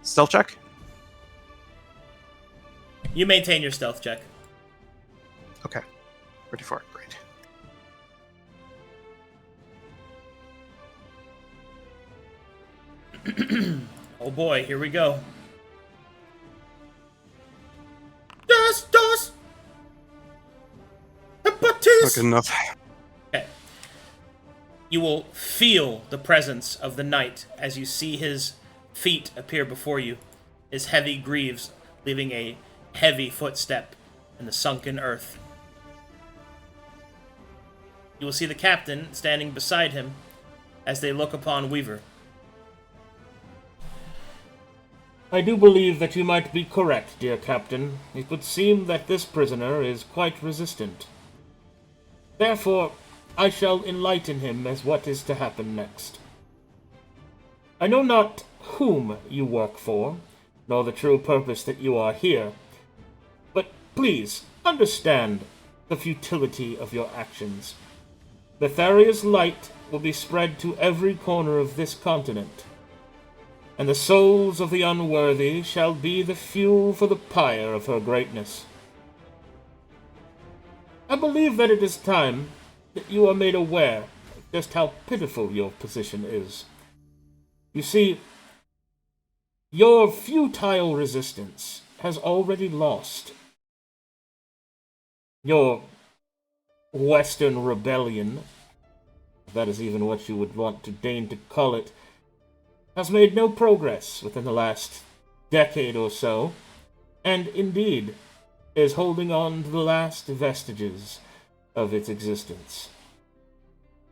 Stealth check. You maintain your stealth check. Okay. Ready for it. Great. Oh boy, here we go. Dos! Not Hepatis! good enough. Okay. You will feel the presence of the knight as you see his feet appear before you, his heavy greaves leaving a heavy footstep in the sunken earth. You will see the captain standing beside him as they look upon Weaver. I do believe that you might be correct, dear Captain. It would seem that this prisoner is quite resistant. Therefore, I shall enlighten him as what is to happen next. I know not whom you work for, nor the true purpose that you are here, but please understand the futility of your actions. Betharia's light will be spread to every corner of this continent, and the souls of the unworthy shall be the fuel for the pyre of her greatness. I believe that it is time that you are made aware of just how pitiful your position is. You see, your futile resistance has already lost. Your Western rebellion, if that is even what you would want to deign to call it, has made no progress within the last decade or so, and indeed is holding on to the last vestiges of its existence.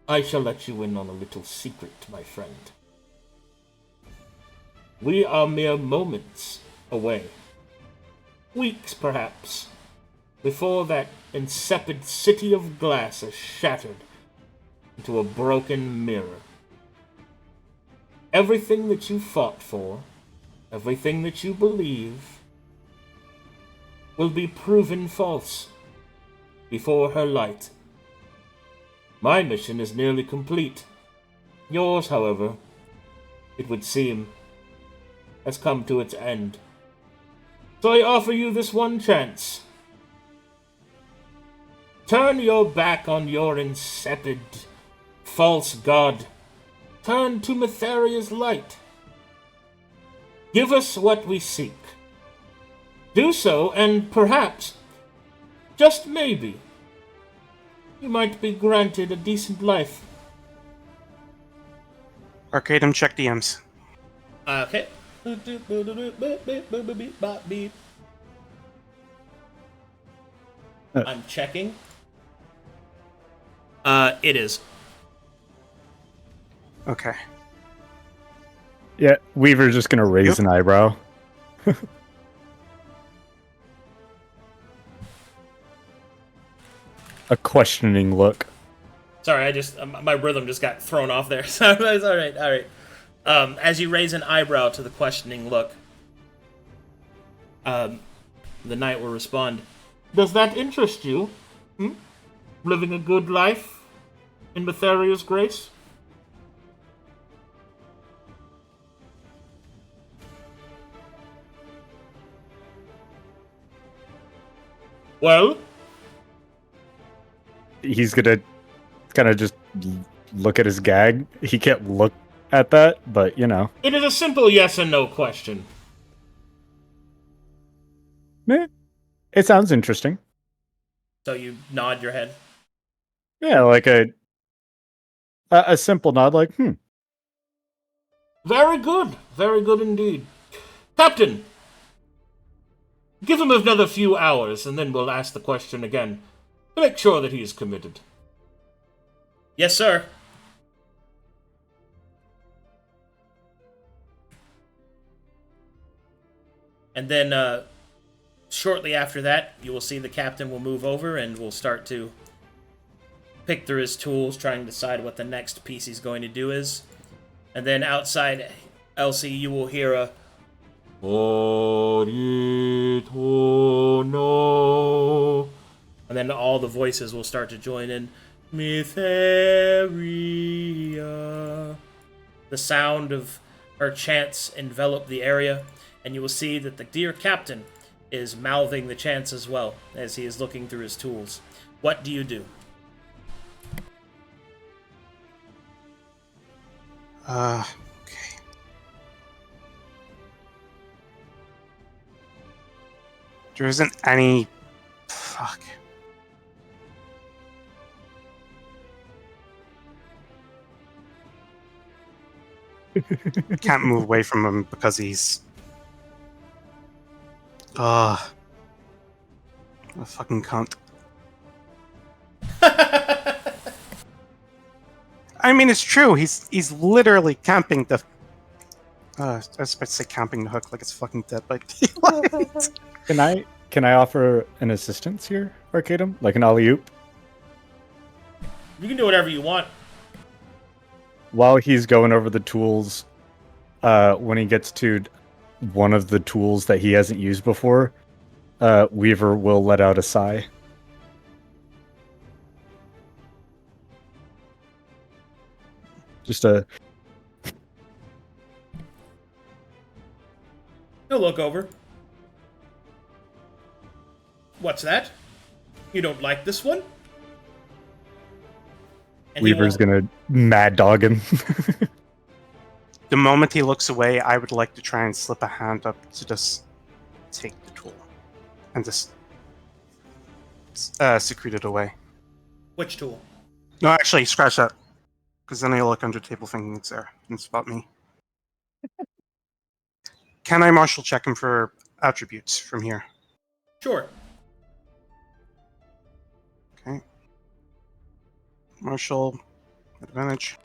I shall let you in on a little secret, my friend. We are mere moments away, weeks perhaps, before that insipid city of glass is shattered into a broken mirror. Everything that you fought for, everything that you believe, will be proven false before her light. My mission is nearly complete. Yours, however, it would seem, has come to its end. So I offer you this one chance. Turn your back on your insipid, false god. Turn to Metharia's light. Give us what we seek. Do so, and perhaps, just maybe, you might be granted a decent life. Arcadum, check DMs. Okay. I'm checking. It is. Okay. Yeah, Weaver's just gonna raise an eyebrow. A questioning look. Sorry, I just my rhythm just got thrown off there. So it's all right, all right. As you raise an eyebrow to the questioning look, the knight will respond. Does that interest you? Living a good life in Betharia's grace? Well? He's gonna kind of just look at his gag. He can't look at that, but you know. It is a simple yes and no question. It sounds interesting. So you nod your head. Yeah, like a simple nod, like, Very good indeed. Captain, give him another few hours, and then we'll ask the question again to make sure that he is committed. Yes, sir. And then, shortly after that, you will see the captain will move over and will start to pick through his tools, trying to decide what the next piece he's going to do is. And then outside, Elsie, you will hear a no. And then all the voices will start to join in. Mytheria. The sound of her chants envelop the area, and you will see that the dear captain is mouthing the chants as well as he is looking through his tools. What do you do? Okay. There isn't any... Fuck. Can't move away from him because he's... a fucking cunt. I mean, it's true. He's literally camping the... I was about to say camping the hook like it's fucking dead. Like, what? Can I offer an assistance here, Arcadum? Like an alley-oop? You can do whatever you want. While he's going over the tools, when he gets to one of the tools that he hasn't used before, Weaver will let out a sigh. Just a... He'll look over. What's that? You don't like this one? And Weaver's gonna mad dog him. The moment he looks away, I would like to try and slip a hand up to just take the tool and just secrete it away. Which tool? No, actually, scratch that. Because then he'll look under the table thinking it's there and spot me. Can I martial check him for attributes from here? Sure. Okay. Martial, advantage.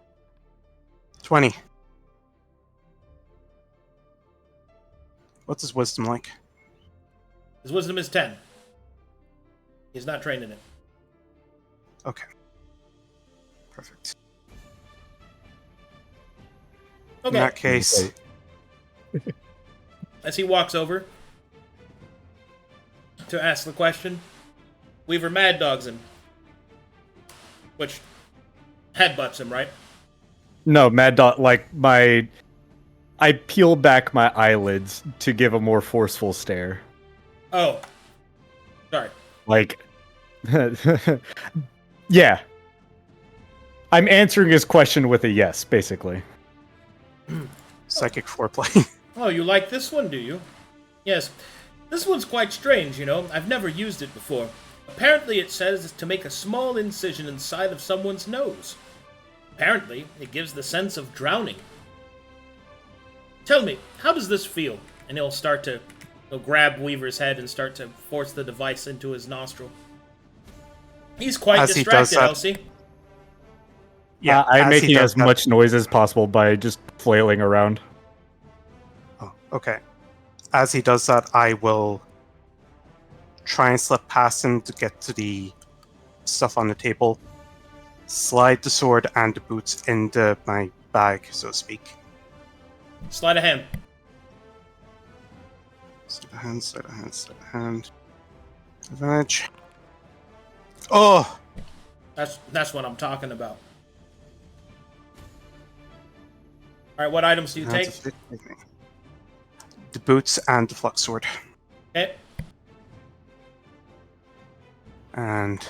20. What's his wisdom like? His wisdom is 10. He's not trained in it. Okay. Perfect. Okay. In that case, As he walks over to ask the question, Weaver mad dogs him. Which headbutts him, right? No, mad dog, like my... I peel back my eyelids to give a more forceful stare. Oh. Sorry. Like... yeah. I'm answering his question with a yes, basically. psychic foreplay. Oh, you like this one, do you? Yes. This one's quite strange, you know. I've never used it before. Apparently it says to make a small incision inside of someone's nose. Apparently, it gives the sense of drowning. Tell me, how does this feel? And he'll grab Weaver's head and start to force the device into his nostril. He's quite As he distracted, does that- Elsie. Yeah, I'm as he making does as that- much noise as possible by just flailing around. Okay. As he does that, I will try and slip past him to get to the stuff on the table. Slide the sword and the boots into my bag, so to speak. Sleight of hand. Sleight of hand, sleight of hand, sleight of hand. Advantage. Oh! That's what I'm talking about. All right, what items do you take? The boots and the flux sword. Okay. And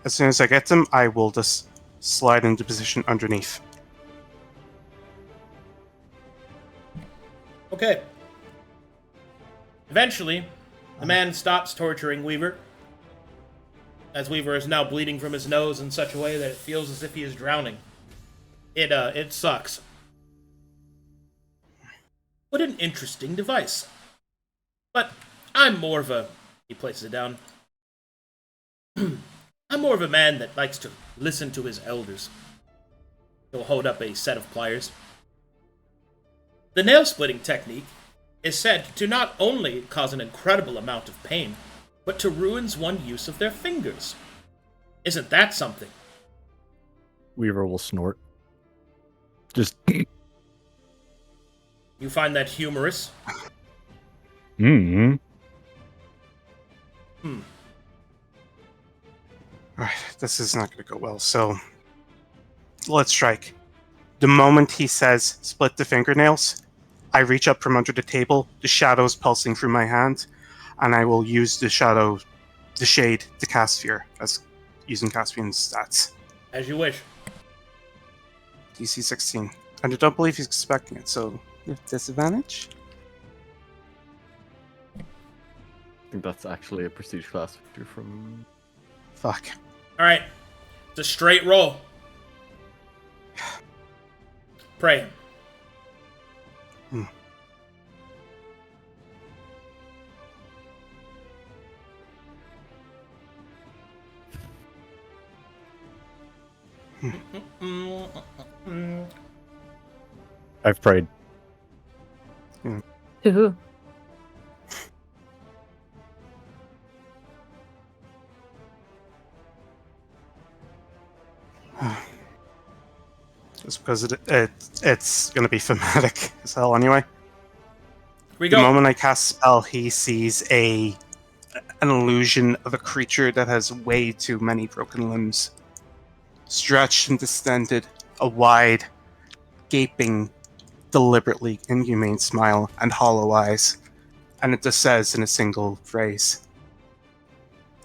as soon as I get them, I will just slide into position underneath. Okay. Eventually, the man stops torturing Weaver, as Weaver is now bleeding from his nose in such a way that it feels as if he is drowning. It sucks. What an interesting device. But I'm more of a... He places it down. I'm more of a man that likes to listen to his elders. He'll hold up a set of pliers. The nail-splitting technique is said to not only cause an incredible amount of pain, but to ruins one's use of their fingers. Isn't that something? Weaver will snort. Just. You find that humorous? Hmm. Alright, this is not going to go well, so let's strike. The moment he says split the fingernails, I reach up from under the table, the shadows pulsing through my hand, and I will use the shade to cast fear, as using Caspian's stats. As you wish. DC 16. And I don't believe he's expecting it, so with disadvantage? I think that's actually a prestige class feature from... Fuck. Alright. It's a straight roll. Pray him. I've prayed. To who? Just because it's going to be thematic as hell anyway. We The go. moment I cast spell, he sees an illusion of a creature that has way too many broken limbs. Stretched and distended, a wide, gaping, deliberately inhumane smile and hollow eyes. And it just says in a single phrase,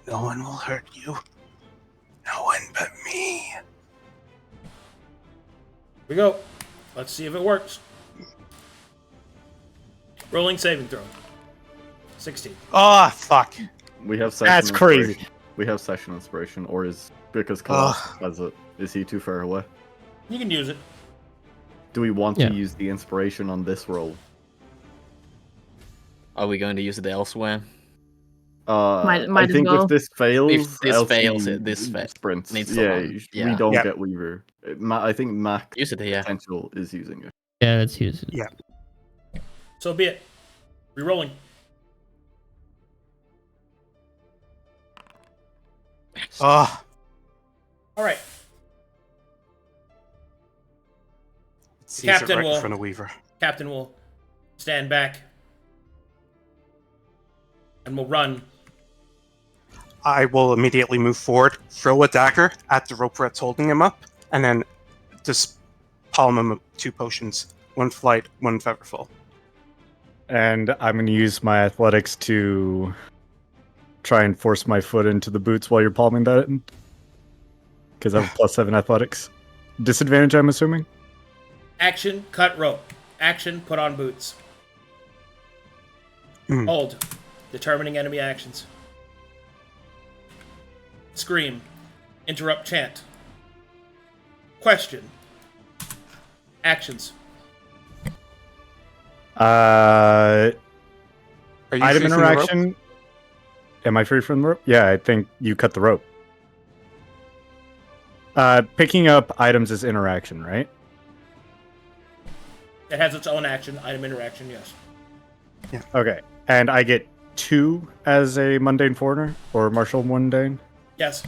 "No one will hurt you. No one but me." We go. Let's see if it works. Rolling saving throw. 16. Oh, fuck. We have session That's crazy. inspiration. We have session inspiration, or is because Colossus has it? Is he too far away? You can use it. Do we want Yeah. to use the inspiration on this roll? Are we going to use it elsewhere? Might I as think well. if this fails, If this Elsie fails, this sprints. needs to Yeah, run. we Yeah. don't Yeah. get Weaver. I think Mac Use it here. potential is using it. Yeah, let's use it. Yeah. So be it. Rerolling. Oh, Alright. sees it Captain right will- in front of Weaver. Captain will stand back. And will run. I will immediately move forward, throw a dagger at the rope that's holding him up, and then just palm him 2 potions. 1 flight, 1 featherfall. And I'm going to use my athletics to try and force my foot into the boots while you're palming that in. Because I have +7 athletics. Disadvantage, I'm assuming? Action, cut rope. Action, put on boots. Hold. Determining enemy actions. Scream. Interrupt chant. Question. Actions. Are you Item free from the rope? interaction. Am I free from the rope? Yeah, I think you cut the rope. Picking up items is interaction, right? It has its own action, item interaction, yes. Okay. And I get 2 as a mundane foreigner or martial mundane. Yes.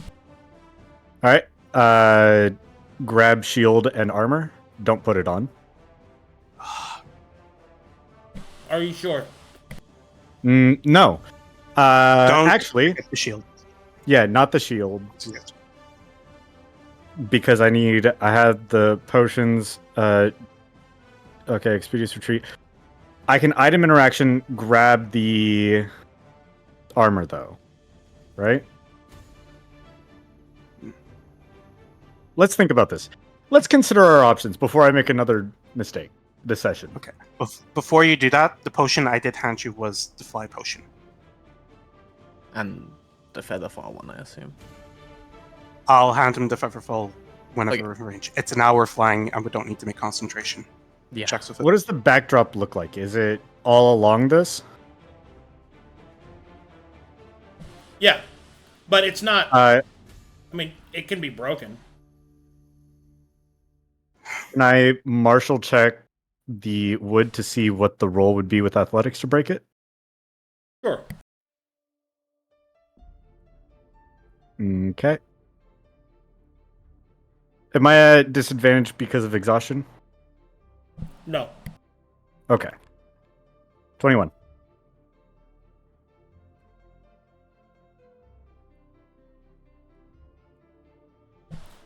All right. Grab shield and armor. Don't put it on. Are you sure? No. Don't Actually, get the shield. yeah, not the shield. Yes. Because I have the potions. Okay, Expeditious Retreat. I can item interaction grab the armor though, right? Let's think about this. Let's consider our options before I make another mistake this session. Okay. Before you do that, the potion I did hand you was the fly potion. And the Featherfall one, I assume. I'll hand him the Featherfall whenever we're in range. It's an hour flying, and we don't need to make concentration checks with it. What does the backdrop look like? Is it all along this? Yeah. But it's not... I mean, it can be broken. Can I martial check the wood to see what the roll would be with athletics to break it? Sure. Okay. Am I at disadvantage because of exhaustion? No. Okay. 21.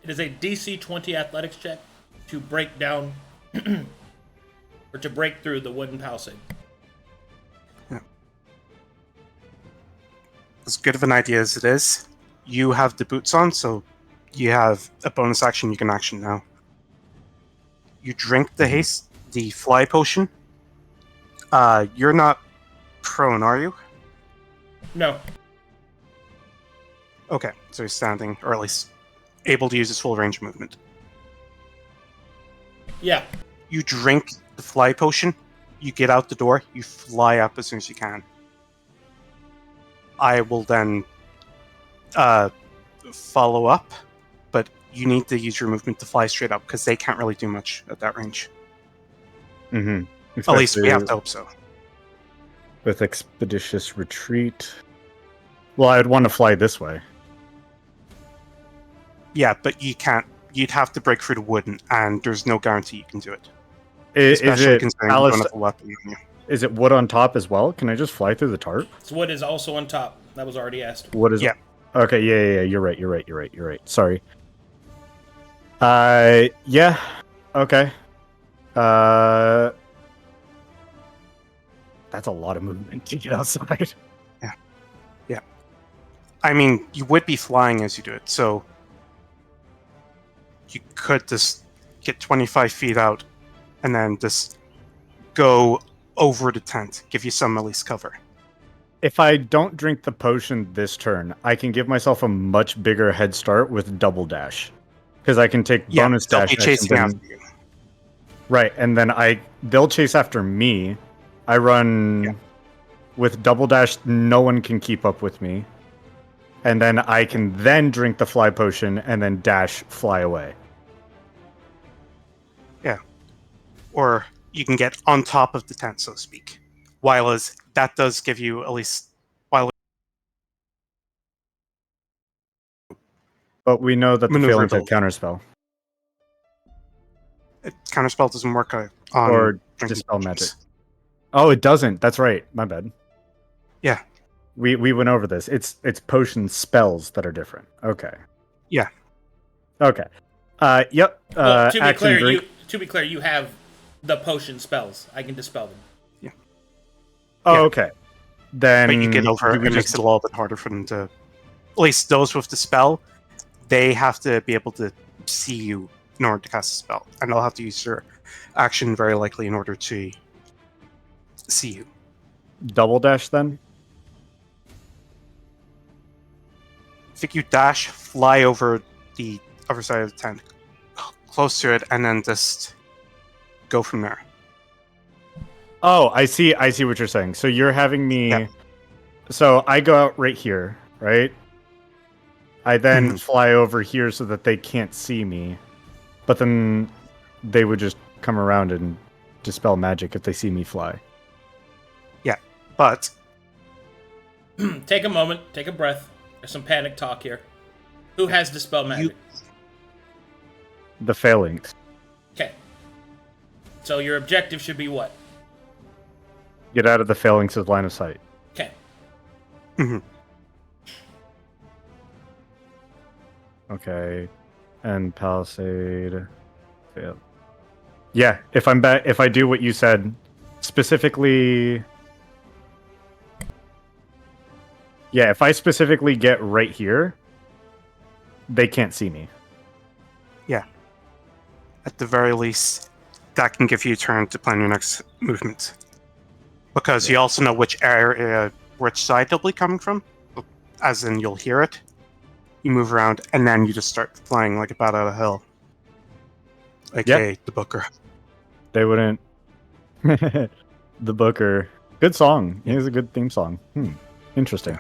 It is a DC 20 athletics check to break down or to break through the wooden palisade. Yeah. As good of an idea as it is, you have the boots on, so you have a bonus action you can action now. You drink the fly potion. You're not prone, are you? No. Okay, so you're standing, or at least able to use his full range of movement. Yeah. You drink the fly potion, you get out the door, you fly up as soon as you can. I will then follow up, but you need to use your movement to fly straight up because they can't really do much at that range. Mm-hmm. At least we have to hope so. With Expeditious Retreat. Well, I'd want to fly this way. Yeah, but you can't. You'd have to break through the wooden, and there's no guarantee you can do it. Is Especially it considering you don't have a weapon on you. Is it wood on top as well? Can I just fly through the tarp? This wood is also on top. That was already asked. What is Yeah. it? Okay, yeah. You're right. Sorry. Yeah. Okay. That's a lot of movement to get outside. Yeah. I mean, you would be flying as you do it, so you could just get 25 feet out and then just go over the tent, give you some at least cover. If I don't drink the potion this turn, I can give myself a much bigger head start with double dash. Because I can take bonus they'll dash. be chasing after you. Right, and then they'll chase after me. I run with double dash, no one can keep up with me. And then I can then drink the fly potion and then dash fly away. Yeah. Or you can get on top of the tent, so to speak. While that does give you at least... But we know that the Phalanx had Maneuverable. counterspell. Counterspell doesn't work on Or drinking dispel potions. magic. Oh, it doesn't. That's right. My bad. Yeah. We went over this. It's potion spells that are different. Okay. Yeah. Okay. Yep. Well, to be action drink. clear, you have the potion spells. I can dispel them. Oh, yeah. okay. Then But you get over it, it makes it a little bit harder for them to... At least those with the spell, they have to be able to see you in order to cast a spell. And they'll have to use their action very likely in order to see you. double dash then. I think you dash, fly over the other side of the tent, close to it, and then just go from there. Oh, I see what you're saying. So you're having me... Yeah. So I go out right here, right? I then fly over here so that they can't see me. But then they would just come around and dispel magic if they see me fly. But Take a moment. Take a breath. There's some panic talk here. Who has dispel magic? The phalanx. Okay. So your objective should be what? Get out of the phalanx's line of sight. Okay. Okay. And palisade. Fail. Yeah, if I do what you said, specifically. Yeah, if I specifically get right here, they can't see me. yeah, at the very least, that can give you a turn to plan your next movement. Because you also know which area, which side they'll be coming from. As in, you'll hear it. You move around, and then you just start flying like a bat out of hell. AKA the Booker. They wouldn't. The Booker. Good song. He has a good theme song. Interesting.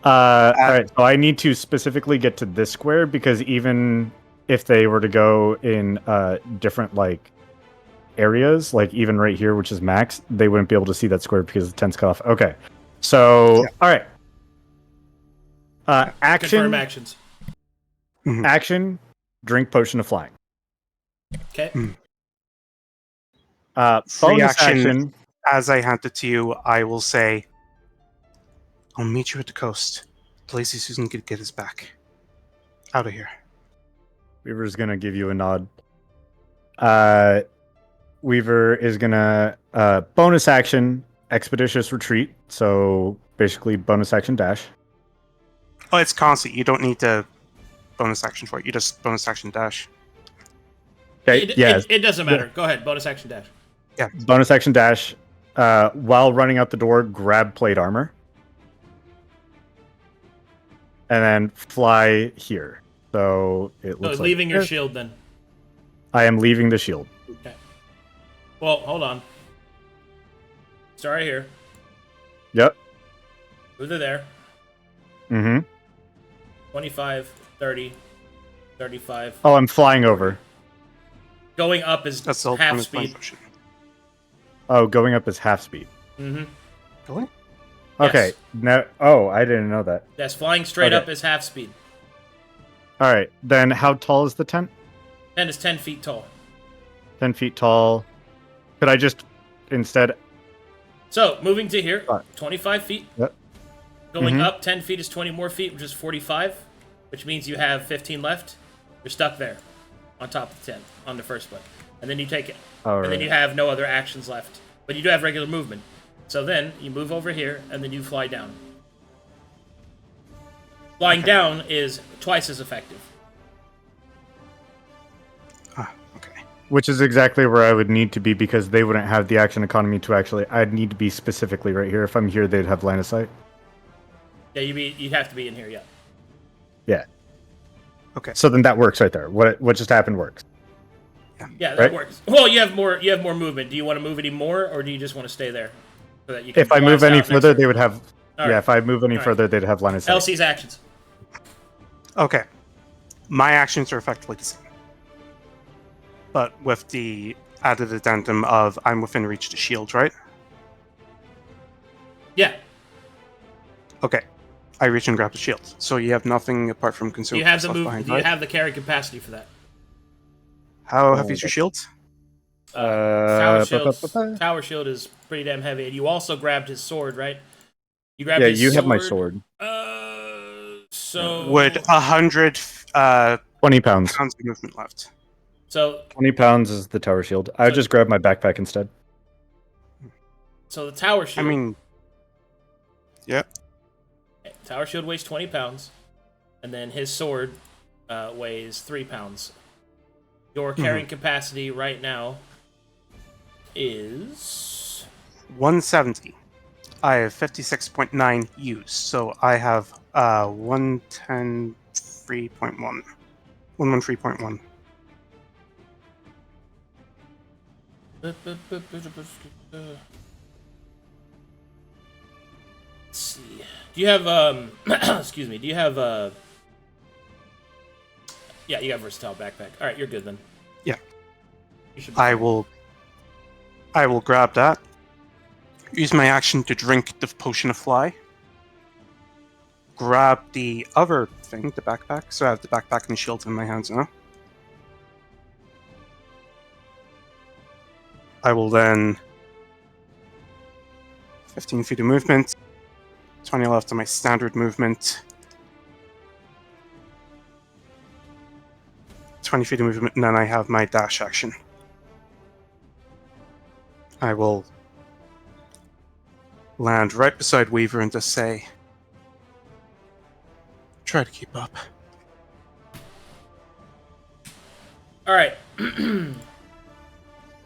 All right, so I need to specifically get to this square because even if they were to go in different like areas, like even right here, which is max, they wouldn't be able to see that square because the tent's cut off. Okay, so all right. Action. Confirm actions. Action. Drink potion of flying. Okay. Free Bonus action. As I hand it to you, I will say, I'll meet you at the coast. Lazy Susan can get us back. Out of here. Weaver's gonna give you a nod. Weaver is gonna bonus action expeditious retreat. So basically bonus action dash. Oh, it's constant. You don't need to bonus action for it. You just bonus action dash. Okay. It doesn't matter. Go ahead. Bonus action dash. Yeah. Bonus action dash. While running out the door, grab plate armor. And then fly here. So it looks like leaving your shield then. I am leaving the shield. Okay. Well, hold on. Start right here. Yep. Move to there. 25, 30, 35. Oh, I'm flying over. Going up is That's all half bonus speed. motion. Oh, going up is half speed. Really? Okay. Yes. No. Oh, I didn't know that. Yes, flying straight Okay. up is half speed. All right. Then how tall is the tent? 10 is 10 feet tall. 10 feet tall. Could I just instead? So, moving to here, Right. 25 feet. Yep. Going up 10 feet is 20 more feet, which is 45, which means you have 15 left. You're stuck there on top of the 10 on the first one. And then you take it. All and then right. you have no other actions left. But you do have regular movement. So then you move over here, and then you fly down. Flying down is twice as effective. Okay. Which is exactly where I would need to be because they wouldn't have the action economy to actually. I'd need to be specifically right here. If I'm here, they'd have line of sight. Yeah, you'd have to be in here, yeah. Yeah. Okay. So then that works right there. What just happened works. Yeah, that Right. works. Well, you have more movement. Do you want to move any more, or do you just want to stay there? So that you can If I move blast any out next further, turn? they would have. All Yeah, right. if I move any All right. further, they'd have line of sight. Elsie's actions. Okay. My actions are effectively the same. But with the added addendum of I'm within reach of the shield, right? Yeah. Okay. I reach and grab the shield. So you have nothing apart from Do consuming you have the stuff move? behind, Do you right? have the carry capacity for that? How heavy is your shield? Tower shield is pretty damn heavy, and you also grabbed his sword, right? You grabbed Yeah, his you sword. have my sword. So Would 100 20 pounds. pounds of movement left? So 20 pounds is the tower shield. I would just grab my backpack instead. the tower shield. I mean, yeah. Tower shield weighs 20 pounds, and then his sword weighs 3 pounds. Your carrying capacity right now is 170. I have 56.9 used, so I have 113.1. 113.1. Let's see. Do you have excuse me, do you have yeah, you got versatile backpack. Alright, you're good then. Yeah. You should be I fine. will I will grab that. Use my action to drink the potion of fly. Grab the other thing, the backpack. So I have the backpack and the shield in my hands now. I will then 15 feet of movement, 20 left of my standard movement, 20 feet of movement, and then I have my dash action. I will land right beside Weaver and just say, try to keep up. All right.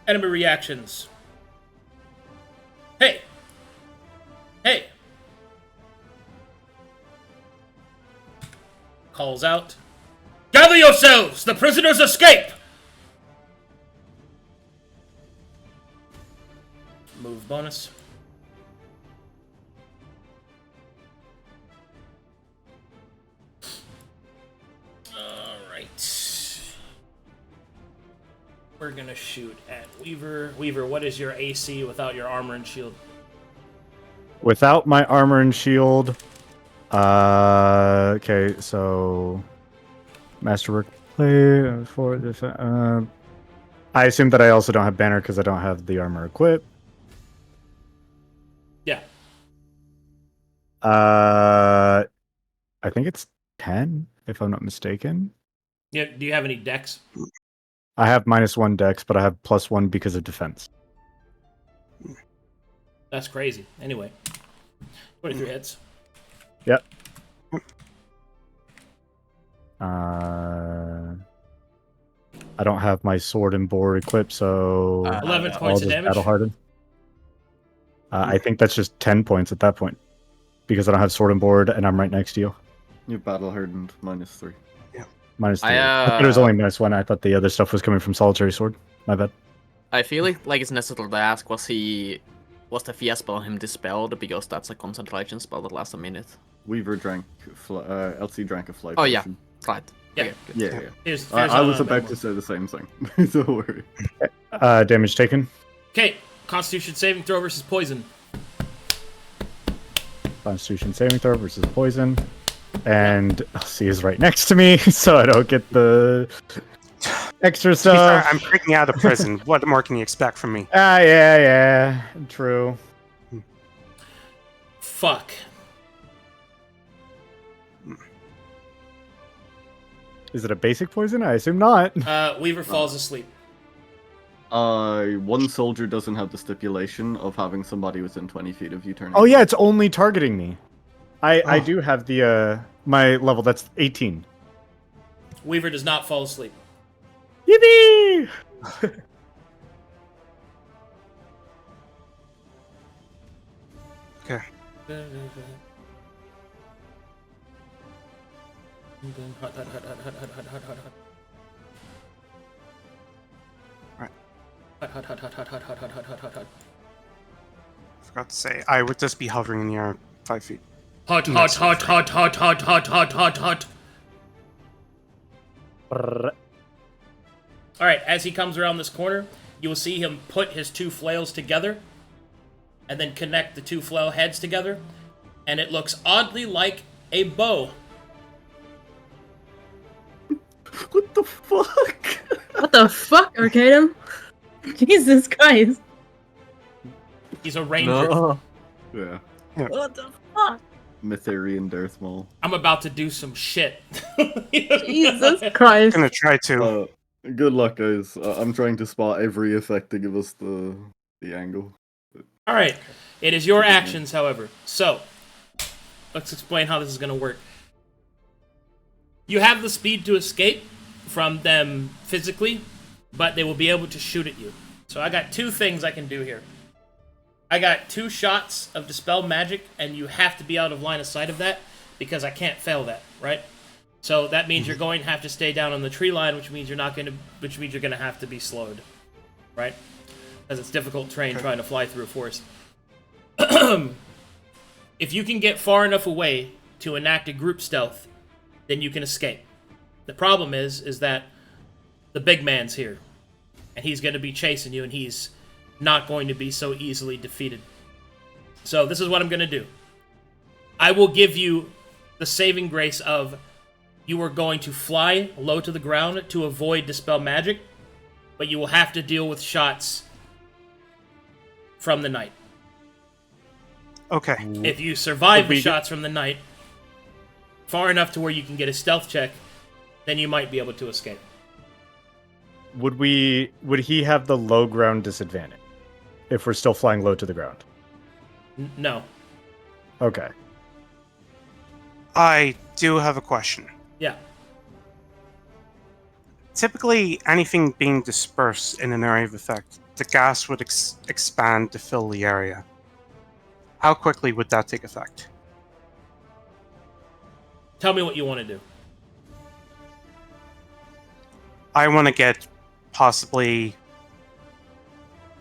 Enemy reactions. Hey. Hey. Calls out. Gather yourselves! The prisoners escape! Move bonus. Alright. We're gonna shoot at Weaver. Weaver, what is your AC without your armor and shield? Without my armor and shield, okay, so masterwork play for this. I assume that I also don't have banner because I don't have the armor equipped. Yeah. I think it's 10, if I'm not mistaken. Yeah. Do you have any decks? I have -1 dex, but I have +1 because of defense. That's crazy. Anyway. 23 hits. Yep. I don't have my sword and board equipped, so 11 I'll points of just damage. battle harden. I think that's just 10 points at that point, because I don't have sword and board, and I'm right next to you. You battle hardened -3. -3. I thought it was only -1. I thought the other stuff was coming from solitary sword. My bad. I feel like it's necessary to ask, was the fear spell on him dispelled, because that's a concentration spell that lasts a minute. Weaver drank, Elsie drank a fly Oh yeah, potion. right. Yeah. Okay, good. Yeah. Here's I was how about that to say the same thing. Don't worry. Damage taken. Okay, Constitution saving throw versus poison. Constitution saving throw versus poison. And Elsie is right next to me, so I don't get the extra To be fair, stuff. I'm breaking out of prison. What more can you expect from me? Yeah. True. Fuck. Is it a basic poison? I assume not. Weaver falls asleep. One soldier doesn't have the stipulation of having somebody within 20 feet of you turning. Oh yeah, it's only targeting me. I do have the my level. That's 18. Weaver does not fall asleep. Yippee! Okay. Hot. Right. Hot. Forgot to say, I would just be hovering in the air 5 feet. Hot. Alright, as he comes around this corner, you will see him put his two flails together and then connect the two flail heads together, and it looks oddly like a bow. What the fuck? What the fuck, Arcadum? Jesus Christ. He's a ranger. Yeah. What the fuck? Mytherian Darth Maul. I'm about to do some shit. Jesus Christ. I'm gonna try to. Good luck, guys. I'm trying to spot every effect to give us the angle. Alright, it is your actions, however. So, let's explain how this is going to work. You have the speed to escape from them physically, but they will be able to shoot at you. So I got two things I can do here. I got 2 shots of Dispel Magic, and you have to be out of line of sight of that, because I can't fail that, right? So that means you're going to have to stay down on the tree line, which means you're going to have to be slowed, right? Because it's difficult terrain trying to fly through a forest. If you can get far enough away to enact a group stealth, then you can escape. The problem is that the big man's here, and he's going to be chasing you, and he's not going to be so easily defeated. So this is what I'm going to do. I will give you the saving grace of you are going to fly low to the ground to avoid Dispel Magic, but you will have to deal with shots from the night. Okay. If you survive the shots from the night far enough to where you can get a stealth check, then you might be able to escape. Would he have the low ground disadvantage if we're still flying low to the ground? No. Okay. I do have a question. Yeah. Typically, anything being dispersed in an area of effect, the gas would expand to fill the area. How quickly would that take effect? Tell me what you want to do. I want to get possibly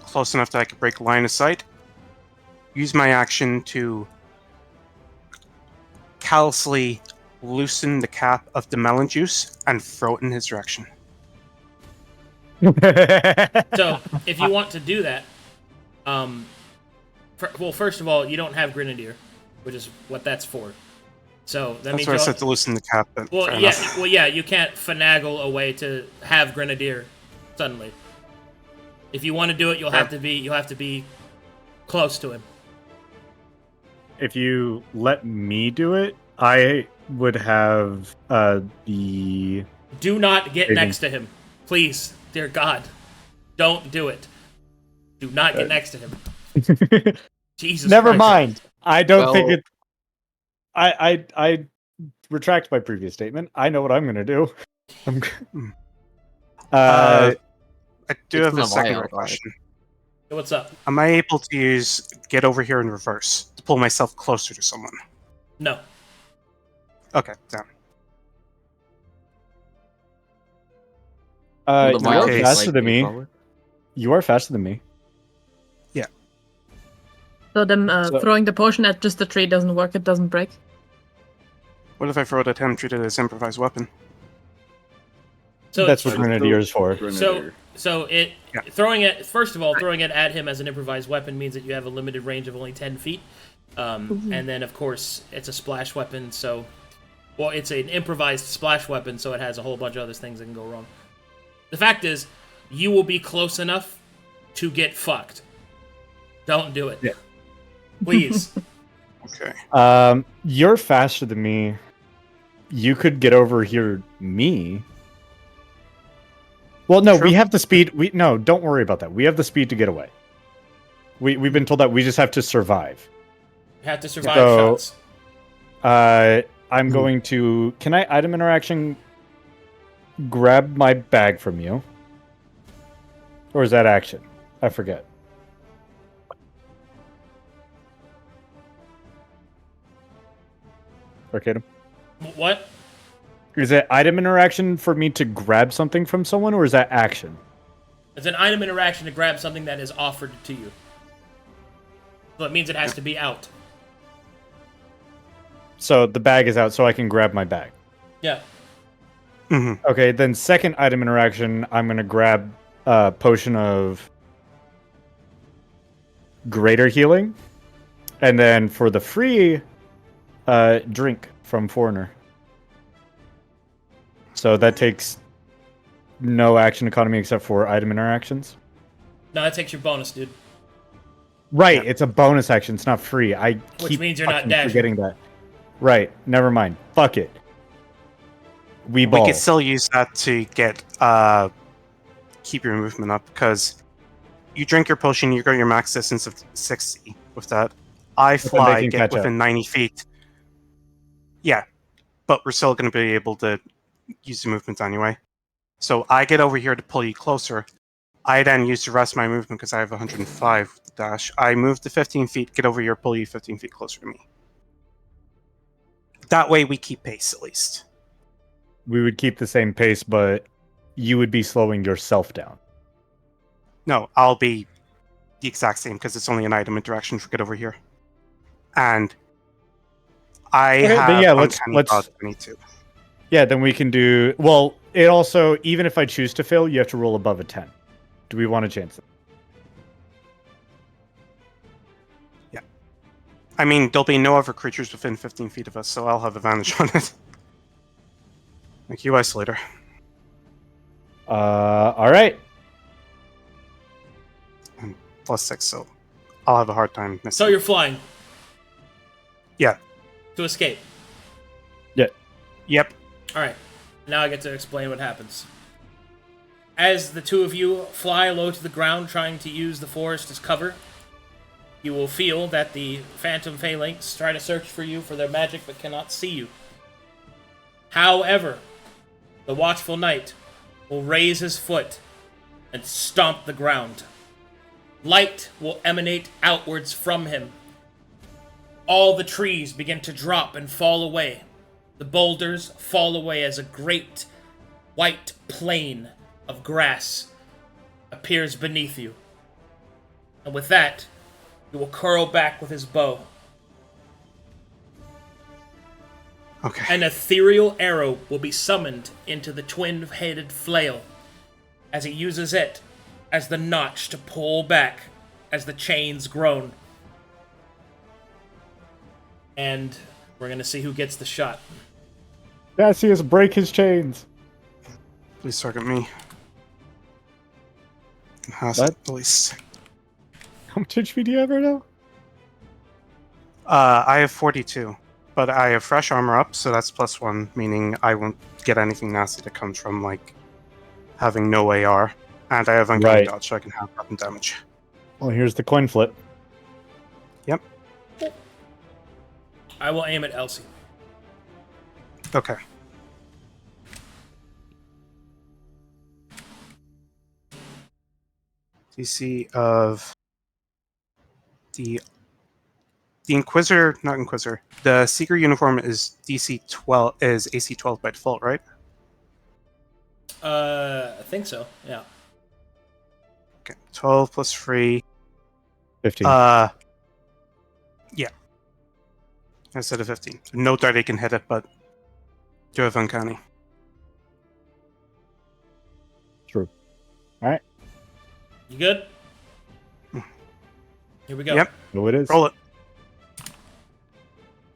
close enough that I could break line of sight. Use my action to callously loosen the cap of the melon juice and throw it in his direction. So, if you want to do that, well, first of all, you don't have Grenadier, which is what that's for. So that That's means why I said to loosen the cap. But fair enough. you can't finagle a way to have Grenadier suddenly. If you want to do it, you'll have to be close to him. If you let me do it, I would have the... Do not get next to him. Please, dear God. Don't do it. Do not get next to him. Jesus Never Christ. mind. I don't think Well- it... I retract my previous statement. I know what I'm going to do. I do It's have a not secondary wild, right? question. What's up? Am I able to use get over here in reverse to pull myself closer to someone? No. Okay, down. The You wild are case, faster like, than me. forward. You are faster than me. So them So- throwing the potion at just the tree doesn't work. It doesn't break. What if I throw it at him, treat it as improvised weapon? So That's what Grenadier is for. So it Yeah. throwing it at him as an improvised weapon means that you have a limited range of only 10 feet. And then of course it's a splash weapon, so it's an improvised splash weapon, so it has a whole bunch of other things that can go wrong. The fact is, you will be close enough to get fucked. Don't do it. Yeah. Please. Okay. You're faster than me. You could get over here me. Well, no, True. we have the speed. No, don't worry about that. We have the speed to get away. We've been told that we just have to survive. You have to survive So- shots. I'm going to... Can I item interaction grab my bag from you? Or is that action? I forget. Arcadum? What? Is it item interaction for me to grab something from someone, or is that action? It's an item interaction to grab something that is offered to you. So it means it has to be out. So the bag is out, so I can grab my bag. Yeah. Mm-hmm. Okay, then second item interaction, I'm gonna grab a potion of greater healing, and then for the free drink from Foreigner. So that takes no action economy except for item interactions. No, that takes your bonus, dude. Right, it's a bonus action. It's not free. I Which keep means you're not fucking dashing. forgetting that. Right, never mind. Fuck it. We We ball. could still use that to get keep your movement up, because you drink your potion, you go your max distance of 60 with that. I then they fly, can get catch within up. 90 feet. Yeah, but we're still going to be able to use the movement anyway. So I get over here to pull you closer. I then use the rest of my movement because I have 105 dash. I move to 15 feet, get over here, pull you 15 feet closer to me. That way we keep pace at least. We would keep the same pace, but you would be slowing yourself down. No, I'll be the exact same because it's only an item interaction for get over here. And I Okay, then have yeah, uncanny let's- dodge if I need to. Yeah, then we can do... Well, it also, even if I choose to fail, you have to roll above a 10. Do we want to chance it? I mean, there'll be no other creatures within 15 feet of us, so I'll have advantage on it. Thank you, Isolator. All right. And +6, so I'll have a hard time missing. So you're flying. Yeah. To escape. Yep. Alright. Now I get to explain what happens. As the two of you fly low to the ground, trying to use the forest as cover, you will feel that the phantom phalanx try to search for you for their magic but cannot see you. However, the watchful knight will raise his foot and stomp the ground. Light will emanate outwards from him. All the trees begin to drop and fall away. The boulders fall away as a great white plain of grass appears beneath you. And with that, he will curl back with his bow. Okay. An ethereal arrow will be summoned into the twin-headed flail as he uses it as the notch to pull back as the chains groan. And we're going to see who gets the shot. Cassius, break his chains. Please target me. Has What? at least. How much HP do you have right now? I have 42, but I have fresh armor up, so that's +1, meaning I won't get anything nasty that comes from like having no AR, and I have uncanny Right. dodge, so I can have weapon damage. Well, here's the coin flip. Yep. I will aim at Elsie. Okay. DC of the Inquisitor, not Inquisitor. The Seeker uniform is DC 12, is AC 12 by default, right? I think so, yeah. Okay, 12 plus 3. 15. Yeah. Instead of 15. Note that they can hit it, but do have uncanny. True. All right. You good? Here we go. Yep. No, it is. Roll it.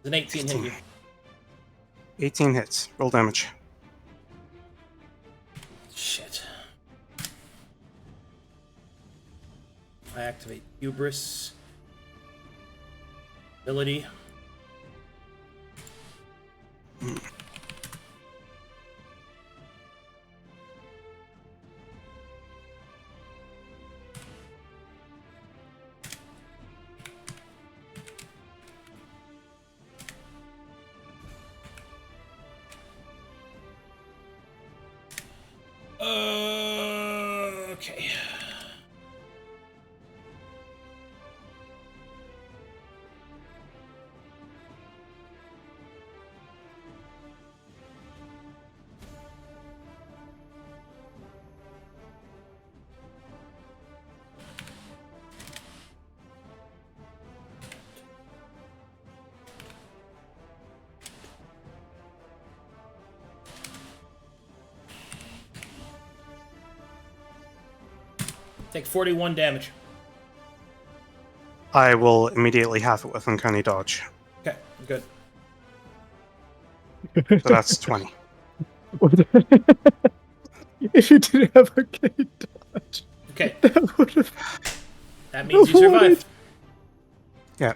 An 18 hit you. 18 hits. Roll damage. Shit. I activate Hubris. Ability. Okay. Take 41 damage. I will immediately half it with uncanny dodge. Okay, good. So that's 20. If you didn't have a gate dodge, Okay, that would have. that means you survive. Yeah.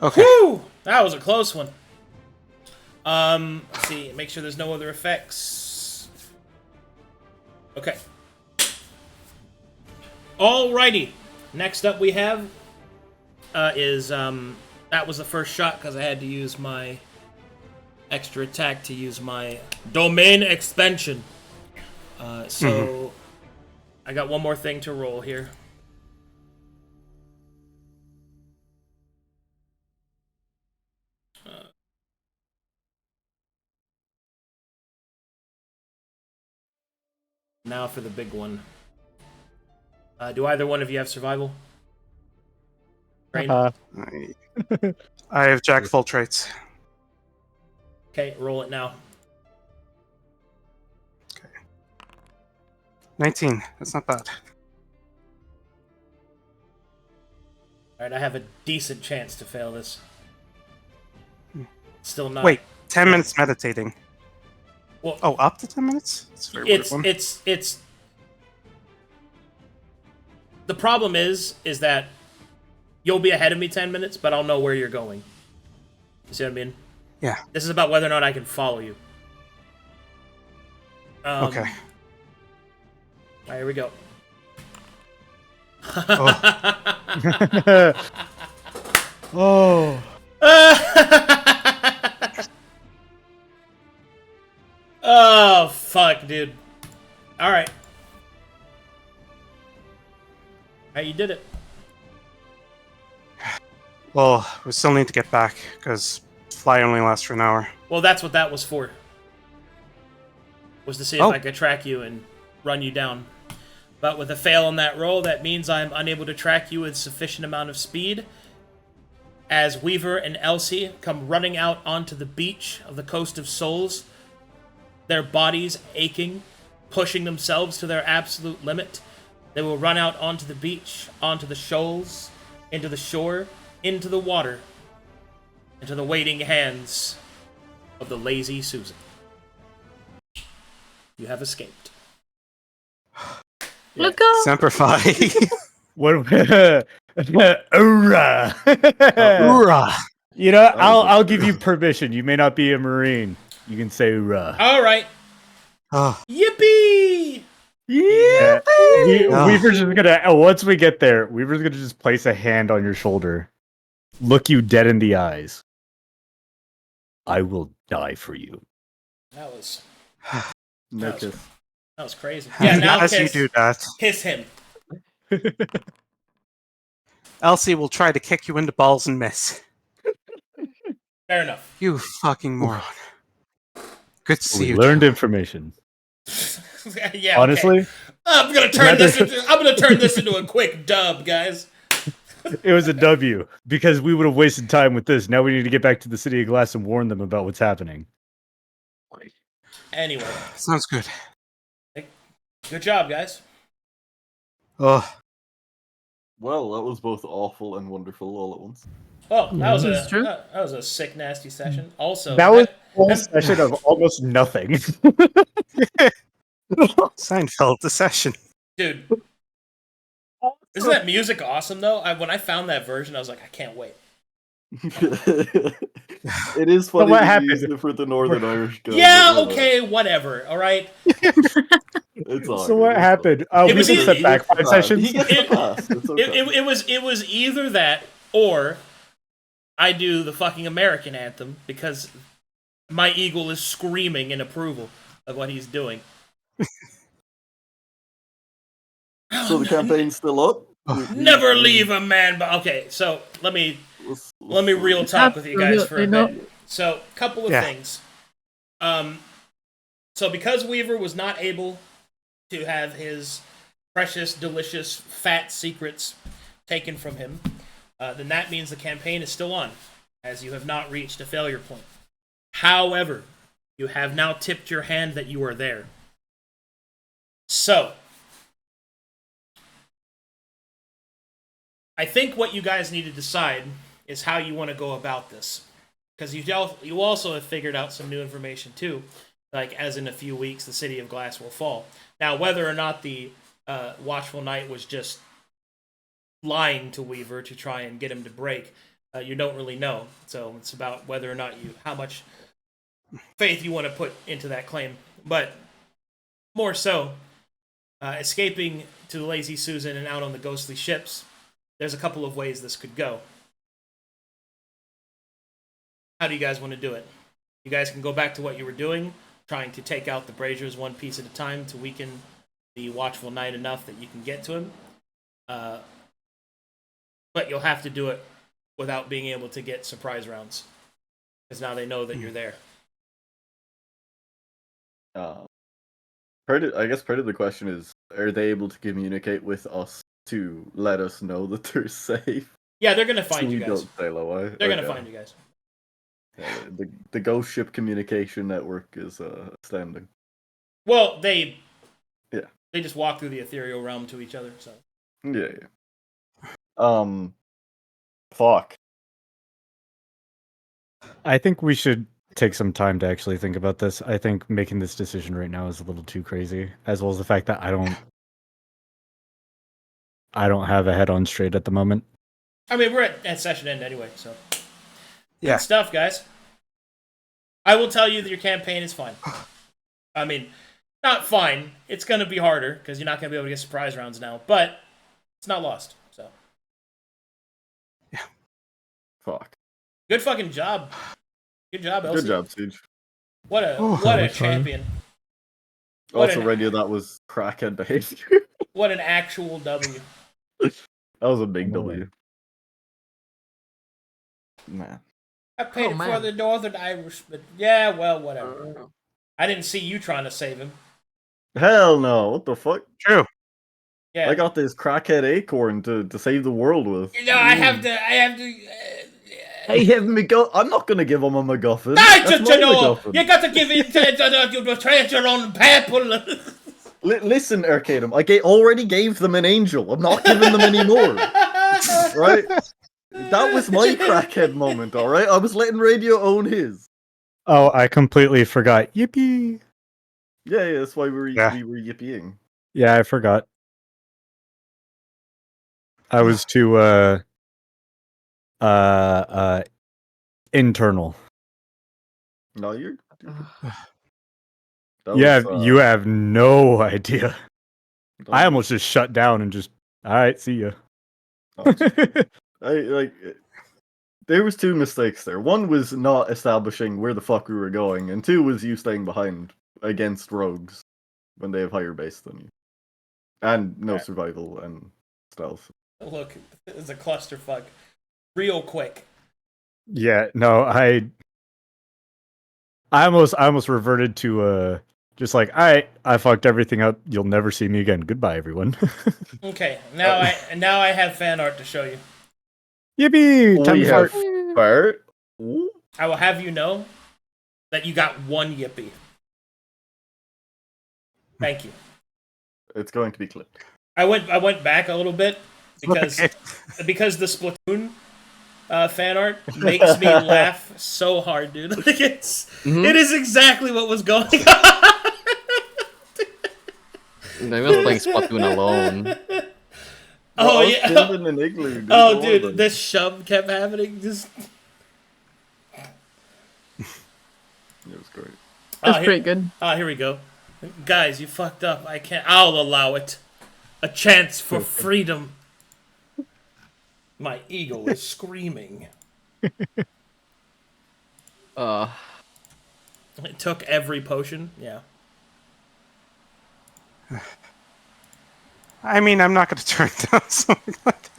Okay. Whew! That was a close one. Let's see, make sure there's no other effects. Okay. Alrighty. Next up we have is that was the first shot because I had to use my extra attack to use my domain expansion. So I got one more thing to roll here. Now for the big one. Do either one of you have survival? Rain? I have Jack full traits. Okay, roll it now. 19. That's not bad. Alright, Alright, I have a decent chance to fail this. Still not. Wait, 10 minutes meditating. Well, Oh, up to 10 minutes? That's a very weird one. it's. The problem is that you'll be ahead of me 10 minutes, but I'll know where you're going. You see what I mean? Yeah. This is about whether or not I can follow you. Okay. Alright, here we go. Oh. Oh, fuck, dude. Alright. Alright, you did it. Well, we still need to get back, because fly only lasts for an hour. Well, that's what that was for. Was to see if I could track you and run you down. But with a fail on that roll, that means I'm unable to track you with sufficient amount of speed. As Weaver and Elsie come running out onto the beach of the Coast of Souls, their bodies aching, pushing themselves to their absolute limit, they will run out onto the beach, onto the shoals, into the shore, into the water, into the waiting hands of the lazy Susan. You have escaped. Look out! Semper Fi. What? Hoorah! Hoorah! You know, I'll give you permission. You may not be a Marine. You can say hoorah. All right. Oh, Yippee! Yeah. Oh. Weaver's just gonna. Once we get there, Weaver's gonna just place a hand on your shoulder, look you dead in the eyes. I will die for you. That was No That was- kiss. that was crazy. Yeah, now as kiss, you do that, kiss him. Elsie will try to kick you into balls and miss. Fair enough. You fucking moron. Good to see We you. learned too. information. Yeah. Honestly, okay. I'm gonna turn this into a quick dub, guys. it was a W because we would have wasted time with this. Now we need to get back to the City of Glass and warn them about what's happening. Anyway, Sounds good. good job, guys. Oh, Well, that was both awful and wonderful all at once. Oh, that was This is true. that was a sick, nasty session. Also, That was a whole and- session of almost nothing. Seinfeld, the session. dude. Isn't that music awesome though? When I found that version, I was like, I can't wait. It is funny what to happened? use it for the Northern Irish guy. Yeah, but, okay, whatever. All right. It's all So good, what it's happened? It We was just either- set back 5 fine. sessions. He gets the pass. It's okay. It was either that or I do the fucking American anthem because my eagle is screaming in approval of what he's doing. So the campaign's still up? Never leave a man. But okay, so let me real talk with you guys for a bit. So, couple of things. So because Weaver was not able to have his precious, delicious, fat secrets taken from him, then that means the campaign is still on, as you have not reached a failure point. However, you have now tipped your hand that you are there. So, I think what you guys need to decide is how you want to go about this. Because you also have figured out some new information too, like as in a few weeks the City of Glass will fall. Now, whether or not the Watchful Knight was just lying to Weaver to try and get him to break, you don't really know. So it's about whether or not how much faith you want to put into that claim. But more so, escaping to the Lazy Susan and out on the ghostly ships, there's a couple of ways this could go. How do you guys want to do it? You guys can go back to what you were doing, trying to take out the Braziers one piece at a time to weaken the Watchful Knight enough that you can get to him. But you'll have to do it without being able to get surprise rounds. Because now they know that you're there. I guess part of the question is, are they able to communicate with us to let us know that they're safe? Yeah, they're going to find So you we guys. don't sail away? They're going to Okay. find you guys. Yeah, the ghost ship communication network is astounding. Well, they Yeah. just walk through the ethereal realm to each other. So Yeah. Fuck. I think we should take some time to actually think about this. I think making this decision right now is a little too crazy, as well as the fact that I don't have a head on straight at the moment. I mean, we're at session end anyway, so. Yeah. Good stuff, guys. I will tell you that your campaign is fine. I mean, not fine. It's going to be harder, because you're not going to be able to get surprise rounds now, but it's not lost, so. Yeah. Fuck. Good fucking job. Good job, Elsie. Good job, Siege. What a was champion. What Also, an- Radio, that was crackhead behavior. What an actual W. That was a big Oh, W. Man. I paid Oh, it for man. the Northern Irish, but yeah, well, whatever. I didn't see you trying to save him. Hell no, what the fuck? True. Yeah. I got this crackhead acorn to save the world with. You know, I have to. Hey, have me go. I'm not gonna give him a MacGuffin. I That's just my know MacGuffin. you got to give it to tread your own people. Listen, Arcadum, I already gave them an angel. I'm not giving them any more. Right? That was my crackhead moment, alright? I was letting Radio own his. Oh, I completely forgot. Yippee! Yeah, that's why we were Yeah. yippieing. Yeah, I forgot. I was too internal. No, you're. You have no idea. that I was- almost just shut down and just, all right, see ya. There was two mistakes there. One was not establishing where the fuck we were going, and two was you staying behind against rogues when they have higher base than you, and no survival and stealth. Look, it's a clusterfuck. Real quick. Yeah, no, I almost reverted to just like, all right, I fucked everything up. You'll never see me again. Goodbye, everyone. Okay, now I have fan art to show you. Yippee! Time We to have fart. Bart. Ooh. I will have you know that you got one yippee. Thank you. It's going to be clipped. I went back a little bit because Okay. because the Splatoon fan art makes me laugh so hard, dude. Like it is exactly what was going on. Maybe I was playing Splatoon alone. Oh I was yeah. building an igloo, dude. Oh Don't dude, worry. this shove kept happening. Just It was great. That's pretty good. here we go. Guys, you fucked up. I can't. I'll allow it. A chance for freedom. My ego is screaming. Uh, It took every potion. Yeah. I mean, I'm not going to turn down something like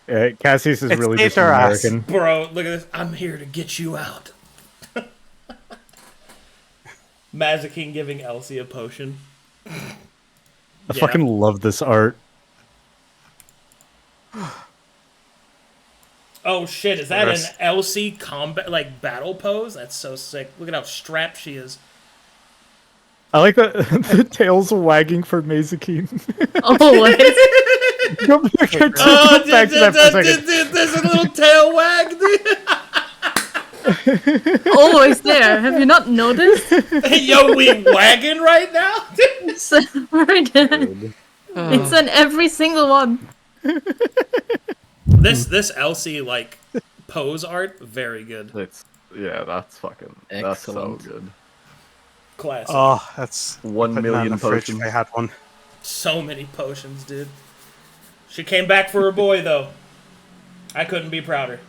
that. Cassius is It's really just saved our ass. American. Bro, look at this. I'm here to get you out. Mazekeen giving Elsie a potion. I Yeah. fucking love this art. Oh shit, is that an Yes. Elsie combat, like, battle pose? That's so sick. Look at how strapped she is. I like the tails wagging for Mazekeen. Always. Go back to Oh, that for a second. there's a little tail wag, dude. Always there. Have you not noticed? Yo, we wagging right now? It's right there. It's in every single one. This Elsie, like, pose art, very good. That's that's Excellent. so good. Classic. Oh, that's 1 putting that in million the fridge potions. if I had one. So many potions, dude. She came back for her boy, though. I couldn't be prouder.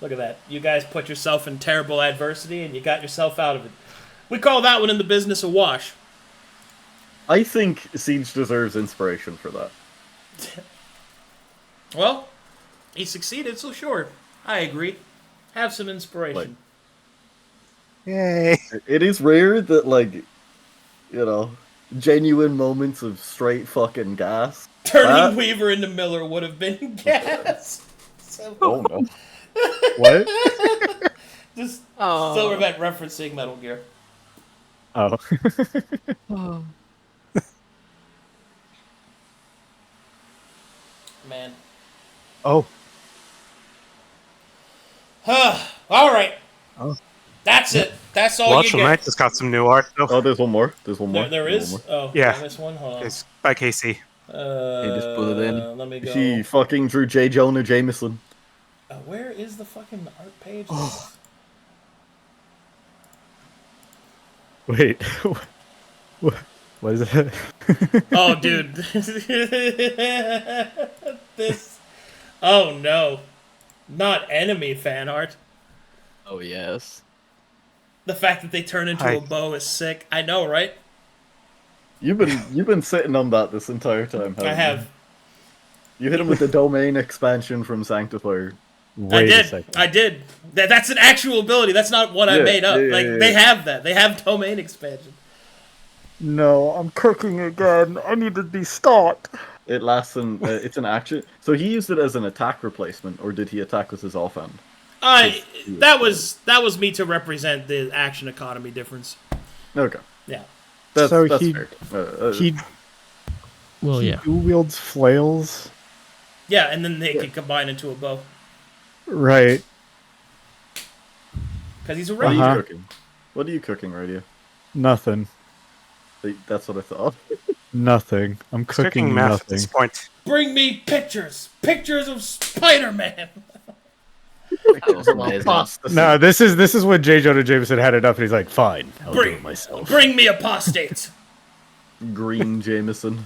Look at that. You guys put yourself in terrible adversity, and you got yourself out of it. We call that one in the business a wash. I think Siege deserves inspiration for that. Well, he succeeded, so sure. I agree. Have some inspiration. Yay. It is rare that, like, genuine moments of straight fucking gas. Turning Weaver into Miller would have been gas. So, Oh no. What? just Oh. Silverback referencing Metal Gear. Oh. Man. Oh, All right. Oh. That's it. That's all Watchful you Night get. just got some new art, though. Oh, there's one more. There's one more. There There's is? one Oh, Yeah. this one? Hold on. It's by KC. He just put it in. Let me go. She fucking drew J. Jonah Jameson. Where is the fucking art page? Wait. What is that? Oh, dude. This. Oh, no. Not enemy fan art. Oh yes. The fact that they turn into a bow is sick. I know, right? You've been sitting on that this entire time. I have. You hit him with the domain expansion from Sanctifier. Wait I a did. second. I did. That's an actual ability. That's not what I Yeah, made up. yeah. They have that. They have domain expansion. No, I'm cooking again. I need to be stopped. It lasts in. It's an action. So he used it as an attack replacement, or did he attack with his offhand? That was me to represent the action economy difference. Okay. Yeah. That's So fair. He Well, yeah. dual wields flails. Yeah, and then they can combine into a bow. Right. Because he's a What are ranger. you Uh-huh. cooking? What are you cooking, Radio? Nothing. That's what I thought. Nothing. I'm It's cooking cooking meth at nothing. this point. Bring me pictures. Pictures of Spider-Man. That was amazing. No, this is when J. Jonah Jameson had it up, and he's like, "Fine, I'll do it myself." Bring me apostates. Green Jameson.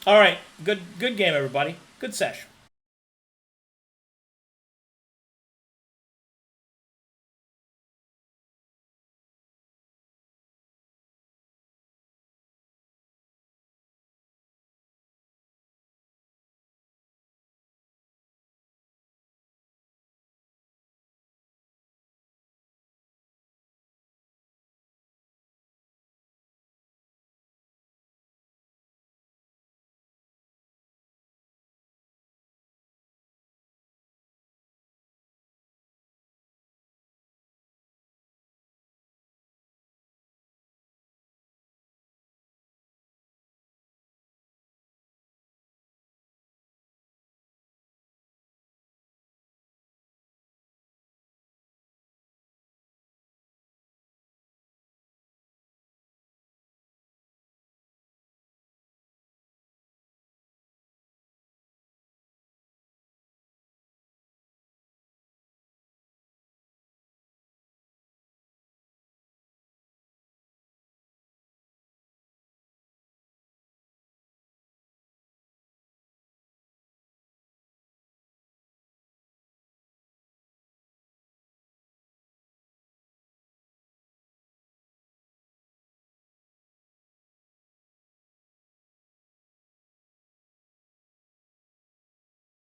All right. Good game, everybody. Good sesh.